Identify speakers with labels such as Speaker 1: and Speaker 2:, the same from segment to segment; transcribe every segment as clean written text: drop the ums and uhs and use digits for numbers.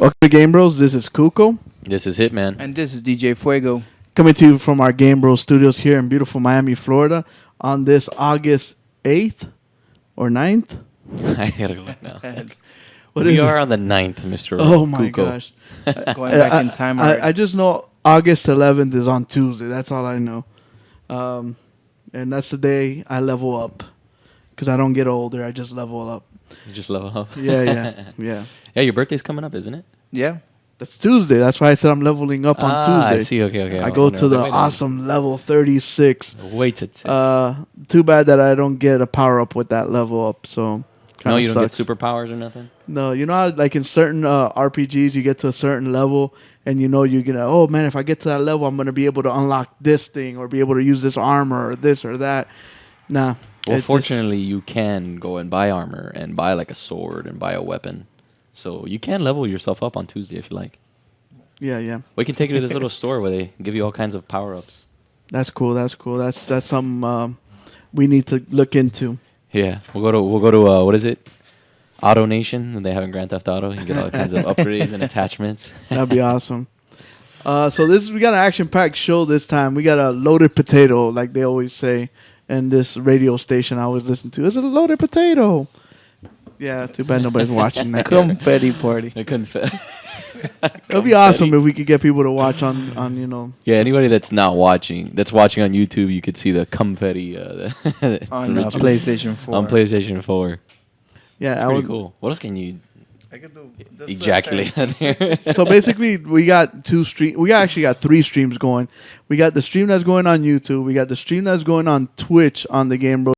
Speaker 1: Welcome to GameBros. This is Kuko.
Speaker 2: This is Hitman.
Speaker 3: And this is DJ Fuego.
Speaker 1: Coming to you from our GameBros studios here in beautiful Miami, Florida on this August 8th or 9th.
Speaker 2: I gotta look now.
Speaker 1: We
Speaker 2: are on the 9th, Mr.
Speaker 1: Oh my
Speaker 2: Kuko.
Speaker 1: gosh.
Speaker 3: Going back in time already.
Speaker 1: I just know August 11th is on Tuesday. That's all I know. And that's the day I level up. Because I don't get older. I just level up.
Speaker 2: You just level up?
Speaker 1: Yeah.
Speaker 2: Yeah, your birthday's coming up, isn't it?
Speaker 3: Yeah.
Speaker 1: That's Tuesday. That's why I said I'm leveling up on Tuesday.
Speaker 2: I see. Okay.
Speaker 1: I go to the awesome level 36.
Speaker 2: Wait to
Speaker 1: Too bad that I don't get a power up with that level up. So
Speaker 2: no, you don't
Speaker 1: sucks.
Speaker 2: get superpowers or nothing?
Speaker 1: No, you know how like in certain RPGs you get to a certain level and you know you're gonna, oh man, if I get to that level I'm gonna be able to unlock this thing or be able to use this armor or this or that. Nah.
Speaker 2: Well, fortunately you can go and buy armor and buy like a sword and buy a weapon. So you can level yourself up on Tuesday if you like.
Speaker 1: Yeah.
Speaker 2: We can take you to this little store where they give you all kinds of power-ups.
Speaker 1: That's cool. That's something we need to look into.
Speaker 2: Yeah, we'll go to what is it? Auto Nation, and they have in Grand Theft Auto. You get all kinds of upgrades and attachments.
Speaker 1: That'd be awesome. So we got an action-packed show this time. We got a loaded potato, like they always say, in this radio station I always listen to. It's a loaded potato. Yeah, too bad nobody's watching that.
Speaker 3: Confetti party.
Speaker 1: It'd be awesome if we could get people to watch on you know.
Speaker 2: Yeah, anybody that's watching on YouTube, you could see the confetti
Speaker 3: on PlayStation 4.
Speaker 2: On PlayStation 4.
Speaker 1: Yeah,
Speaker 2: that's pretty cool. What else can you
Speaker 3: I could do
Speaker 2: ejaculate on there?
Speaker 1: So basically, we got We actually got 3 streams going. We got the stream that's going on YouTube. We got the stream that's going on Twitch on the GameBros,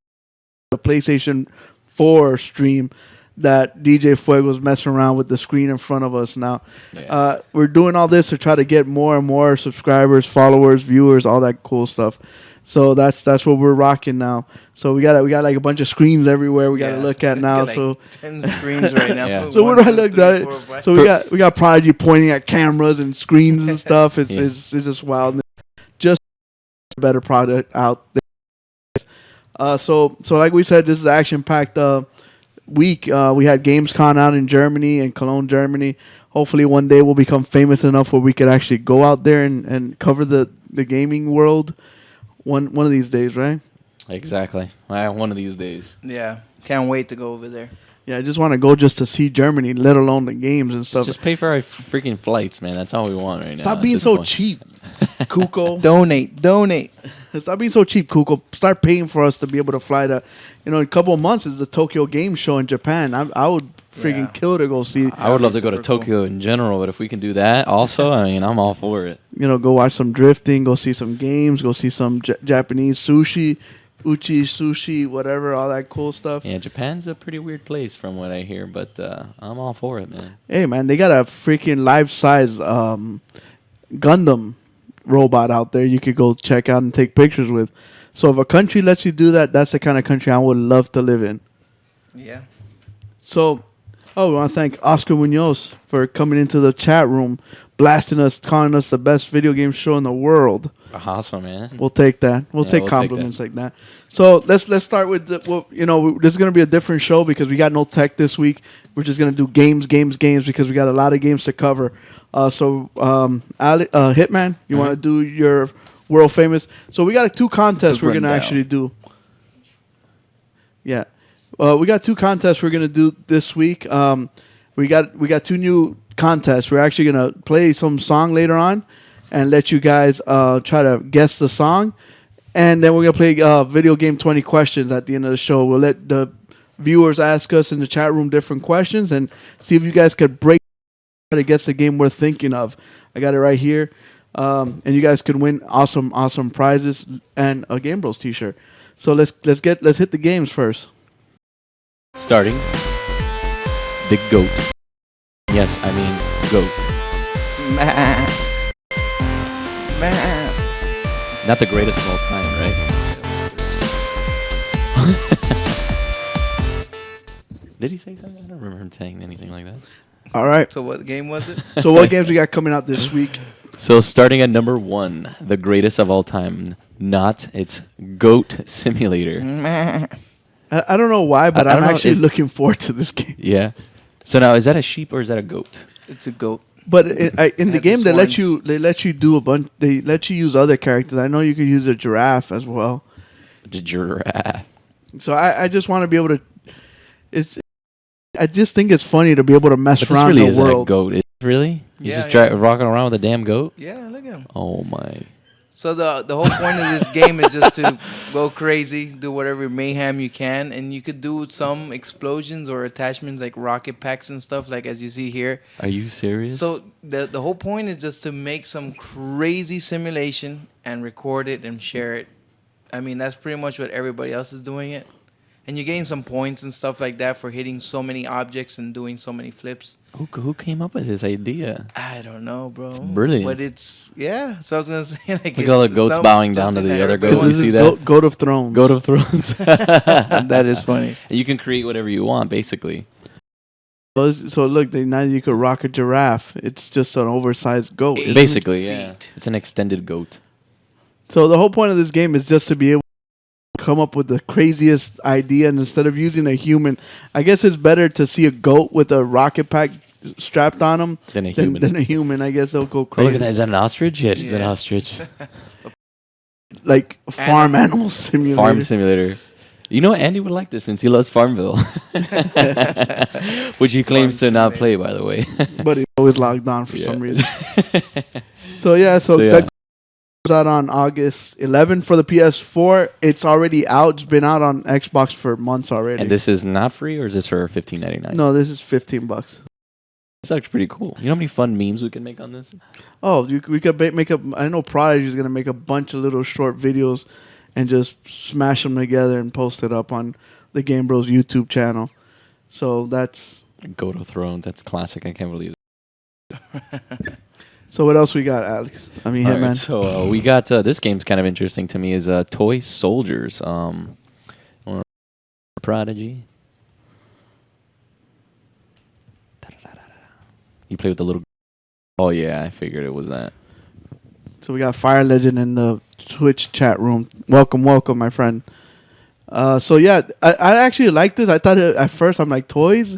Speaker 1: the PlayStation 4 stream that DJ Fuego's messing around with the screen in front of us now.
Speaker 2: Yeah.
Speaker 1: We're doing all this to try to get more and more subscribers, followers, viewers, all that cool stuff. So that's what we're rocking now. So we got like a bunch of screens everywhere we got to look at now.
Speaker 3: Like
Speaker 1: so
Speaker 3: 10 screens right now.
Speaker 2: Yeah.
Speaker 1: So when I looked at it, so we got Prodigy pointing at cameras and screens and stuff. It's just wild. Just a better product out there. So like we said, this is an action-packed week. We had GamesCon out in Germany, in Cologne, Germany. Hopefully one day we'll become famous enough where we could actually go out there and cover the gaming world one of these days, right?
Speaker 2: Exactly. One of these days.
Speaker 3: Yeah. Can't wait to go over there.
Speaker 1: Yeah, I just want to go just to see Germany, let alone the games and stuff.
Speaker 2: Just pay for our freaking flights, man. That's all we want right now.
Speaker 1: Stop being so cheap, Kuko.
Speaker 3: Donate.
Speaker 1: Stop being so cheap, Kuko. Start paying for us to be able to fly to, in a couple of months is the Tokyo Game Show in Japan. I would freaking kill to go see.
Speaker 2: I would love to go to Tokyo in general, but if we can do that also, I mean, I'm all for it.
Speaker 1: Go watch some drifting, go see some games, go see some Japanese sushi, uchi sushi, whatever, all that cool stuff.
Speaker 2: Yeah, Japan's a pretty weird place from what I hear, but I'm all for it, man.
Speaker 1: Hey, man, they got a freaking life-size Gundam robot out there you could go check out and take pictures with. So if a country lets you do that, that's the kind of country I would love to live in.
Speaker 3: Yeah.
Speaker 1: So, we want to thank Oscar Munoz for coming into the chat room, blasting us, calling us the best video game show in the world.
Speaker 2: Awesome, man.
Speaker 1: We'll take that. We'll take compliments like that. So let's start with this is going to be a different show because we got no tech this week. We're just going to do games because we got a lot of games to cover. Hitman, you want to do your world famous? So we got 2 contests we're going to actually do. Yeah. We got 2 contests we're going to do this week. We got 2 new contests. We're actually going to play some song later on and let you guys try to guess the song. And then we're going to play video game 20 questions at the end of the show. We'll let the viewers ask us in the chat room different questions and see if you guys could try to guess the game we're thinking of. I got it right here. And you guys could win awesome prizes and a GameBros t-shirt. So let's hit the games first.
Speaker 2: Starting the GOAT. Yes, I mean GOAT. Not the greatest of all time, right? Did he say something? I don't remember him saying anything like that.
Speaker 1: All right.
Speaker 3: So what game was it?
Speaker 1: So what games we got coming out this week?
Speaker 2: So starting at number 1, the greatest of all time. It's GOAT Simulator.
Speaker 1: I don't know why, but I'm actually looking forward to this game.
Speaker 2: Yeah. So now, is that a sheep or is that a goat?
Speaker 3: It's a goat.
Speaker 1: But in the
Speaker 3: Has
Speaker 1: game,
Speaker 3: its
Speaker 1: they let you do a bunch. They let you use other characters. I know you can use a giraffe as well.
Speaker 2: The giraffe.
Speaker 1: So I just want to be able to. It's. I just think it's funny to be able to mess
Speaker 2: But this
Speaker 1: around
Speaker 2: really
Speaker 1: the
Speaker 2: is
Speaker 1: world.
Speaker 2: that goat. Really? You
Speaker 3: Yeah,
Speaker 2: just
Speaker 3: yeah.
Speaker 2: rocking around with a damn goat?
Speaker 3: Yeah, look at him.
Speaker 2: Oh my.
Speaker 3: So the whole point of this game is just to go crazy, do whatever mayhem you can, and you could do some explosions or attachments like rocket packs and stuff, like as you see here.
Speaker 2: Are you serious?
Speaker 3: So the whole point is just to make some crazy simulation and record it and share it. I mean, that's pretty much what everybody else is doing it. And you're getting some points and stuff like that for hitting so many objects and doing so many flips.
Speaker 2: Who came up with this idea?
Speaker 3: I don't know, bro.
Speaker 2: It's brilliant.
Speaker 3: But it's, yeah. So I was going to say, like,
Speaker 2: Look at all the goats bowing down to
Speaker 3: something
Speaker 2: the
Speaker 3: that
Speaker 2: other
Speaker 3: everybody
Speaker 2: goats.
Speaker 1: Because
Speaker 2: You
Speaker 1: this
Speaker 2: see
Speaker 1: is
Speaker 2: that?
Speaker 1: Goat of Thrones.
Speaker 2: Goat of Thrones.
Speaker 3: That is funny.
Speaker 2: And you can create whatever you want, basically.
Speaker 1: So look, now you could rock a giraffe. It's just an oversized goat.
Speaker 3: Eight
Speaker 2: Basically, yeah.
Speaker 3: feet.
Speaker 2: It's an extended goat.
Speaker 1: So the whole point of this game is just to be able to come up with the craziest idea, and instead of using a human, I guess it's better to see a goat with a rocket pack strapped on him
Speaker 2: Than a human.
Speaker 1: than a human. I guess they'll go
Speaker 2: Oh,
Speaker 1: crazy.
Speaker 2: look at that. Is that an ostrich? Yeah, it's an
Speaker 3: Yeah.
Speaker 2: ostrich.
Speaker 1: Like farm animal simulator.
Speaker 2: Farm simulator. You know, Andy would like this since he loves Farmville. Which he claims to not play, by the way.
Speaker 1: But he's always logged on for
Speaker 2: Yeah.
Speaker 1: some reason. So yeah,
Speaker 2: So, yeah.
Speaker 1: that comes out on August 11th for the PS4. It's already out. It's been out on Xbox for months already.
Speaker 2: And this is not free, or is this for $15.99?
Speaker 1: No, this is $15.
Speaker 2: It's actually pretty cool. You know how many fun memes we can make on this?
Speaker 1: Oh, we could make a. I know Prodigy is gonna make a bunch of little short videos, and just smash them together and post it up on the GameBros YouTube channel. So that's.
Speaker 2: Goat of Thrones. That's classic. I can't believe it.
Speaker 1: So what else we got, Alex? I mean,
Speaker 2: All
Speaker 1: Hitman.
Speaker 2: right, so we got this game's kind of interesting to me. Is Toy Soldiers. Prodigy. You play with the little. Oh yeah, I figured it was that.
Speaker 1: So we got Fire Legend in the Twitch chat room. Welcome, my friend. So yeah, I actually like this. I thought at first I'm like toys,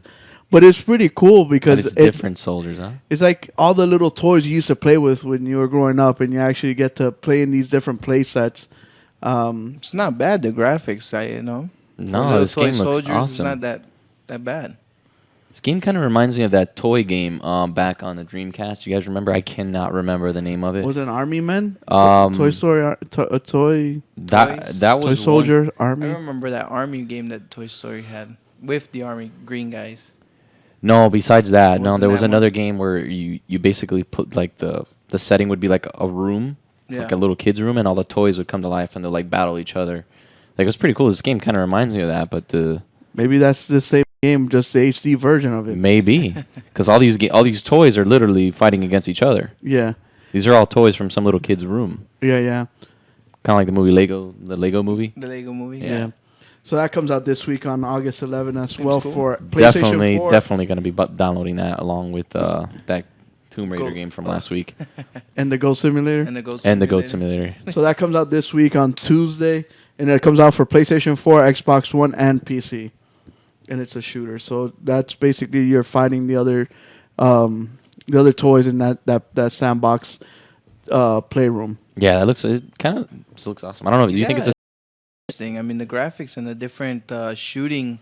Speaker 1: but it's pretty cool because
Speaker 2: But it's different soldiers, huh?
Speaker 1: It's like all the little toys you used to play with when you were growing up, and you actually get to play in these different play sets.
Speaker 3: It's not bad, the graphics, you know.
Speaker 2: No, this game looks
Speaker 3: Soldiers is
Speaker 2: awesome.
Speaker 3: not that bad.
Speaker 2: This game kind of reminds me of that toy game back on the Dreamcast. You guys remember? I cannot remember the name of it.
Speaker 1: Was it Army Men?
Speaker 2: Um,
Speaker 1: Toy Story, Toy
Speaker 2: That was
Speaker 1: Soldier
Speaker 3: I
Speaker 1: Army.
Speaker 3: remember that Army game that Toy Story had with the Army green guys.
Speaker 2: No, besides that, no,
Speaker 3: Wasn't
Speaker 2: there was
Speaker 3: that one?
Speaker 2: another game where you basically put like the setting would be like a room,
Speaker 3: Yeah.
Speaker 2: like a little kid's room, and all the toys would come to life and they'd like battle each other. Like it was pretty cool. This game kind of reminds me of that, but
Speaker 1: Maybe that's the same game, just the HD version of it.
Speaker 2: maybe because all these toys are literally fighting against each other.
Speaker 1: Yeah,
Speaker 2: These are all toys from some little kid's room,
Speaker 1: yeah.
Speaker 2: kind of like the movie the Lego movie.
Speaker 3: The Lego movie.
Speaker 1: Yeah. So that comes out this week on August 11th as
Speaker 3: Seems
Speaker 1: well
Speaker 3: cool.
Speaker 1: for PlayStation 4
Speaker 2: Definitely going to be downloading that along with that Tomb Raider game from last week
Speaker 1: and the Goat Simulator.
Speaker 3: And the Goat
Speaker 2: and the Goat Simulator.
Speaker 1: So that comes out this week on Tuesday, and it comes out for PlayStation 4, Xbox One, and PC. And it's a shooter, so that's basically you're fighting the other toys in that sandbox playroom.
Speaker 2: Yeah, it kind of looks awesome. I don't know. Do you think it's
Speaker 3: interesting? I mean, the graphics and the different shooting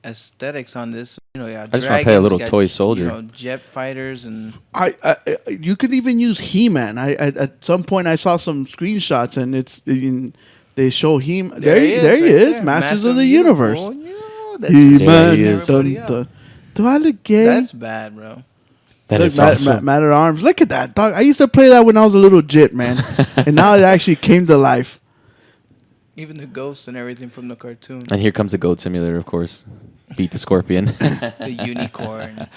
Speaker 3: aesthetics on this. You know, yeah.
Speaker 2: I just wanna play a little
Speaker 3: dragons,
Speaker 2: toy soldier.
Speaker 3: You know, jet fighters and
Speaker 1: You could even use He-Man. At some point I saw some screenshots, and they show He-Man. There he is, Masters of the Universe.
Speaker 3: Oh, yeah, that's
Speaker 2: He-Man.
Speaker 3: just
Speaker 2: He is.
Speaker 3: everybody else.
Speaker 1: Do I look gay?
Speaker 3: That's bad, bro.
Speaker 2: that
Speaker 1: Look,
Speaker 2: is awesome?
Speaker 1: Man at Arms. Look at that, dog. I used to play that when I was a little jit, man. And now it actually came to life.
Speaker 3: Even the ghosts and everything from the cartoon.
Speaker 2: And here comes the Goat Simulator, of course. Beat the Scorpion.
Speaker 3: The unicorn.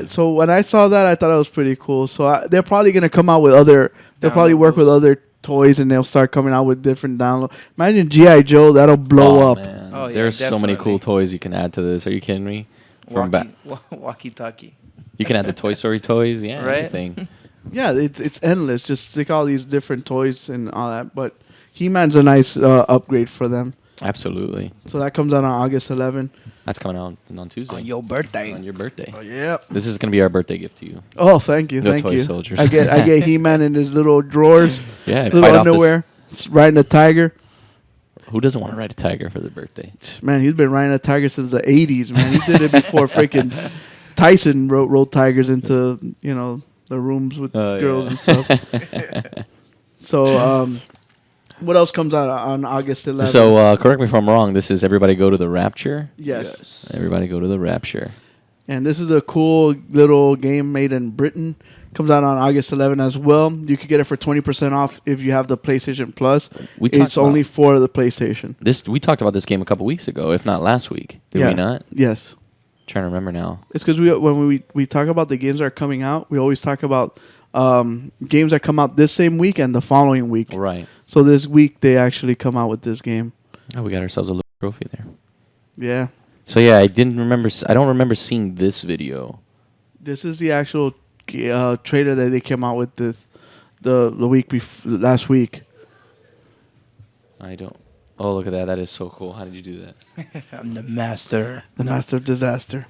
Speaker 1: So when I saw that, I thought it was pretty cool. So they're probably gonna come out with other. They'll probably work with
Speaker 3: Downloadables.
Speaker 1: other toys, and they'll start coming out with different download. Imagine GI Joe. That'll blow up.
Speaker 2: Man.
Speaker 3: Oh, yeah,
Speaker 2: There's so many
Speaker 3: definitely.
Speaker 2: cool toys you can add to this. Are you kidding me?
Speaker 3: Walkie-talkie.
Speaker 2: You can add the Toy Story toys. Yeah,
Speaker 3: Right?
Speaker 2: everything.
Speaker 1: Yeah, it's endless. Just stick all these different toys and all that. But He-Man's a nice upgrade for them.
Speaker 2: Absolutely.
Speaker 1: So that comes out on August 11th.
Speaker 2: That's coming out on Tuesday.
Speaker 3: On your birthday.
Speaker 2: On your birthday.
Speaker 1: Oh yeah.
Speaker 2: This is gonna be our birthday gift to you.
Speaker 1: Oh, thank you,
Speaker 2: The
Speaker 1: thank
Speaker 2: toy
Speaker 1: you.
Speaker 2: soldiers.
Speaker 1: I get He-Man in his little drawers,
Speaker 2: Yeah,
Speaker 1: little
Speaker 2: fight off
Speaker 1: underwear, riding a tiger.
Speaker 2: Who doesn't want to ride a tiger for their birthday?
Speaker 1: Man, he's been riding a tiger since the '80s. Man, he did it before freaking Tyson rode tigers into the rooms with girls and stuff. So, what else comes out on August 11th?
Speaker 2: So, correct me if I'm wrong. This is Everybody Go to the Rapture?
Speaker 1: Yes.
Speaker 2: Everybody Go to the Rapture.
Speaker 1: And this is a cool little game made in Britain. Comes out on August 11th as well. You could get it for 20% off if you have the PlayStation Plus. It's only for the PlayStation.
Speaker 2: We talked about this game a couple weeks ago, if not last week. Did we not?
Speaker 1: Yes.
Speaker 2: Trying to remember now.
Speaker 1: It's because when we talk about the games that are coming out, we always talk about games that come out this same week and the following week.
Speaker 2: Right.
Speaker 1: So this week they actually come out with this game.
Speaker 2: Oh, we got ourselves a little trophy there.
Speaker 1: Yeah.
Speaker 2: So yeah, I don't remember seeing this video.
Speaker 1: This is the actual trailer that they came out with the week last week.
Speaker 2: I don't. Oh, look at that! That is so cool. How did you do that?
Speaker 3: I'm the master.
Speaker 1: The master of disaster.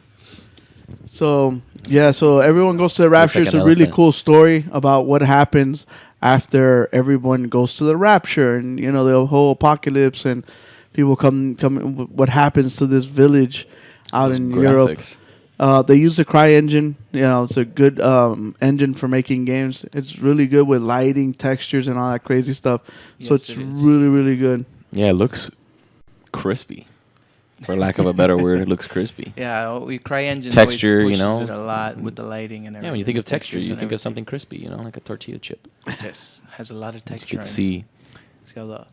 Speaker 1: So yeah, so everyone goes to the rapture.
Speaker 2: Like
Speaker 1: It's a
Speaker 2: an
Speaker 1: really
Speaker 2: elephant.
Speaker 1: cool story about what happens after everyone goes to the rapture, and the whole apocalypse, and people come. What happens to this village out
Speaker 2: Those
Speaker 1: in
Speaker 2: graphics.
Speaker 1: Europe? They use the Cry engine. It's a good engine for making games. It's really good with lighting, textures, and all that crazy stuff. So
Speaker 3: Yes,
Speaker 1: it's
Speaker 3: it is.
Speaker 1: really, really good.
Speaker 2: Yeah, it looks crispy. For lack of a better word, it looks crispy.
Speaker 3: Yeah, we CryEngine
Speaker 2: Texture,
Speaker 3: always
Speaker 2: you
Speaker 3: pushes
Speaker 2: know.
Speaker 3: it a lot with the lighting and everything.
Speaker 2: Yeah, when you think
Speaker 3: the
Speaker 2: of texture,
Speaker 3: textures
Speaker 2: you
Speaker 3: and
Speaker 2: think of something crispy, like a tortilla chip.
Speaker 3: everything. Yes, has a lot of
Speaker 2: You
Speaker 3: texture.
Speaker 2: could see.
Speaker 3: See how the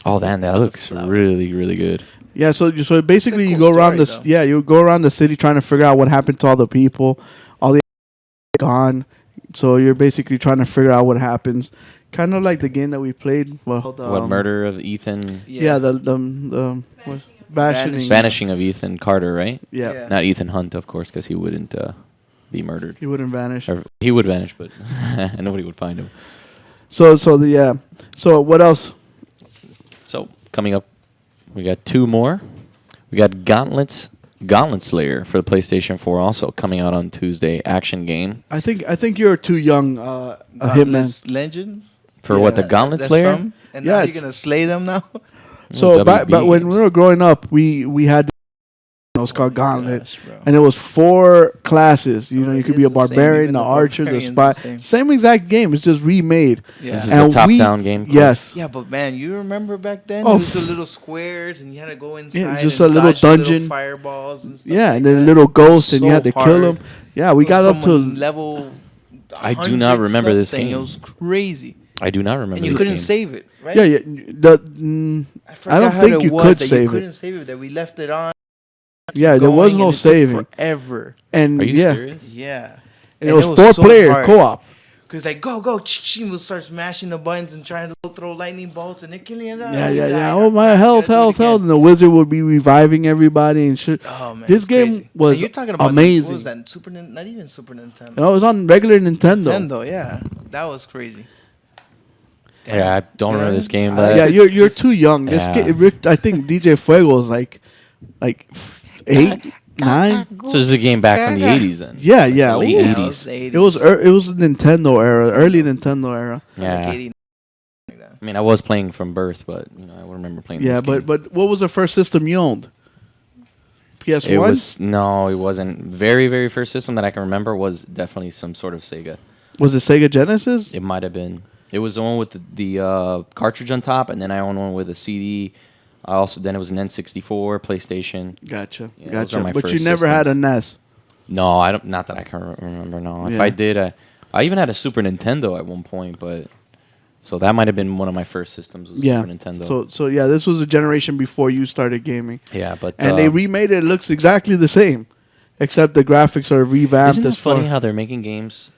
Speaker 2: Oh, that looks
Speaker 3: flower.
Speaker 2: really, really good.
Speaker 1: Yeah, so basically
Speaker 3: It's a
Speaker 1: you
Speaker 3: cool
Speaker 1: go around
Speaker 3: story,
Speaker 1: you go around the city trying to figure out what happened to all the people, all the gone. So you're basically trying to figure out what happens, kind of like the game that we played. Well,
Speaker 2: What murder of Ethan?
Speaker 1: Yeah, the Vanishing.
Speaker 2: Vanishing of Ethan Carter, right?
Speaker 1: Yeah.
Speaker 3: Yeah.
Speaker 2: Not Ethan Hunt, of course, because he wouldn't be murdered.
Speaker 1: He wouldn't vanish.
Speaker 2: Or he would vanish, but nobody would find him.
Speaker 1: So what else?
Speaker 2: So coming up, we got two more. We got Gauntlet Slayer for the PlayStation 4, also coming out on Tuesday. Action game
Speaker 1: I think you're too young, a Hitman.
Speaker 3: Legends.
Speaker 2: for what the Gauntlet
Speaker 3: That's
Speaker 2: Slayer.
Speaker 3: from? And
Speaker 1: Yeah,
Speaker 3: now you're
Speaker 1: it's-
Speaker 3: gonna slay them now.
Speaker 1: So
Speaker 2: WB
Speaker 1: but when
Speaker 2: games.
Speaker 1: we were growing up, we had it was called Gauntlet.
Speaker 3: Gosh, bro.
Speaker 1: And it was 4 classes. You
Speaker 3: It
Speaker 1: could be a
Speaker 3: is the same,
Speaker 1: barbarian,
Speaker 3: even
Speaker 1: the
Speaker 3: the
Speaker 1: archer, the
Speaker 3: barbarian's
Speaker 1: spy.
Speaker 3: the same.
Speaker 1: Same exact game. It's just remade.
Speaker 3: Yeah.
Speaker 2: This is
Speaker 1: And
Speaker 2: a top-down game.
Speaker 1: Yes.
Speaker 3: Yeah, but man, you remember back then?
Speaker 1: Oh.
Speaker 3: It was the little squares, and you had to go inside.
Speaker 1: just
Speaker 3: and
Speaker 1: a little
Speaker 3: dodge the little
Speaker 1: dungeon.
Speaker 3: fireballs and stuff.
Speaker 1: Yeah,
Speaker 3: like
Speaker 1: and then a
Speaker 3: that.
Speaker 1: little ghost, and you
Speaker 3: So
Speaker 1: had to kill
Speaker 3: hard.
Speaker 1: him. Yeah, we got up
Speaker 3: From
Speaker 1: to
Speaker 3: level.
Speaker 2: I do not
Speaker 3: 100
Speaker 2: remember this
Speaker 3: something.
Speaker 2: game.
Speaker 3: It was crazy,
Speaker 2: I do not remember.
Speaker 3: and you
Speaker 2: this
Speaker 3: couldn't
Speaker 2: game.
Speaker 3: save it, right?
Speaker 1: yeah. I don't
Speaker 3: how
Speaker 1: think
Speaker 3: it
Speaker 1: you
Speaker 3: was
Speaker 1: could
Speaker 3: that
Speaker 1: save
Speaker 3: you
Speaker 1: it.
Speaker 3: couldn't save it. That we left it on.
Speaker 1: Yeah, there was
Speaker 3: going,
Speaker 1: no
Speaker 3: and it took
Speaker 1: saving.
Speaker 3: forever.
Speaker 1: And
Speaker 2: Are you
Speaker 1: yeah,
Speaker 2: serious?
Speaker 3: Yeah,
Speaker 1: and it was 4-player co-op.
Speaker 3: Cause like go, we'll start smashing the buttons and trying to throw lightning bolts and they're killing you.
Speaker 1: Yeah. Oh my health. And the wizard would be reviving everybody and shit.
Speaker 3: Oh man,
Speaker 1: This
Speaker 3: it's
Speaker 1: game
Speaker 3: crazy.
Speaker 1: was
Speaker 3: And you're talking about
Speaker 1: amazing.
Speaker 3: What was that? Not even Super Nintendo.
Speaker 1: No, it was on regular Nintendo.
Speaker 3: Nintendo, yeah, that was crazy. Damn.
Speaker 2: Yeah, I don't remember
Speaker 3: Yeah.
Speaker 2: this game.
Speaker 3: I
Speaker 2: But
Speaker 1: Yeah,
Speaker 3: like
Speaker 1: you're too young. This
Speaker 2: Yeah.
Speaker 1: game, I think DJ Fuego is like 8, 9.
Speaker 2: so this is a game back from the 80s then.
Speaker 1: Yeah,
Speaker 2: Like
Speaker 1: yeah.
Speaker 2: the late
Speaker 1: Ooh.
Speaker 3: Yeah,
Speaker 2: 80s.
Speaker 1: It was Nintendo era, early Nintendo era.
Speaker 2: Yeah.
Speaker 3: Like 80, like that.
Speaker 2: I mean, I was playing from birth, but I remember playing.
Speaker 1: Yeah,
Speaker 2: this game.
Speaker 1: but what was the first system you owned? PS1.
Speaker 2: It wasn't. Very, very first system that I can remember was definitely some sort of Sega.
Speaker 1: Was it Sega Genesis?
Speaker 2: It might have been. It was the one with the cartridge on top, and then I owned one with a CD. Then it was an N64, PlayStation.
Speaker 1: Gotcha,
Speaker 2: Yeah, those are
Speaker 1: gotcha.
Speaker 2: my
Speaker 1: But you
Speaker 2: first
Speaker 1: never had a
Speaker 2: systems.
Speaker 1: NES.
Speaker 2: No, I don't. Not that I can remember. No, if
Speaker 1: Yeah.
Speaker 2: I did, I even had a Super Nintendo at one point, but so that might have been one of my first systems. Was
Speaker 1: Yeah.
Speaker 2: Super Nintendo.
Speaker 1: So yeah, this was a generation before you started gaming,
Speaker 2: yeah, but
Speaker 1: and they remade it. It looks exactly the same, except the graphics are revamped.
Speaker 2: Isn't it
Speaker 1: as
Speaker 2: funny
Speaker 1: far.
Speaker 2: how they're making games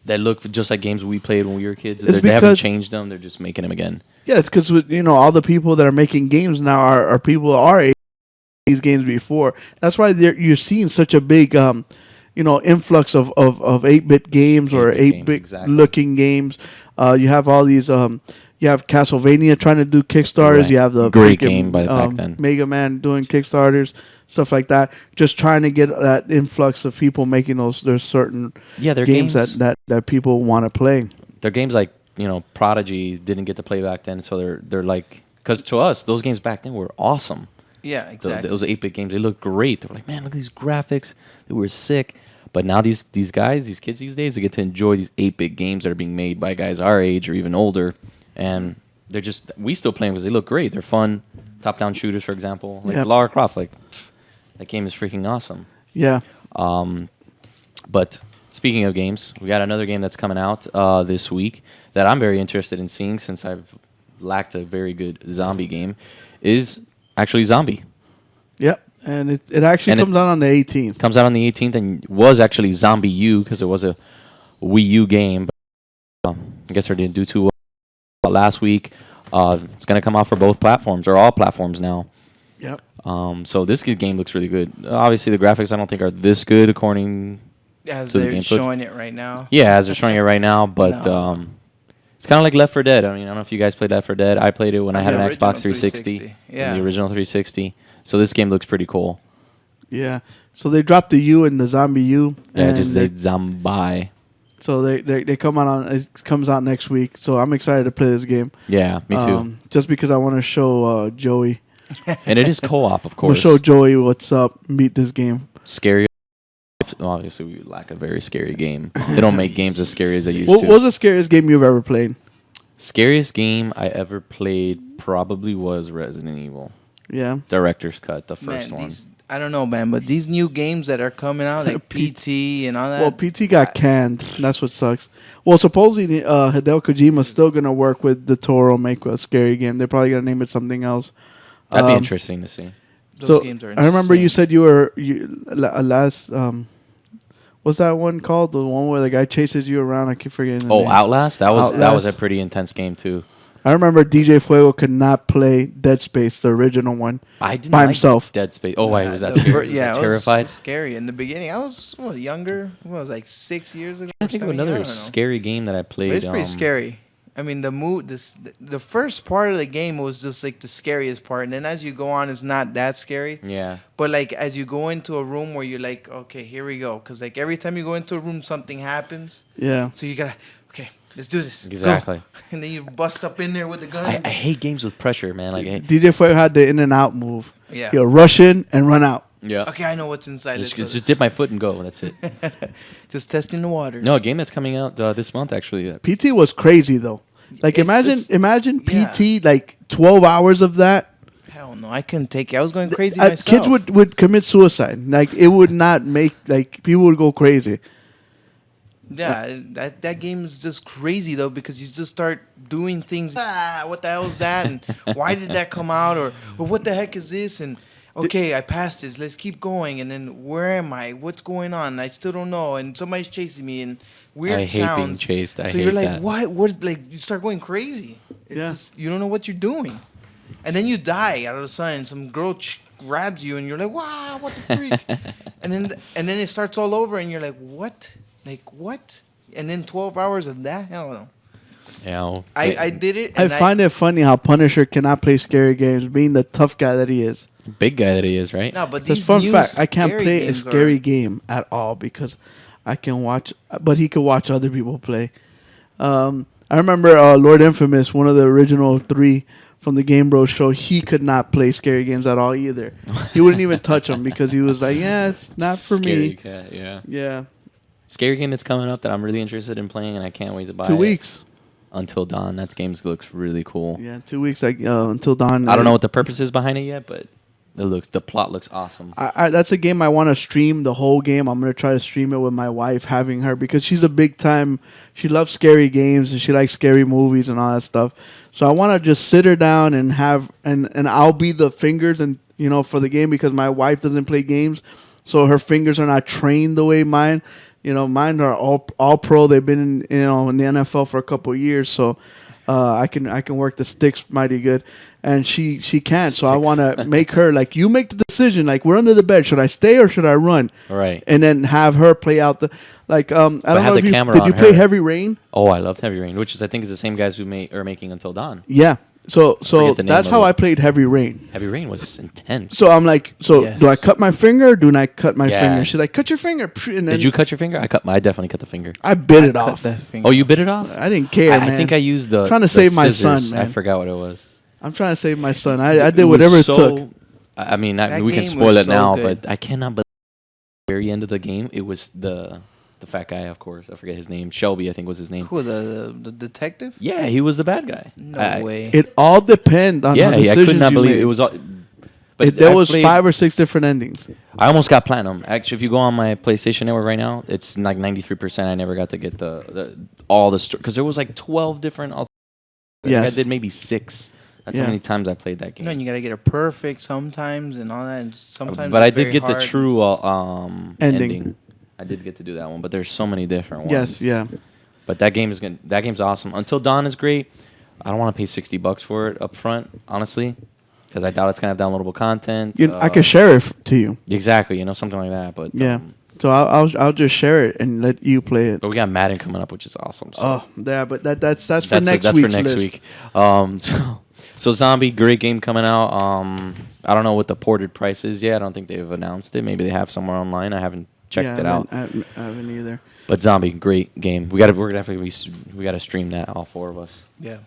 Speaker 2: that look just like games we played when we were kids?
Speaker 1: It's
Speaker 2: They haven't
Speaker 1: because-
Speaker 2: changed them; they're just making them again.
Speaker 1: Yeah, it's because all the people that are making games now are people who are these games before. That's why you're seeing such a big influx of 8-bit games or
Speaker 2: 8-bit games,
Speaker 1: 8-bit
Speaker 2: exactly.
Speaker 1: looking games. You have all these you You have Castlevania trying to do Kickstarters.
Speaker 2: Right.
Speaker 1: You have the
Speaker 2: Great
Speaker 1: freaking,
Speaker 2: game back then.
Speaker 1: Mega Man doing Kickstarters, stuff like that. Just trying to get that influx of people making those. There's certain
Speaker 2: Their
Speaker 1: games that people want to play.
Speaker 2: They're games like Prodigy didn't get to play back then, so they're like, because to us those games back then were awesome.
Speaker 3: Yeah, exactly.
Speaker 2: Those 8-bit games, they looked great. They were like, man, look at these graphics. They were sick. But now these guys, these kids these days, they get to enjoy these 8-bit games that are being made by guys our age or even older. And they're just, we still play them because they look great. They're fun. Top-down shooters, for example. Like Lara Croft, that game is freaking awesome.
Speaker 1: Yeah.
Speaker 2: But speaking of games, we got another game that's coming out this week that I'm very interested in seeing since I've lacked a very good zombie game, is actually Zombie.
Speaker 1: Yep. And it actually comes out on the 18th.
Speaker 2: Comes out on the 18th and was actually Zombie U because it was a Wii U game. But, I guess they didn't do too well last week. It's going to come out for both platforms, or all platforms now.
Speaker 1: Yep.
Speaker 2: So this game looks really good. Obviously, the graphics I don't think are this good according
Speaker 3: As
Speaker 2: to the
Speaker 3: they're
Speaker 2: game.
Speaker 3: showing it right now.
Speaker 2: Yeah, as they're showing it right now. But
Speaker 3: No.
Speaker 2: it's kind of like Left 4 Dead. I mean, I don't know if you guys played Left 4 Dead. I played it when I had
Speaker 3: The
Speaker 2: an
Speaker 3: original
Speaker 2: Xbox 360.
Speaker 3: 360. Yeah.
Speaker 2: And the original 360. So this game looks pretty cool.
Speaker 1: Yeah. So they dropped the U in the Zombie U.
Speaker 2: Yeah,
Speaker 1: and
Speaker 2: just said Zombie.
Speaker 1: So they come out on, it comes out next week. So I'm excited to play this game.
Speaker 2: Yeah, me too.
Speaker 1: Just because I want to show Joey.
Speaker 2: And it is co-op, of
Speaker 1: I'm gonna
Speaker 2: course.
Speaker 1: show Joey what's up. Meet this game.
Speaker 2: Scary. Obviously, we lack a very scary game. They don't make games as scary as they used
Speaker 1: What
Speaker 2: to.
Speaker 1: was the scariest game you've ever played?
Speaker 2: Scariest game I ever played probably was Resident Evil.
Speaker 1: Yeah.
Speaker 2: Director's Cut, the first
Speaker 3: Man,
Speaker 2: one.
Speaker 3: I don't know, man, but these new games that are coming out, like PT and all that.
Speaker 1: Well, PT got canned. That's what sucks. Well, supposedly Hideo Kojima's still gonna work with the Toro, make a scary game. They're probably gonna name it something else.
Speaker 2: That'd be interesting to see.
Speaker 3: Those games are
Speaker 1: I remember you
Speaker 3: insane.
Speaker 1: said you were last. What's that one called? The one where the guy chases you around. I keep forgetting. The name.
Speaker 2: Outlast? That was
Speaker 1: Outlast.
Speaker 2: a pretty intense game too.
Speaker 1: I remember DJ Fuego could not play Dead Space, the original one,
Speaker 2: I didn't
Speaker 1: by
Speaker 2: like
Speaker 1: himself.
Speaker 2: Dead Space. Oh, why was that
Speaker 3: The
Speaker 2: scary?
Speaker 3: fir- yeah,
Speaker 2: Was
Speaker 3: it
Speaker 2: that
Speaker 3: was
Speaker 2: terrified?
Speaker 3: scary in the beginning. I was younger. What was like 6 years ago?
Speaker 2: I
Speaker 3: or
Speaker 2: think of
Speaker 3: 7 years? I
Speaker 2: another
Speaker 3: don't know.
Speaker 2: scary game that I played.
Speaker 3: But it's pretty scary. I mean, the first part of the game was just like the scariest part, and then as you go on, it's not that scary.
Speaker 2: Yeah.
Speaker 3: But like as you go into a room where you're like, okay, here we go, because like every time you go into a room, something happens.
Speaker 1: Yeah.
Speaker 3: So you gotta, okay, let's do this. Go.
Speaker 2: Exactly.
Speaker 3: And then you bust up in there with the gun.
Speaker 2: I hate games with pressure, man. Like,
Speaker 1: DJ Fuego had the in and out move.
Speaker 3: Yeah.
Speaker 1: He'll rush in and run out.
Speaker 2: yeah.
Speaker 3: Okay, I know what's inside.
Speaker 2: Just dip my foot and go. That's it.
Speaker 3: Just testing the waters.
Speaker 2: No, a game that's coming out this month actually.
Speaker 1: PT was crazy though. Like
Speaker 3: It's
Speaker 1: imagine
Speaker 3: just-
Speaker 1: imagine
Speaker 3: yeah.
Speaker 1: PT like 12 hours of that.
Speaker 3: Hell no, I couldn't take it. I was going crazy
Speaker 1: Kids
Speaker 3: myself.
Speaker 1: would commit suicide. Like it would not make like people would go crazy.
Speaker 3: Yeah, that game is just crazy though, because you just start doing things. What the hell is that? And why did that come out? Or what the heck is this? And okay, I passed this. Let's keep going. And then where am I? What's going on? I still don't know. And somebody's chasing me and weird
Speaker 2: I hate
Speaker 3: sounds.
Speaker 2: being chased. I
Speaker 3: so
Speaker 2: hate
Speaker 3: you're like,
Speaker 2: that.
Speaker 3: what? What? Like you start going crazy. It's
Speaker 1: Yeah.
Speaker 3: just, you don't know what you're doing. And then you die out of the sun. And some girl grabs you, and you're like, wow, what the freak? and then it starts all over, and you're like, what? Like what? And then 12 hours of that? Hell no.
Speaker 2: Yeah.
Speaker 3: I did it.
Speaker 1: I
Speaker 3: And
Speaker 1: find it funny how Punisher cannot play scary games, being the tough guy that he is.
Speaker 2: big guy that he is, right?
Speaker 3: No, but
Speaker 1: It's a
Speaker 3: these
Speaker 1: fun
Speaker 3: new
Speaker 1: fact. I can't
Speaker 3: scary
Speaker 1: play a
Speaker 3: games
Speaker 1: scary
Speaker 3: are-
Speaker 1: game at all because I can watch, but he could watch other people play. I remember Lord Infamous, one of the original 3 from the GameBros show. He could not play scary games at all either. He wouldn't even touch them because he was like, "Yeah, it's not for
Speaker 2: Scary
Speaker 1: me."
Speaker 2: Cat, yeah.
Speaker 1: Yeah,
Speaker 2: Scary game that's coming up that I'm really interested in playing, and I can't wait to buy
Speaker 1: 2
Speaker 2: it.
Speaker 1: weeks.
Speaker 2: Until Dawn. That game looks really cool.
Speaker 1: Yeah, 2 weeks. Like until dawn.
Speaker 2: I don't know what the purpose is behind it yet, but the plot looks awesome.
Speaker 1: That's a game I want to stream the whole game. I'm gonna try to stream it with my wife, having her because she's a big time. She loves scary games and she likes scary movies and all that stuff. So I want to just sit her down and have and I'll be the fingers and for the game because my wife doesn't play games, so her fingers are not trained the way mine. Mine are all pro. They've been in the NFL for a couple of years, so I can work the sticks mighty good, and she can't. So I want to make her like, you make the decision. Like, we're under the bed. Should I stay or should I run?
Speaker 2: Right.
Speaker 1: And then have her play out the like. I don't know if did you play
Speaker 2: her.
Speaker 1: Heavy Rain?
Speaker 2: Oh, I loved Heavy Rain, which is I think is the same guys who are making Until Dawn.
Speaker 1: Yeah. So that's how
Speaker 2: it.
Speaker 1: I played Heavy Rain.
Speaker 2: Heavy Rain was intense.
Speaker 1: So I'm like,
Speaker 3: Yes.
Speaker 1: do I cut my finger or do I cut my
Speaker 2: Yeah.
Speaker 1: finger? She's like, cut your finger. And then
Speaker 2: Did you cut your finger? I definitely cut the finger.
Speaker 1: I bit it
Speaker 3: Cut
Speaker 1: off.
Speaker 3: that finger.
Speaker 2: Oh, you bit it off?
Speaker 1: I didn't care, man.
Speaker 2: I think I used the
Speaker 1: Trying to
Speaker 2: the
Speaker 1: save my son,
Speaker 2: scissors.
Speaker 1: man.
Speaker 2: I forgot what it was.
Speaker 1: I'm trying to save my son. I did whatever it took.
Speaker 2: I mean,
Speaker 3: That
Speaker 2: we can
Speaker 3: game
Speaker 2: spoil
Speaker 3: was
Speaker 2: it
Speaker 3: so
Speaker 2: now,
Speaker 3: good.
Speaker 2: but I cannot believe at the very end of the game, it was the fat guy, of course. I forget his name. Shelby, I think was his name.
Speaker 3: Who, the detective?
Speaker 2: Yeah, he was the bad guy.
Speaker 3: No way.
Speaker 1: It all depends on
Speaker 2: Yeah,
Speaker 1: the
Speaker 2: I
Speaker 1: decisions
Speaker 2: could not
Speaker 1: you
Speaker 2: believe
Speaker 1: made.
Speaker 2: it was all. But
Speaker 1: There
Speaker 2: I've
Speaker 1: was
Speaker 2: played-
Speaker 1: 5 or 6 different endings.
Speaker 2: I almost got platinum. Actually, if you go on my PlayStation Network right now, it's like 93%. I never got to get all the because there was like 12 different. I think I
Speaker 1: Yes.
Speaker 2: did maybe 6. That's
Speaker 1: Yeah.
Speaker 2: how many times I played that game.
Speaker 3: You know, and you gotta get it perfect sometimes and all that. And sometimes,
Speaker 2: But I
Speaker 3: it's
Speaker 2: did
Speaker 3: very
Speaker 2: get the
Speaker 3: hard.
Speaker 2: true
Speaker 1: Ending.
Speaker 2: ending. I did get to do that one, but there's so many different ones.
Speaker 1: Yes, yeah.
Speaker 2: But that game is good. That game's awesome. Until Dawn is great. I don't want to pay $60 for it up front, honestly, because I doubt it's gonna have downloadable content.
Speaker 1: I could share it to you.
Speaker 2: Exactly, something like that. But
Speaker 1: Yeah. So I'll just share it and let you play it.
Speaker 2: But we got Madden coming up, which is awesome. So.
Speaker 1: Oh, yeah, but that's for next
Speaker 2: that's
Speaker 1: week's
Speaker 2: for next
Speaker 1: list.
Speaker 2: week. So Zombie, great game coming out. I don't know what the ported price is yet. I don't think they've announced it. Maybe they have somewhere online. I haven't checked it out.
Speaker 1: I haven't either.
Speaker 2: But Zombie, great game. We gotta stream that, all 4 of us.
Speaker 3: Yeah.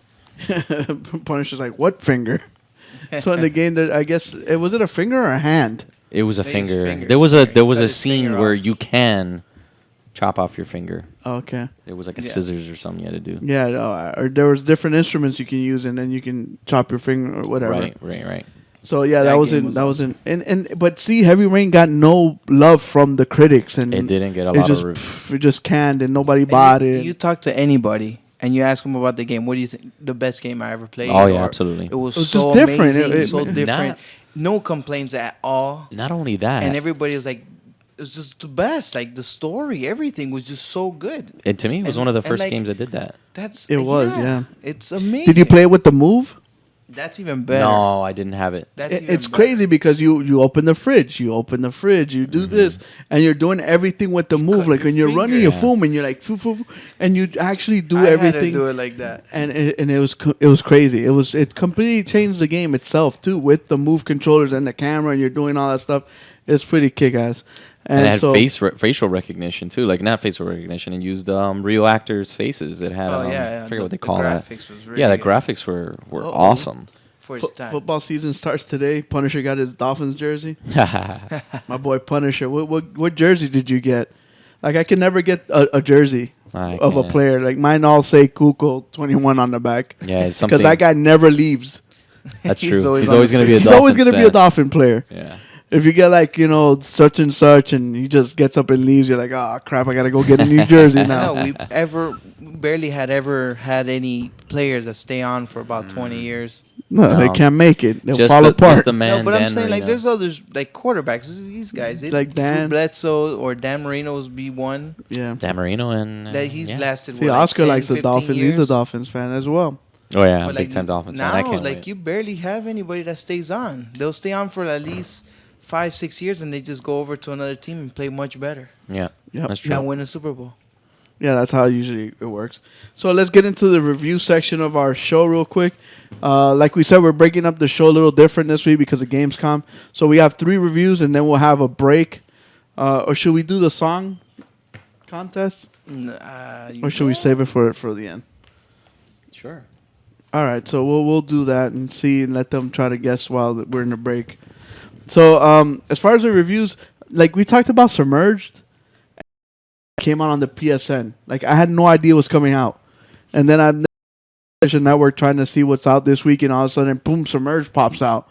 Speaker 1: Punisher's like, what finger? So in the game, that I guess was it a finger or a hand?
Speaker 2: It was a
Speaker 3: They used
Speaker 2: finger.
Speaker 3: fingers.
Speaker 2: There was a
Speaker 3: Cut his
Speaker 2: scene
Speaker 3: finger
Speaker 2: where
Speaker 3: off.
Speaker 2: you can chop off your finger.
Speaker 1: Okay.
Speaker 2: It was like a
Speaker 3: Yeah.
Speaker 2: scissors or something you had to do.
Speaker 1: Yeah, or there was different instruments you can use, and then you can chop your finger or whatever.
Speaker 2: Right.
Speaker 1: So yeah,
Speaker 3: That
Speaker 1: that was
Speaker 3: game
Speaker 1: in
Speaker 3: was
Speaker 1: that was in and but see, Heavy Rain got no love from the critics, and
Speaker 2: It didn't get a
Speaker 1: it
Speaker 2: lot
Speaker 1: just
Speaker 2: of
Speaker 1: it just canned, and nobody
Speaker 3: And
Speaker 1: bought
Speaker 3: you,
Speaker 1: it.
Speaker 3: You talk to anybody and you ask them about the game. What do you think? The best game I ever played?
Speaker 2: Oh, yeah,
Speaker 3: Or
Speaker 2: absolutely.
Speaker 3: It was
Speaker 1: It was
Speaker 3: so
Speaker 1: just different.
Speaker 3: amazing, so
Speaker 1: It-
Speaker 3: different. No complaints at all.
Speaker 2: Not only that,
Speaker 3: And everybody was like, it was just the best. Like the story, everything was just so good.
Speaker 2: and to me, it was
Speaker 3: and-
Speaker 2: one of the
Speaker 3: and
Speaker 2: first
Speaker 3: like-
Speaker 2: games that did that.
Speaker 3: It
Speaker 1: was, yeah.
Speaker 3: It's amazing.
Speaker 1: Did you play it with the move?
Speaker 3: That's even better.
Speaker 2: No, I didn't have it.
Speaker 3: That's even
Speaker 1: It's
Speaker 3: better.
Speaker 1: crazy because you open the fridge, you do this, and you're doing everything with the move.
Speaker 3: cut
Speaker 1: Like
Speaker 3: your
Speaker 1: when you're running
Speaker 3: finger.
Speaker 1: your
Speaker 2: Yeah.
Speaker 1: foom, and you're like, foo, foo, foo, and you actually do
Speaker 3: I
Speaker 1: everything.
Speaker 3: had to do it like that.
Speaker 1: And it was crazy. It completely changed the game itself too, with the move controllers and the camera, and you're doing all that stuff. It's pretty kick-ass.
Speaker 2: And it had
Speaker 1: so,
Speaker 2: facial recognition too, like not facial recognition, and used real actors' faces. It had I forget what they call that.
Speaker 3: graphics was really
Speaker 2: Yeah, the
Speaker 3: good
Speaker 2: graphics were
Speaker 1: Uh-oh.
Speaker 2: awesome.
Speaker 3: for its time.
Speaker 1: football season starts today. Punisher got his Dolphins jersey. My boy Punisher. What jersey did you get? Like I can never get a jersey
Speaker 2: I
Speaker 1: of a
Speaker 2: can't.
Speaker 1: player. Like mine all say Kuko 21 on the back.
Speaker 2: Yeah, it's something.
Speaker 1: Because that guy never leaves.
Speaker 2: That's
Speaker 3: He's
Speaker 2: true.
Speaker 3: always
Speaker 2: He's
Speaker 3: on
Speaker 2: always
Speaker 3: the
Speaker 2: going to be a
Speaker 1: He's always
Speaker 2: Dolphins
Speaker 1: gonna be a
Speaker 2: fan.
Speaker 1: Dolphin player.
Speaker 2: Yeah.
Speaker 1: If you get like, such and such and he just gets up and leaves, you're like, oh crap, I gotta go get a new jersey now.
Speaker 3: No, we barely ever had any players that stay on for about 20 years.
Speaker 1: No, they
Speaker 2: No.
Speaker 1: can't make it. They'll
Speaker 2: Just
Speaker 1: fall
Speaker 2: the,
Speaker 1: apart.
Speaker 2: Just the man,
Speaker 3: No, but I'm
Speaker 2: Dan
Speaker 3: saying like
Speaker 2: Marino.
Speaker 3: there's others like quarterbacks. These guys,
Speaker 1: Like Dan.
Speaker 3: Drew Bledsoe or Dan Marino's be one
Speaker 1: Yeah.
Speaker 2: Dan Marino and
Speaker 3: that he's
Speaker 2: yeah.
Speaker 3: lasted.
Speaker 1: See,
Speaker 3: what, like
Speaker 1: Oscar
Speaker 3: 10,
Speaker 1: likes the
Speaker 3: 15
Speaker 1: Dolphins.
Speaker 3: Years?
Speaker 1: He's a Dolphins fan as well.
Speaker 2: Oh yeah,
Speaker 3: But,
Speaker 2: big time Dolphins
Speaker 3: now,
Speaker 2: fan. I can't
Speaker 3: like
Speaker 2: wait.
Speaker 3: you barely have anybody that stays on. They'll stay on for at least 5-6 years, and they just go over to another team and play much better
Speaker 2: Yeah,
Speaker 1: Yep.
Speaker 2: that's true.
Speaker 3: and win a Super Bowl.
Speaker 1: Yeah, that's how usually it works. So let's get into the review section of our show real quick. Like we said, we're breaking up the show a little different this week because of GamesCon. So we have 3 reviews, and then we'll have a break. Or should we do the song contest? Or should we save it for the end?
Speaker 2: Sure.
Speaker 1: All right, so we'll do that and see and let them try to guess while we're in the break. So as far as the reviews, like we talked about Submerged, came out on the PSN. Like I had no idea what's coming out, and then I'm PlayStation Network trying to see what's out this week, and all of a sudden, boom, Submerged pops out.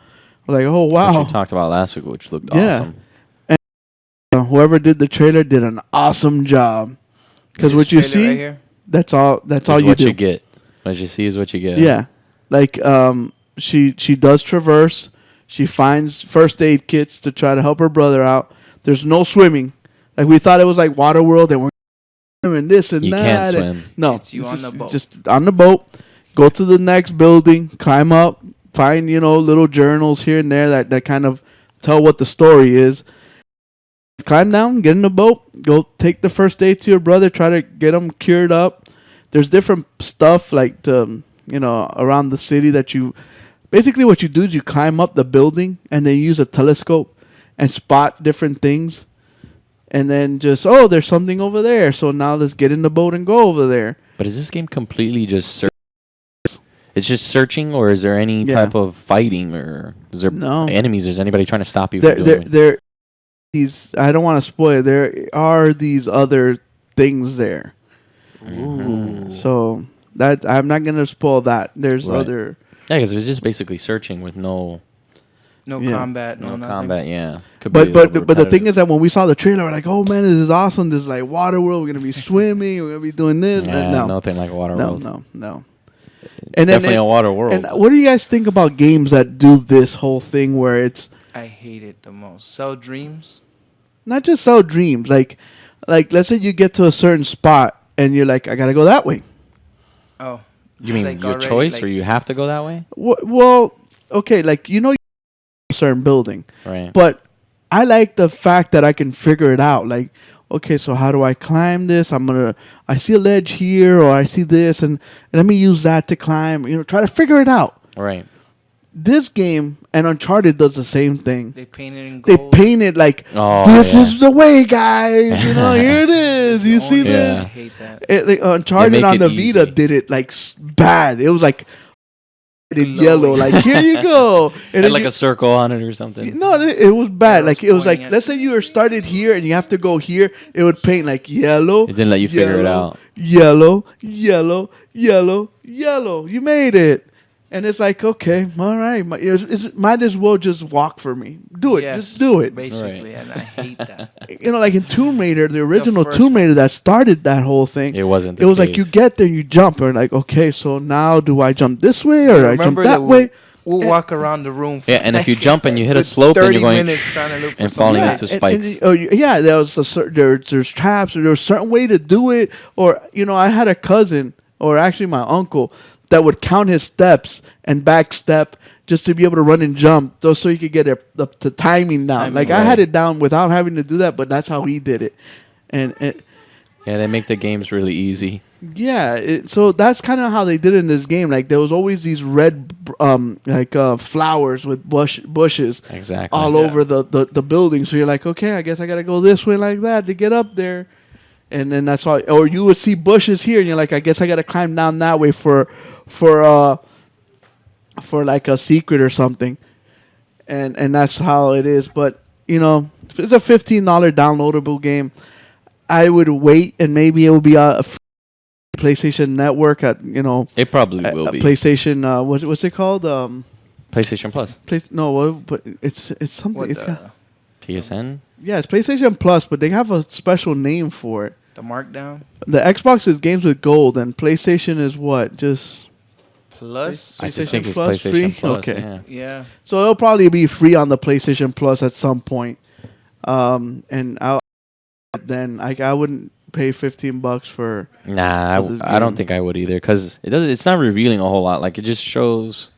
Speaker 1: I'm like, oh
Speaker 2: Which
Speaker 1: wow!
Speaker 2: we talked about last week, which looked
Speaker 1: Yeah.
Speaker 2: awesome.
Speaker 1: Whoever did the trailer did an awesome job. Because
Speaker 3: This
Speaker 1: what you
Speaker 3: trailer
Speaker 1: see,
Speaker 3: right here?
Speaker 1: that's all. That's all
Speaker 2: Is
Speaker 1: you
Speaker 2: what
Speaker 1: do.
Speaker 2: you get. What you see is what you get.
Speaker 1: Yeah. Like she does traverse. She finds first aid kits to try to help her brother out. There's no swimming. Like we thought it was like Waterworld and we're doing this and
Speaker 2: You
Speaker 1: that.
Speaker 2: can't
Speaker 1: and-
Speaker 2: swim.
Speaker 1: no.
Speaker 3: It's you on the boat.
Speaker 1: Just on the boat. go to the next building, climb up, find little journals here and there that kind of tell what the story is. Climb down, get in the boat, go take the first aid to your brother, try to get him cured up. There's different stuff like around the city that you. Basically, what you do is you climb up the building and then you use a telescope and spot different things. And then there's something over there. So now let's get in the boat and go over there.
Speaker 2: But is this game completely just searching? It's just searching, or is there any type of fighting, or is there enemies? Is anybody trying to stop you from doing it?
Speaker 1: I don't want to spoil it. There are these other things there.
Speaker 2: Ooh.
Speaker 1: So that I'm not going to spoil that. There's other...
Speaker 2: Yeah, because it was just basically searching with no
Speaker 3: combat, no
Speaker 2: combat. Yeah,
Speaker 1: but the thing is that when we saw the trailer, we're like, oh man, this is awesome. This is like water world. We're gonna be swimming. We're gonna be doing this.
Speaker 2: Yeah,
Speaker 1: no,
Speaker 2: nothing like water world.
Speaker 1: No.
Speaker 2: It's definitely a water world.
Speaker 1: And what do you guys think about games that do this whole thing where it's?
Speaker 3: I hate it the most. Sell dreams.
Speaker 1: Not just sell dreams. Like let's say you get to a certain spot and you're like, I gotta go that way.
Speaker 3: Oh.
Speaker 2: You mean like your choice, or you have to go that way?
Speaker 1: Well, okay, a certain building,
Speaker 2: right?
Speaker 1: But I like the fact that I can figure it out. Like, okay, so how do I climb this? I see a ledge here, or I see this, and let me use that to climb. Try to figure it out.
Speaker 2: Right.
Speaker 1: This game and Uncharted does the same thing.
Speaker 3: They paint it in gold.
Speaker 1: They paint it like, this is the way, guys. Here it is. You see this?
Speaker 3: I hate that.
Speaker 1: Uncharted on the Vita did it like bad. It was like in yellow. Like, here you go.
Speaker 2: And had like a circle on it or something.
Speaker 1: No, it was bad. Like, it was like, let's say you were started here and you have to go here. It would paint like yellow.
Speaker 2: It didn't let you figure it out.
Speaker 1: Yellow, yellow, yellow, yellow. You made it. And it's like, okay, all right. Might as well just walk for me. Do it.
Speaker 3: Yes,
Speaker 1: just do it.
Speaker 3: Basically, and I hate that.
Speaker 1: Like in Tomb Raider, the original Tomb Raider that started that whole thing.
Speaker 2: It wasn't.
Speaker 1: It was like you get there, you jump, and like, okay, so now do I jump this way or I jump that way?
Speaker 3: We'll walk around the room.
Speaker 2: And if you jump and you hit a slope, and you're going
Speaker 3: 30 minutes trying to look for
Speaker 2: and falling into spikes.
Speaker 1: There's traps, or there's a certain way to do it. Or I had a cousin, or actually my uncle, that would count his steps and back step just to be able to run and jump, just so he could get the timing down. I had it down without having to do that, but that's how he did it.
Speaker 2: They make the games really easy.
Speaker 1: Yeah, so that's kind of how they did it in this game. Like, there was always these red, flowers with bushes, all over the building. So you're like, okay, I guess I gotta go this way like that to get up there. And then that's all. Or you would see bushes here, and you're like, I guess I gotta climb down that way for like a secret or something. And that's how it is. But if it's a $15 downloadable game, I would wait, and maybe it will be a PlayStation Network at
Speaker 2: It probably will be
Speaker 1: PlayStation. What's it called?
Speaker 2: PlayStation Plus.
Speaker 1: But it's something. It's
Speaker 2: PSN.
Speaker 1: Yeah, it's PlayStation Plus, but they have a special name for it.
Speaker 3: The Markdown.
Speaker 1: The Xbox is games with gold, and PlayStation is what? Just
Speaker 3: Plus.
Speaker 2: I just think it's
Speaker 1: Plus
Speaker 2: PlayStation
Speaker 1: free?
Speaker 2: Plus.
Speaker 1: Okay.
Speaker 3: Yeah.
Speaker 1: So it'll probably be free on the PlayStation Plus at some point. And I wouldn't pay $15 for.
Speaker 2: Nah, I don't think I would either, because it's not revealing a whole lot. Like, it just shows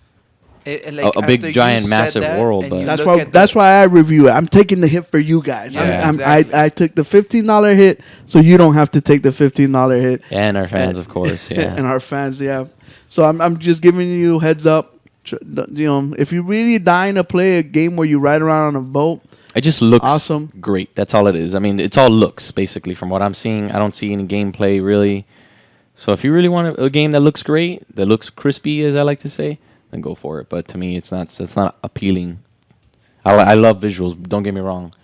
Speaker 2: a big, giant, massive world. But
Speaker 1: that's why I review it. I'm taking the hit for you guys.
Speaker 3: Yeah, exactly.
Speaker 1: I took the $15 hit, so you don't have to take the $15 hit.
Speaker 2: And our fans, of course. Yeah.
Speaker 1: And our fans, yeah. So I'm just giving you heads up. If you really dying to play a game where you ride around on a boat,
Speaker 2: it just looks
Speaker 1: awesome.
Speaker 2: Great. That's all it is. I mean, it's all looks, basically, from what I'm seeing. I don't see any gameplay, really. So if you really want a game that looks great, that looks crispy, as I like to say, then go for it. But to me, it's not appealing. I love visuals. Don't get me wrong,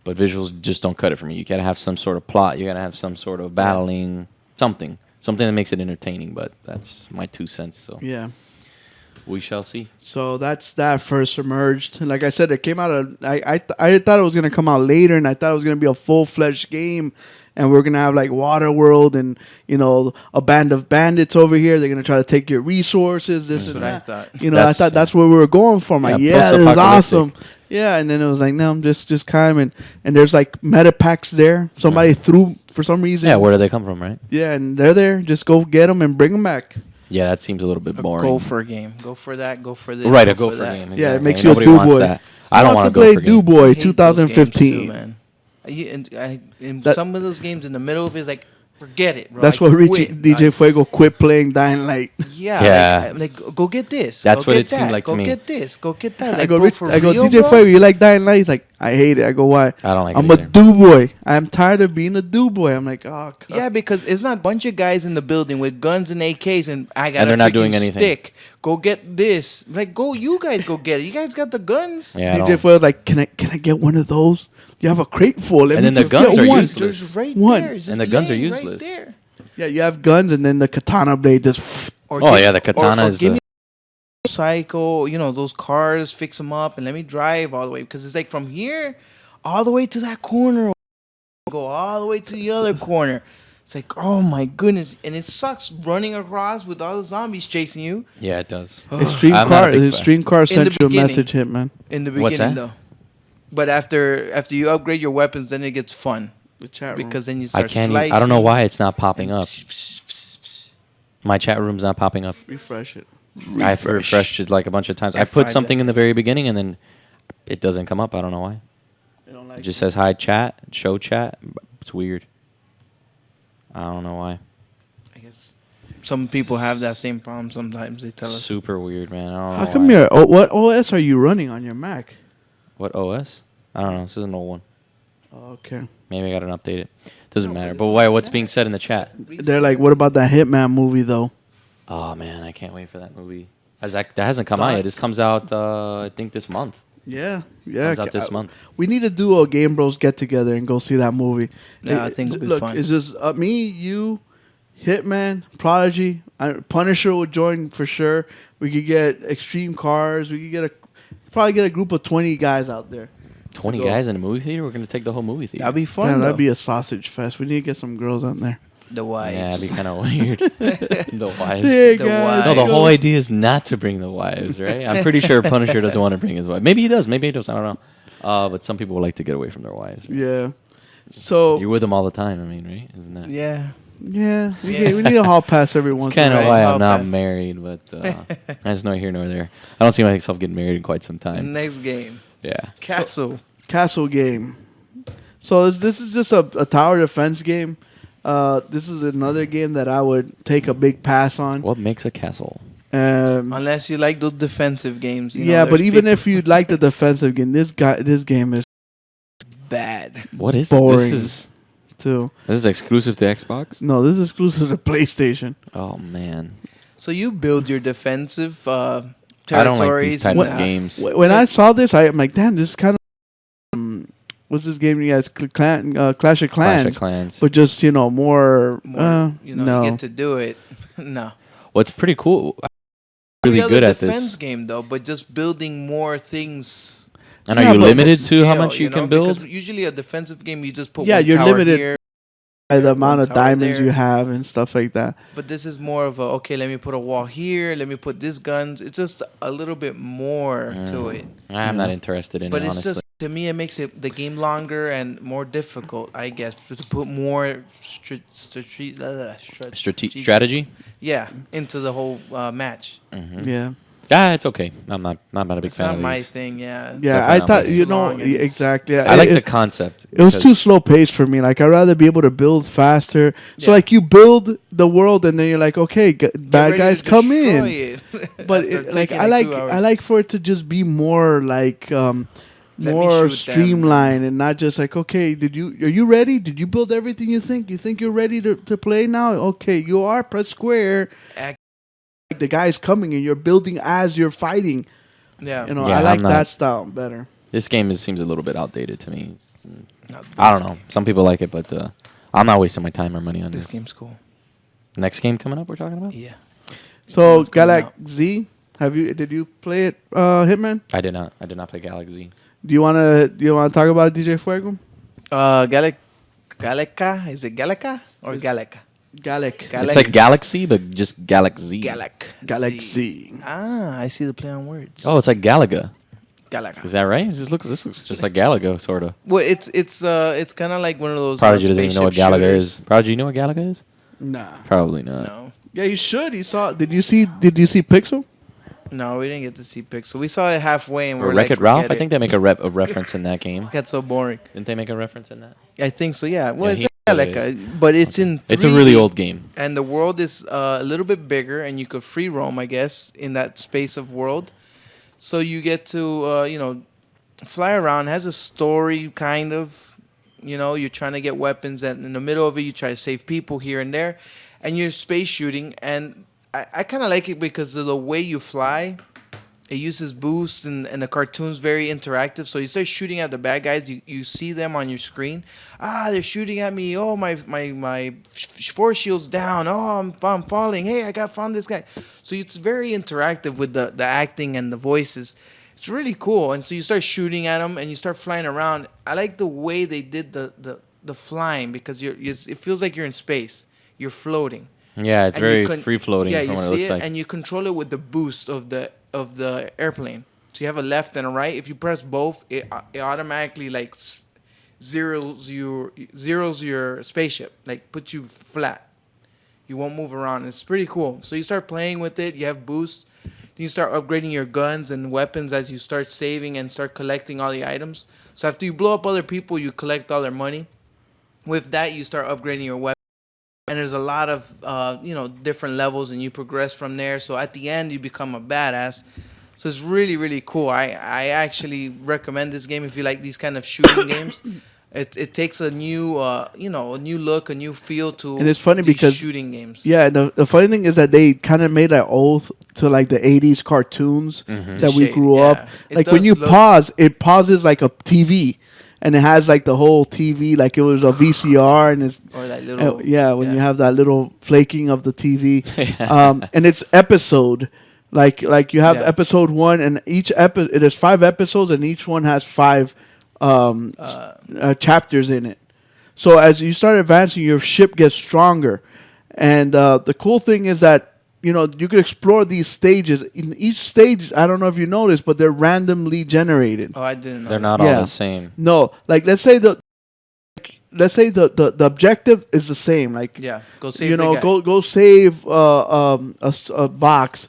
Speaker 2: but visuals just don't cut it for me. You gotta have some sort of plot. You gotta have some sort of battling, something that makes it entertaining. But that's my 2 cents. So
Speaker 1: yeah,
Speaker 2: we shall see.
Speaker 1: So that's that for Submerged. Like I said, it came out. I thought it was gonna come out later, and I thought it was gonna be a full-fledged game. And we're gonna have like Waterworld and a band of bandits over here. They're gonna try to take your resources. This and that.
Speaker 3: I thought.
Speaker 1: I thought that's where we were going for. Like, this is awesome. Yeah, and then it was like, no, I'm just climbing. And there's like meta packs there. Somebody threw for some reason.
Speaker 2: Yeah, where do they come from, right?
Speaker 1: Yeah, and they're there. Just go get them and bring them back.
Speaker 2: Yeah, that seems a little bit
Speaker 3: A
Speaker 2: boring.
Speaker 3: gopher game. Go for that. Go for this.
Speaker 2: Right, a
Speaker 3: go for
Speaker 2: gopher
Speaker 3: that.
Speaker 2: game.
Speaker 1: Yeah, it
Speaker 2: exactly.
Speaker 1: makes you a
Speaker 2: Nobody wants
Speaker 1: do-boy.
Speaker 2: that. I don't want to
Speaker 1: play
Speaker 2: go for
Speaker 1: Do
Speaker 2: game.
Speaker 1: Boy
Speaker 3: I hate those games
Speaker 1: 2015.
Speaker 3: too, man. In
Speaker 1: That-
Speaker 3: some of those games, in the middle of it, it's like, forget it, bro.
Speaker 1: That's
Speaker 3: I
Speaker 1: what
Speaker 3: quit.
Speaker 1: DJ Fuego quit playing Dying Light.
Speaker 3: Yeah.
Speaker 2: Yeah.
Speaker 3: Like, go get this.
Speaker 2: That's
Speaker 3: go
Speaker 2: what
Speaker 3: get
Speaker 2: it seemed
Speaker 3: that,
Speaker 2: like to
Speaker 3: go
Speaker 2: me.
Speaker 3: get this. Go get that. Like,
Speaker 1: I go,
Speaker 3: bro, for
Speaker 1: I go,
Speaker 3: real,
Speaker 1: DJ
Speaker 3: bro?
Speaker 1: Fuego, you like Dying Light? He's like, I hate it. I go, why?
Speaker 2: I don't like
Speaker 1: I'm
Speaker 2: it
Speaker 1: a
Speaker 2: either.
Speaker 1: do boy. I'm tired of being a do boy. I'm like, oh, God.
Speaker 3: Yeah, because it's not a bunch of guys in the building with guns and AKs, and I got
Speaker 2: And
Speaker 3: a
Speaker 2: they're not
Speaker 3: freaking
Speaker 2: doing anything.
Speaker 3: stick. Go get this. Like, you guys go get it. You guys got the guns.
Speaker 2: Yeah, I
Speaker 1: DJ
Speaker 2: don't-
Speaker 1: Fuego's like, can I get one of those? You have a crate full. Let
Speaker 2: And
Speaker 1: me
Speaker 2: then the
Speaker 1: just
Speaker 2: guns
Speaker 1: get
Speaker 2: are
Speaker 1: one.
Speaker 2: useless.
Speaker 3: There's right
Speaker 1: One.
Speaker 3: there. It's
Speaker 2: And
Speaker 3: just
Speaker 2: the guns are
Speaker 3: laying
Speaker 2: useless.
Speaker 3: Right there.
Speaker 1: Yeah, you have guns, and then the katana blade just.
Speaker 3: Or
Speaker 2: Oh,
Speaker 3: give-
Speaker 2: yeah, the katana
Speaker 3: or
Speaker 2: is
Speaker 3: give
Speaker 2: the-
Speaker 3: me cycle, those cars, fix them up, and let me drive all the way, because it's like from here all the way to that corner, go all the way to the other corner. It's like, oh my goodness, and it sucks running across with all the zombies chasing you.
Speaker 2: Yeah, it does.
Speaker 1: Extreme
Speaker 2: I'm not a
Speaker 1: Car.
Speaker 2: big fan.
Speaker 1: Extreme Car sent you a
Speaker 3: beginning.
Speaker 1: message, Hitman.
Speaker 3: In the
Speaker 2: What's
Speaker 3: beginning,
Speaker 2: that?
Speaker 3: though. But after you upgrade your weapons, then it gets fun,
Speaker 1: The chat
Speaker 3: because then you
Speaker 2: I
Speaker 3: start
Speaker 2: can't.
Speaker 3: slicing.
Speaker 2: I don't know why it's not popping up. My chat room's not popping up.
Speaker 1: refresh it.
Speaker 2: I've refreshed it like a bunch of times. I
Speaker 3: F5
Speaker 2: put something
Speaker 3: that.
Speaker 2: in the very beginning and then it doesn't come up. I don't know why.
Speaker 1: They don't like
Speaker 2: It just says hi chat, show chat. It's weird. I don't know why.
Speaker 3: I guess some people have that same problem. Sometimes they tell us.
Speaker 2: Super weird, man. I don't know
Speaker 1: How come
Speaker 2: why.
Speaker 1: you're? What OS are you running on your Mac?
Speaker 2: What OS? I don't know. This is an old one.
Speaker 1: Oh, okay.
Speaker 2: Maybe I got to update it. Doesn't matter. But why? What's being said in the chat?
Speaker 1: They're like, what about that Hitman movie though?
Speaker 2: Oh man, I can't wait for that movie. That hasn't come out yet. This comes out, I think, this month.
Speaker 1: Yeah, yeah.
Speaker 2: Comes out this month.
Speaker 1: We need to do a Game Bros get together and go see that movie.
Speaker 3: Yeah, I think it'll be
Speaker 1: look,
Speaker 3: fun.
Speaker 1: it's just me, you, Hitman, Prodigy, Punisher will join for sure. We could get Extreme Cars. We could probably get a group of 20 guys out there.
Speaker 2: 20
Speaker 1: go.
Speaker 2: guys in a movie theater? We're going to take the whole movie theater.
Speaker 3: That'd be fun.
Speaker 1: Damn, that'd
Speaker 3: though.
Speaker 1: be a sausage fest. We need to get some girls on there.
Speaker 3: The wives.
Speaker 2: Yeah, it'd be kind of weird. The wives.
Speaker 1: Hey,
Speaker 3: The
Speaker 1: guys.
Speaker 2: No, the
Speaker 3: wives.
Speaker 2: whole idea is not to bring the wives, right? I'm pretty sure Punisher doesn't want to bring his wife. Maybe he does. Maybe he does. I don't know. But some people would like to get away from their wives. Right?
Speaker 1: Yeah. So
Speaker 2: You're with them all the time. I mean, right? Isn't that?
Speaker 3: Yeah.
Speaker 1: yeah,
Speaker 3: Yeah.
Speaker 1: we need a hall pass every
Speaker 2: It's
Speaker 1: once.
Speaker 2: kind
Speaker 1: in
Speaker 2: of
Speaker 1: a
Speaker 2: why
Speaker 1: while.
Speaker 2: I'm not
Speaker 3: pass.
Speaker 2: married, but that's neither here nor there. I don't see myself getting married in quite some time.
Speaker 3: Next game.
Speaker 2: Yeah.
Speaker 3: Castle.
Speaker 1: Castle game. So this is just a tower defense game. This is another game that I would take a big pass on.
Speaker 2: What makes a castle?
Speaker 3: Unless you like those defensive games. You know,
Speaker 1: yeah, but
Speaker 3: there's
Speaker 1: even
Speaker 3: people
Speaker 1: if you like the defensive game, this game is
Speaker 3: bad.
Speaker 2: What is
Speaker 1: boring.
Speaker 2: this?
Speaker 1: too.
Speaker 2: This is exclusive to Xbox?
Speaker 1: No, this is exclusive to PlayStation.
Speaker 2: Oh, man.
Speaker 3: So you build your defensive territories.
Speaker 2: I don't like these type
Speaker 3: and,
Speaker 2: of games.
Speaker 1: When I saw this, I'm like, damn, this is kind of what's this game you guys Clash of Clans,
Speaker 2: Clash of Clans.
Speaker 1: but just more.
Speaker 3: more,
Speaker 1: no,
Speaker 3: you get to do it. No.
Speaker 2: What's pretty cool, I'm really
Speaker 3: Every
Speaker 2: good
Speaker 3: other
Speaker 2: at
Speaker 3: defense
Speaker 2: this.
Speaker 3: game though, but just building more things.
Speaker 2: And
Speaker 1: Yeah,
Speaker 2: are you
Speaker 1: but
Speaker 2: limited
Speaker 3: Scale,
Speaker 2: to how much you can build?
Speaker 3: Because usually a defensive game, you just put
Speaker 1: Yeah,
Speaker 3: one
Speaker 1: you're
Speaker 3: tower
Speaker 1: limited
Speaker 3: here.
Speaker 1: by the amount of
Speaker 3: tower
Speaker 1: diamonds
Speaker 3: there.
Speaker 1: you have and stuff like that.
Speaker 3: But this is more of a, okay, let me put a wall here. Let me put these guns. It's just a little bit more to it.
Speaker 2: I'm not interested in
Speaker 3: But
Speaker 2: it,
Speaker 3: it's
Speaker 2: honestly.
Speaker 3: just, to me, it makes the game longer and more difficult, I guess, to put more
Speaker 2: Strategy?
Speaker 3: Yeah, into the whole match.
Speaker 1: Yeah,
Speaker 2: It's okay. I'm not a big
Speaker 3: It's
Speaker 2: fan
Speaker 3: not
Speaker 2: of
Speaker 3: my
Speaker 2: these.
Speaker 3: thing, yeah.
Speaker 1: yeah. I
Speaker 2: Definitely not
Speaker 1: thought
Speaker 3: It's long and it's-
Speaker 1: exactly.
Speaker 2: I like the concept.
Speaker 1: It was
Speaker 2: because-
Speaker 1: too slow paced for me. Like I'd rather be able to build faster. So
Speaker 3: Yeah.
Speaker 1: like you build the world and then you're like, okay,
Speaker 3: Get
Speaker 1: bad
Speaker 3: ready
Speaker 1: guys
Speaker 3: to
Speaker 1: come
Speaker 3: destroy
Speaker 1: in.
Speaker 3: it.
Speaker 1: But
Speaker 3: After
Speaker 1: it, like
Speaker 3: taking
Speaker 1: I
Speaker 3: it
Speaker 1: like
Speaker 3: 2 hours.
Speaker 1: I like for it to just be more like
Speaker 3: Let me
Speaker 1: more
Speaker 3: shoot them.
Speaker 1: streamlined and not just like, okay, are you ready? Did you build everything you think? You think you're ready to play now? Okay, you are. Press square.
Speaker 3: Ac-
Speaker 1: The guy's coming and you're building as you're fighting.
Speaker 3: Yeah.
Speaker 1: You know,
Speaker 2: Yeah,
Speaker 1: I like
Speaker 2: I'm not-
Speaker 1: that style better.
Speaker 2: This game seems a little bit outdated to me.
Speaker 3: Not
Speaker 2: I
Speaker 3: this
Speaker 2: don't know. Some people like it, but I'm not wasting my time or money on
Speaker 3: This
Speaker 2: this.
Speaker 3: game's cool.
Speaker 2: Next game coming up we're talking about?
Speaker 3: Yeah.
Speaker 1: So
Speaker 3: It's coming out.
Speaker 1: Galaxy, did you play it, Hitman?
Speaker 2: I did not play Galaxy.
Speaker 1: Do you wanna talk about it, DJ Fuego?
Speaker 3: Galaca? Is it Galaca or Galaca?
Speaker 1: Galac.
Speaker 2: It's like Galaxy, but just Galaxy.
Speaker 1: Galaxy.
Speaker 3: I see the play on words.
Speaker 2: Oh, it's like Galaga.
Speaker 3: Galaga.
Speaker 2: Is that right? This looks just like Galaga, sort of.
Speaker 3: Well, it's kind of like one of those.
Speaker 2: Prodigy doesn't even know what
Speaker 3: spaceship
Speaker 2: Galaga
Speaker 3: shooters.
Speaker 2: is. Prodigy, you know what Galaga is?
Speaker 1: Nah.
Speaker 2: Probably not.
Speaker 3: No.
Speaker 1: Yeah, you should. You saw. Did you see Pixel?
Speaker 3: No, we didn't get to see Pixel. We saw it halfway and
Speaker 2: Or
Speaker 3: we're
Speaker 2: Wreck-It
Speaker 3: like,
Speaker 2: Ralph?
Speaker 3: forget
Speaker 2: I think they make a reference in that game.
Speaker 3: it. Got so boring.
Speaker 2: Didn't they make a reference in that?
Speaker 3: I think so. Yeah. Well,
Speaker 2: Yeah,
Speaker 3: it's
Speaker 2: he
Speaker 3: not
Speaker 2: knows
Speaker 3: like
Speaker 2: what it
Speaker 3: a,
Speaker 2: is.
Speaker 3: but it's
Speaker 2: Okay.
Speaker 3: in. 3D,
Speaker 2: It's a really old game.
Speaker 3: and the world is a little bit bigger, and you could free roam, I guess, in that space of world. So you get to, fly around. It has a story, kind of. You're trying to get weapons, and in the middle of it, you try to save people here and there, and you're space shooting. And I kind of like it because of the way you fly. It uses boosts, and the cartoon's very interactive. So you start shooting at the bad guys. You see them on your screen. They're shooting at me. Oh, my force shield's down. Oh, I'm falling. Hey, found this guy. So it's very interactive with the acting and the voices. It's really cool. And so you start shooting at them, and you start flying around. I like the way they did the flying, because it feels like you're in space. You're floating.
Speaker 2: Yeah, it's
Speaker 3: And
Speaker 2: very
Speaker 3: you can-
Speaker 2: free floating
Speaker 3: Yeah,
Speaker 2: from
Speaker 3: you
Speaker 2: what it
Speaker 3: see
Speaker 2: looks
Speaker 3: it,
Speaker 2: like.
Speaker 3: and you control it with the boost of the airplane. So you have a left and a right. If you press both, it automatically like zeros your spaceship, like puts you flat. You won't move around. It's pretty cool. So you start playing with it. You have boosts. Then you start upgrading your guns and weapons as you start saving and start collecting all the items. So after you blow up other people, you collect all their money. With that, you start upgrading your weapons. And there's a lot of different levels, and you progress from there. So at the end, you become a badass. So it's really, really cool. I actually recommend this game if you like these kind of shooting games. It takes a new a new look, a new feel to.
Speaker 1: And it's funny
Speaker 3: these
Speaker 1: because
Speaker 3: shooting games.
Speaker 1: Yeah, the funny thing is that they kind of made an oath to like the '80s cartoons that we
Speaker 3: Shade,
Speaker 1: grew
Speaker 3: yeah.
Speaker 1: up.
Speaker 3: It
Speaker 1: Like when
Speaker 3: does
Speaker 1: you
Speaker 3: look-
Speaker 1: pause, it pauses like a TV, and it has like the whole TV, like it was a VCR, and it's
Speaker 3: Or that little.
Speaker 1: when you have that little flaking of the TV,
Speaker 2: Yeah.
Speaker 1: and it's episode. Like you have
Speaker 3: Yeah.
Speaker 1: episode 1, and each episode there's 5 episodes, and each one has 5 chapters in it. So as you start advancing, your ship gets stronger, and the cool thing is that you could explore these stages. In each stage, I don't know if you noticed, but they're randomly generated.
Speaker 3: Oh, I didn't know.
Speaker 2: They're
Speaker 3: that.
Speaker 2: not all
Speaker 1: Yeah.
Speaker 2: the same.
Speaker 1: No, like let's say the objective is the same. Like
Speaker 3: Yeah, go save the guy.
Speaker 1: go save a box,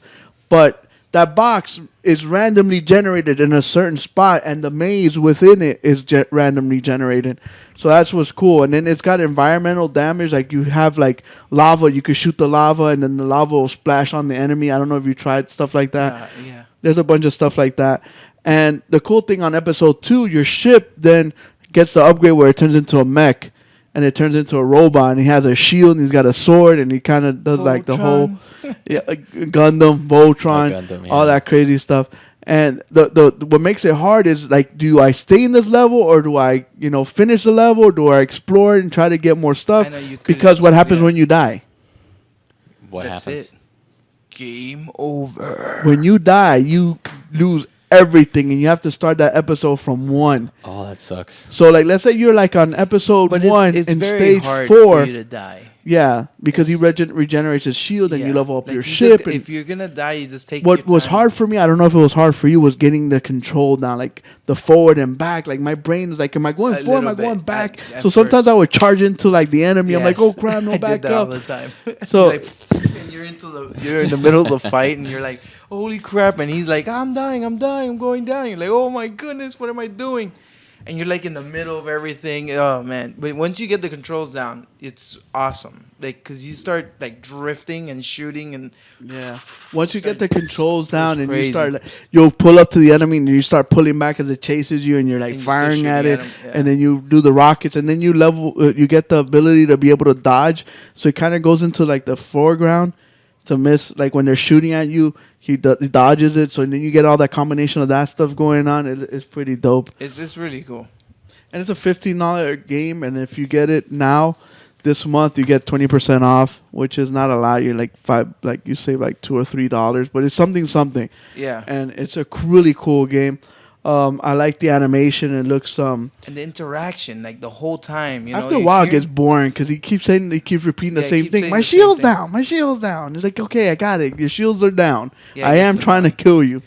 Speaker 1: but that box is randomly generated in a certain spot, and the maze within it is randomly generated. So that's what's cool. And then it's got environmental damage. Like you have like lava, you could shoot the lava, and then the lava will splash on the enemy. I don't know if you tried stuff like that.
Speaker 3: Yeah.
Speaker 1: There's a bunch of stuff like that. And the cool thing on episode 2, your ship then gets the upgrade where it turns into a mech, and it turns into a robot, and he has a shield, and he's got a sword, and he kind of does like the whole Gundam, Voltron,
Speaker 2: Gundam, yeah.
Speaker 1: all that crazy stuff. And the what makes it hard is like, do I stay in this level, or do I finish the level, or do I explore and try to get more stuff?
Speaker 3: I know you could-
Speaker 1: Because what happens
Speaker 3: yeah.
Speaker 1: when you die?
Speaker 2: What
Speaker 3: That's
Speaker 2: happens?
Speaker 3: it. Game over.
Speaker 1: When you die, you lose everything, and you have to start that episode from 1.
Speaker 2: Oh, that sucks.
Speaker 1: So like, let's say you're like on episode
Speaker 3: But
Speaker 1: 1
Speaker 3: it's
Speaker 1: in
Speaker 3: very
Speaker 1: stage
Speaker 3: hard
Speaker 1: 4.
Speaker 3: for you to die.
Speaker 1: Yeah, because he
Speaker 3: It's-
Speaker 1: regenerates his shield, and you
Speaker 3: Yeah.
Speaker 1: level up
Speaker 3: Like,
Speaker 1: your
Speaker 3: you
Speaker 1: ship.
Speaker 3: just-
Speaker 1: and
Speaker 3: if you're gonna die, you just take.
Speaker 1: what
Speaker 3: your
Speaker 1: was
Speaker 3: time.
Speaker 1: hard for me, I don't know if it was hard for you, was getting the control down, like the forward and back. Like my brain was like, am I going
Speaker 3: A
Speaker 1: forward? Am I
Speaker 3: little
Speaker 1: going
Speaker 3: bit
Speaker 1: back?
Speaker 3: at
Speaker 1: So sometimes
Speaker 3: first.
Speaker 1: I would charge into like the enemy. I'm like,
Speaker 3: Yes.
Speaker 1: oh crap, no,
Speaker 3: I
Speaker 1: back
Speaker 3: did that all
Speaker 1: up.
Speaker 3: the time.
Speaker 1: So-
Speaker 3: Like, and you're in the middle of the fight, and you're like, holy crap! And he's like, I'm dying, I'm going down. You're like, oh my goodness, what am I doing? And you're like in the middle of everything. Oh man! But once you get the controls down, it's awesome. Like, cause you start like drifting and shooting, and
Speaker 1: Yeah. Once you get the controls down, and you
Speaker 3: crazy.
Speaker 1: start, you'll pull up to the enemy, and you start pulling back as it chases you, and you're like
Speaker 3: And you start
Speaker 1: firing
Speaker 3: shooting
Speaker 1: at
Speaker 3: at
Speaker 1: it,
Speaker 3: 'em, yeah.
Speaker 1: and then you do the rockets, and then you you get the ability to be able to dodge. So it kind of goes into like the foreground to miss, like when they're shooting at you, he dodges it. So then you get all that combination of that stuff going on. It's pretty dope.
Speaker 3: it's just really cool.
Speaker 1: And it's a $15 game, and if you get it now, this month you get 20% off, which is not a lot. You're like you save like $2 or $3, but it's something.
Speaker 3: Yeah.
Speaker 1: And it's a really cool game. I like the animation. It looks
Speaker 3: And the interaction, like the whole time,
Speaker 1: after a
Speaker 3: you
Speaker 1: while it
Speaker 3: hear-
Speaker 1: gets boring because he keeps repeating the
Speaker 3: Yeah, he
Speaker 1: same
Speaker 3: keeps
Speaker 1: thing.
Speaker 3: saying
Speaker 1: My
Speaker 3: the same
Speaker 1: shield's
Speaker 3: thing.
Speaker 1: down. My shield's down. It's like, okay, I got it. Your shields are down.
Speaker 3: Yeah,
Speaker 1: I
Speaker 3: it
Speaker 1: am
Speaker 3: gets
Speaker 1: trying to
Speaker 3: annoying.
Speaker 1: kill you.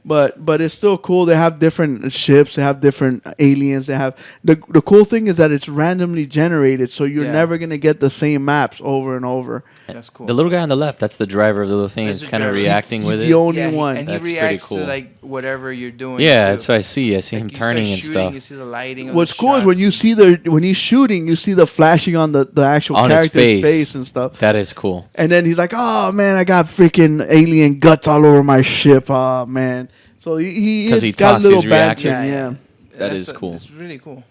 Speaker 1: But it's still cool. They have different ships. They have different aliens. They have the cool thing is that it's randomly generated, so you're never gonna get the same maps over and over.
Speaker 3: That's cool.
Speaker 2: The little guy on the left, that's the driver of the little thing. He's kind of reacting with
Speaker 1: He's
Speaker 2: it.
Speaker 1: the only one.
Speaker 3: And
Speaker 2: That's
Speaker 3: he
Speaker 2: pretty
Speaker 3: reacts
Speaker 2: cool.
Speaker 3: to like whatever you're doing.
Speaker 2: Yeah,
Speaker 3: too.
Speaker 2: that's what I see. I see
Speaker 3: Like
Speaker 2: him
Speaker 3: you
Speaker 2: turning
Speaker 3: start
Speaker 2: and
Speaker 3: shooting,
Speaker 2: stuff.
Speaker 3: You see the lighting. Of
Speaker 1: What's
Speaker 3: the
Speaker 1: cool is when
Speaker 3: shots.
Speaker 1: you see when he's shooting, you see the flashing on the actual
Speaker 2: On his
Speaker 1: character's
Speaker 2: face.
Speaker 1: and stuff.
Speaker 2: That is cool.
Speaker 1: And then he's like, "Oh man, I got freaking alien guts all over my ship." Oh man. So he's
Speaker 2: he
Speaker 1: got
Speaker 2: talks,
Speaker 1: a little
Speaker 2: he's
Speaker 1: banter.
Speaker 2: reacting.
Speaker 1: Yeah.
Speaker 2: That is cool.
Speaker 3: It's really cool.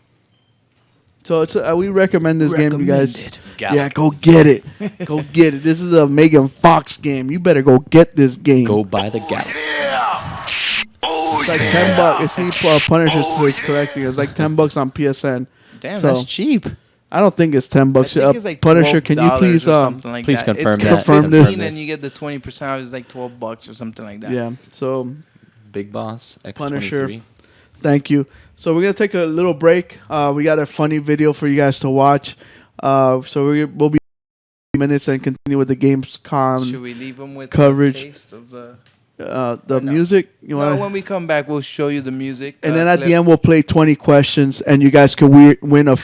Speaker 1: So it's we recommend this game, you guys.
Speaker 2: Galaxy.
Speaker 1: Yeah, go get it. Go get it. This is a Megan Fox game. You better go get this game.
Speaker 2: Go buy the Galaxy.
Speaker 1: It's like $10. You see, Punisher's Twitch correcting. It's like $10 on PSN.
Speaker 3: Damn,
Speaker 1: So-
Speaker 3: that's cheap.
Speaker 1: I don't think it's $10.
Speaker 3: I think it's like
Speaker 1: Punisher, can you please
Speaker 3: like
Speaker 2: please
Speaker 3: that.
Speaker 2: confirm
Speaker 3: It's
Speaker 2: that.
Speaker 1: Confirm
Speaker 3: $15
Speaker 1: this.
Speaker 3: and you get the 20% off. It's like $12 or something like that.
Speaker 1: Yeah. So
Speaker 2: Big Boss X23.
Speaker 1: Punisher. thank you. So we're gonna take a little break. We got a funny video for you guys to watch. So we'll be minutes and continue with the GamesCon.
Speaker 3: Should we leave them with
Speaker 1: coverage.
Speaker 3: a taste of the
Speaker 1: the music. You
Speaker 3: No,
Speaker 1: want?
Speaker 3: when we come back, we'll show you the music.
Speaker 1: And then at
Speaker 3: clip.
Speaker 1: the end, we'll play 20 questions, and you guys can win a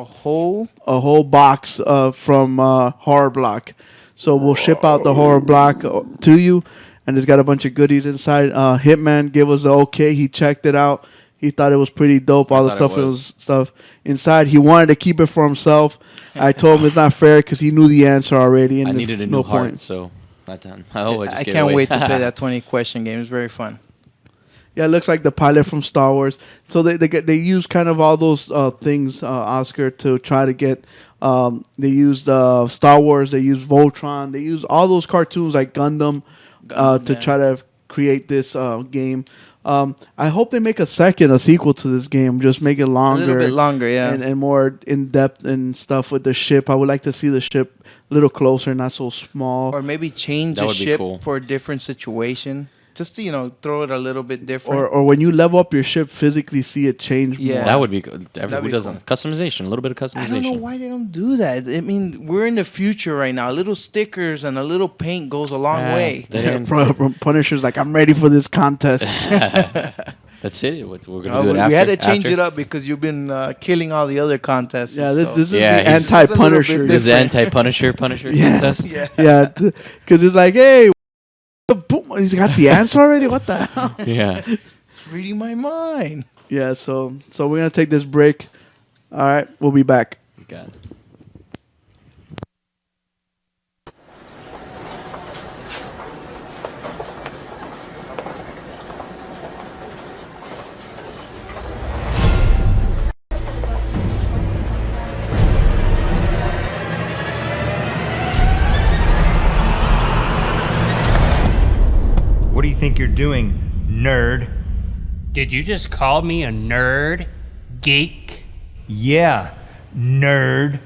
Speaker 1: whole box from Horror Block. So we'll ship out the Horror Block to you, and it's got a bunch of goodies inside. Hitman gave us the okay. He checked it out. He thought it was pretty dope. All the stuff it was stuff inside. He wanted to keep it for himself. I told him it's not fair because he knew the answer already. And
Speaker 2: I needed a
Speaker 1: no
Speaker 2: new heart,
Speaker 1: point.
Speaker 2: so not done. Oh,
Speaker 3: I can't wait to play that 20 question game. It's very fun.
Speaker 1: Yeah, it looks like the pilot from Star Wars. So they use kind of all those things, Oscar, to try to get. They used Star Wars. They used Voltron. They used all those cartoons like Gundam to try to create this game. I hope they make a sequel to this game. Just make it longer,
Speaker 3: A little bit longer, yeah.
Speaker 1: and more in depth and stuff with the ship. I would like to see the ship a little closer, not so small.
Speaker 3: Or maybe change
Speaker 2: That
Speaker 3: the
Speaker 2: would be
Speaker 3: ship
Speaker 2: cool.
Speaker 3: for a different situation. Just to, throw it a little bit different.
Speaker 1: Or when you level up your ship, physically see it change
Speaker 3: Yeah.
Speaker 1: more.
Speaker 2: That would be good.
Speaker 3: That'd
Speaker 2: Who
Speaker 3: be
Speaker 2: doesn't? Customization, a little bit of customization.
Speaker 3: I don't know why they don't do that. I mean, we're in the future right now. Little stickers and a little paint goes a long way.
Speaker 2: They didn't-
Speaker 1: Punisher's like, I'm ready for this contest.
Speaker 2: That's it. We're gonna do it
Speaker 3: We had to
Speaker 2: after-
Speaker 3: change
Speaker 2: after.
Speaker 3: it up because you've been killing all the other contests.
Speaker 1: Yeah, this is
Speaker 2: Yeah,
Speaker 1: the
Speaker 2: he's-
Speaker 1: anti-Punisher.
Speaker 2: This is anti-Punisher
Speaker 1: Yeah.
Speaker 2: contest.
Speaker 1: Yeah, because it's like, hey, boom, he's got the answer already. What the hell?
Speaker 2: Yeah.
Speaker 3: It's reading my mind.
Speaker 1: Yeah, so we're gonna take this break. All right, we'll be back.
Speaker 2: God.
Speaker 4: What do you think you're doing, nerd?
Speaker 5: Did you just call me a nerd? Geek?
Speaker 4: Yeah, nerd.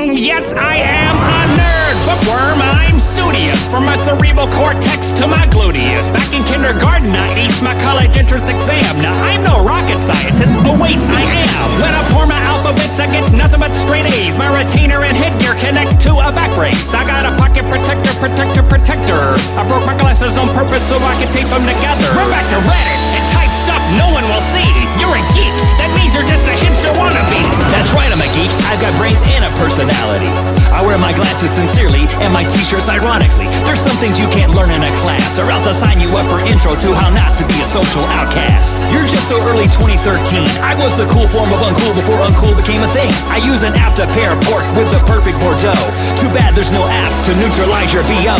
Speaker 5: Yes, I am a nerd, bookworm. I'm studious. From my cerebral cortex to my gluteus. Back in kindergarten, I aced my college entrance exam. Now, I'm no rocket scientist. Oh, wait, I am. When I pour my alphabets, I get nothing but straight A's. My retainer and headgear connect to a back brace. I got a pocket protector. I broke my glasses on purpose so I could tape them together. We're back to Reddit and type stuff no one will see. You're a geek. That means you're just a hipster wannabe.
Speaker 6: That's right, I'm a geek. I've got brains and a personality. I wear my glasses sincerely and my t-shirts ironically. There's some things you can't learn in a class, or else I'll sign you up for intro to how not to be a social outcast. You're just so early 2013. I was the cool form of uncool before uncool became a thing. I use an app to pair pork with the perfect Bordeaux. Too bad there's no app to neutralize your VO.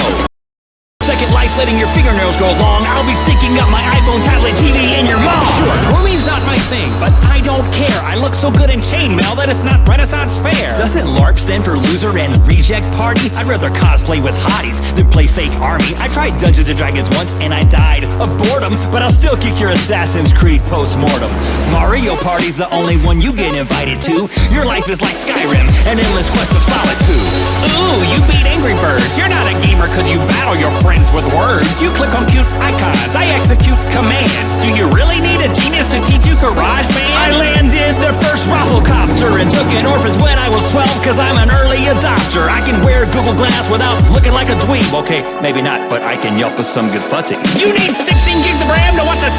Speaker 6: Second life letting your fingernails grow long. I'll be syncing up my iPhone, tablet, TV, and your mom.
Speaker 5: Sure, grooming's not my thing, but I don't care. I look so good in chainmail that it's not Renaissance fair.
Speaker 6: Doesn't LARP stand for loser and reject party? I'd rather cosplay with hotties than play fake army. I tried Dungeons & Dragons once and I died of boredom, but I'll still kick your Assassin's Creed post-mortem. Mario Party's the only one you get invited to. Your life is like Skyrim, an endless quest of solitude.
Speaker 5: Ooh, you beat Angry Birds. You're not a gamer cause you battle your friends with words. You click on cute icons, I execute commands. Do you really need a genius to teach you GarageBand?
Speaker 6: I landed the first rafflecopter and took an orphans when I was 12 cause I'm an early adopter. I can wear Google Glass without looking like a dweeb. Okay, maybe not, but I can yelp with some good footage.
Speaker 5: You need 16 gigs of RAM to watch a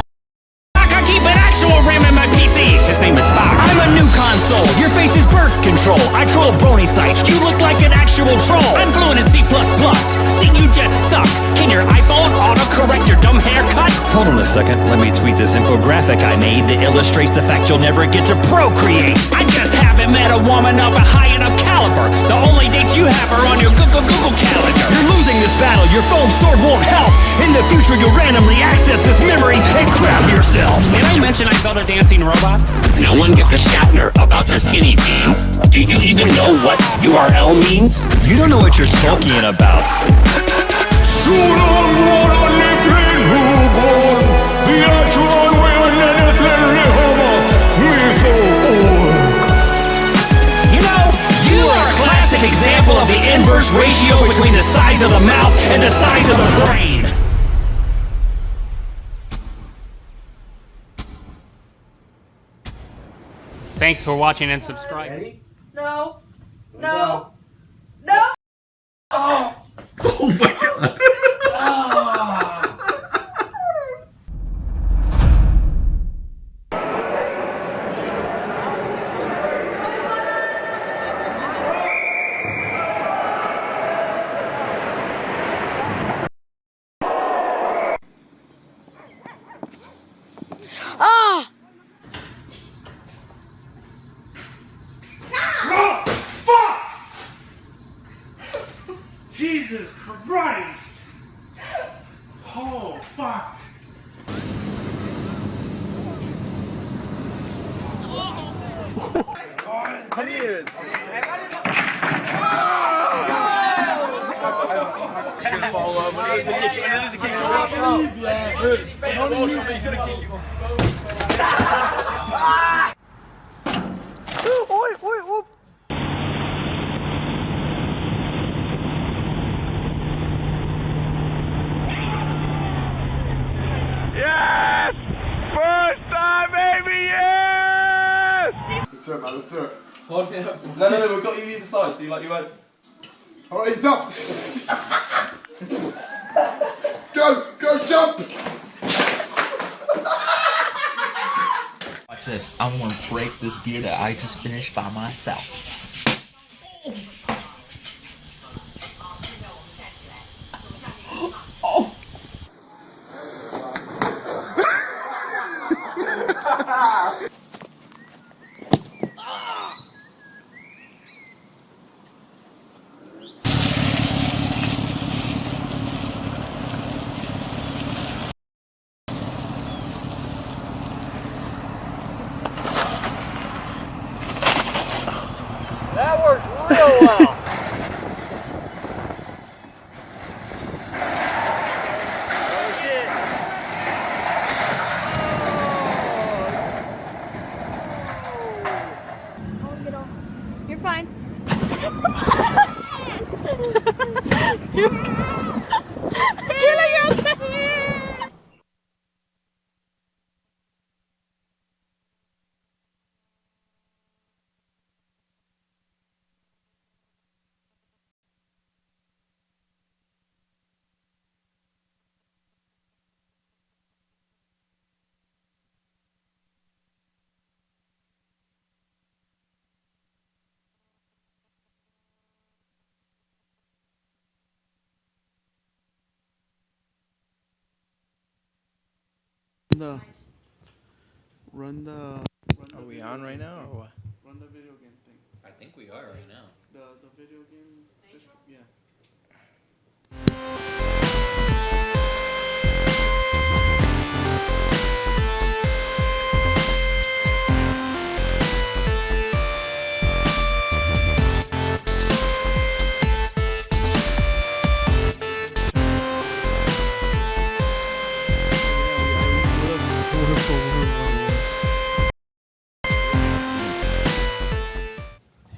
Speaker 5: I keep an actual RAM in my PC. His name is Spock.
Speaker 6: I'm a new console. Your face is birth control. I troll brony sites. You look like an actual troll.
Speaker 5: I'm fluent in C++. See, you just suck. Can your iPhone autocorrect your dumb haircut?
Speaker 6: Hold on a second. Let me tweet this infographic I made that illustrates the fact you'll never get to procreate.
Speaker 5: I just haven't met a woman of a high enough caliber. The only dates you have are on your Google calendar.
Speaker 6: You're losing this battle. Your foam sword won't help. In the future, you'll randomly access this memory and crap yourself.
Speaker 5: Did I mention I built a dancing robot?
Speaker 7: No one gives a Shatner about the skinny beans. Do you even know what URL means?
Speaker 6: You don't know what you're talking about.
Speaker 5: You know, you are a classic example of the inverse ratio between the size of the mouth and the size of the brain. Thanks for watching and subscribing.
Speaker 8: Ready? No. No. No. Oh.
Speaker 7: Oh my god.
Speaker 8: Ah.
Speaker 9: Jesus Christ! Oh, fuck! Come here! Follow up. Yes! First time, baby, yes! Let's do it, man, let's do it.
Speaker 2: Hold me up. No, we've got you either side, so you won't.
Speaker 9: Alright, he's up! Go, jump!
Speaker 10: Watch this. I'm gonna break this beer that I just finished by myself.
Speaker 5: That worked real well. Oh shit.
Speaker 8: Oh, get off. You're fine. Kayla, you're okay.
Speaker 1: Run the.
Speaker 3: Are we on right now or what?
Speaker 1: Run the video game thing.
Speaker 2: I think we are right now.
Speaker 1: The video game. Yeah.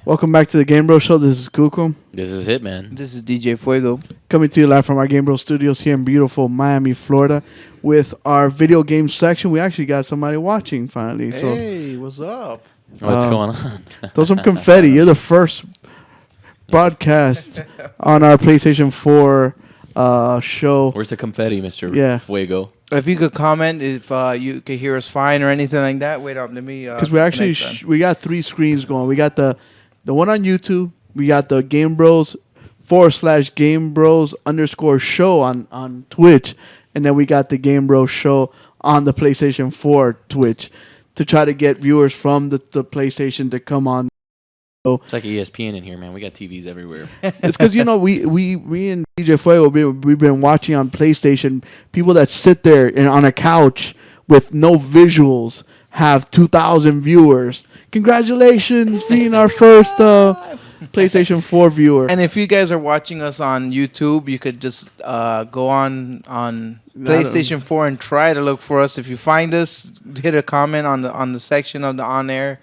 Speaker 1: Welcome back to the GameBros Show. This is Kukum.
Speaker 2: This is Hitman.
Speaker 3: This is DJ Fuego.
Speaker 1: Coming to you live from our GameBros studios here in beautiful Miami, Florida, with our video game section. We actually got somebody watching finally.
Speaker 3: Hey, what's up?
Speaker 2: What's going on?
Speaker 1: Throw some confetti. You're the first broadcast on our PlayStation 4 show.
Speaker 2: Where's the confetti, Mr.
Speaker 1: Yeah.
Speaker 2: Fuego?
Speaker 3: If you could comment, if you could hear us fine or anything like that, wait up, let me.
Speaker 1: Because we actually we got 3 screens going. We got the one on YouTube. We got the GameBros /GameBros _show on Twitch, and then we got the GameBros show on the PlayStation 4 Twitch to try to get viewers from the PlayStation to come on.
Speaker 2: It's like ESPN in here, man. We got TVs everywhere.
Speaker 1: It's because we and DJ Fuego we've been watching on PlayStation people that sit there and on a couch with no visuals have 2,000 viewers. Congratulations, being our first PlayStation 4 viewer.
Speaker 3: And if you guys are watching us on YouTube, you could just go on PlayStation 4 and try to look for us. If you find us, hit a comment on the section of the on air,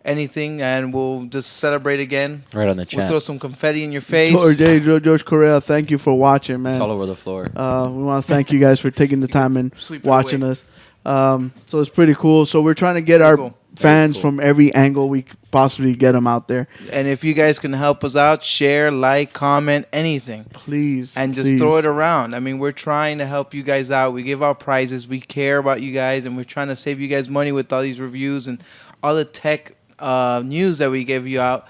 Speaker 3: anything, and we'll just celebrate again.
Speaker 2: Right on the chat.
Speaker 3: We'll throw some confetti in your face.
Speaker 1: George Correa, thank you for watching, man.
Speaker 2: It's all over the floor.
Speaker 1: We want to thank you guys for taking the time and watching us. So it's pretty cool. So we're trying to get our fans from every angle we possibly get them out there.
Speaker 3: And if you guys can help us out, share, like, comment, anything.
Speaker 1: Please.
Speaker 3: And just throw it around. I mean, we're trying to help you guys out. We give out prizes. We care about you guys, and we're trying to save you guys money with all these reviews and all the tech news that we give you out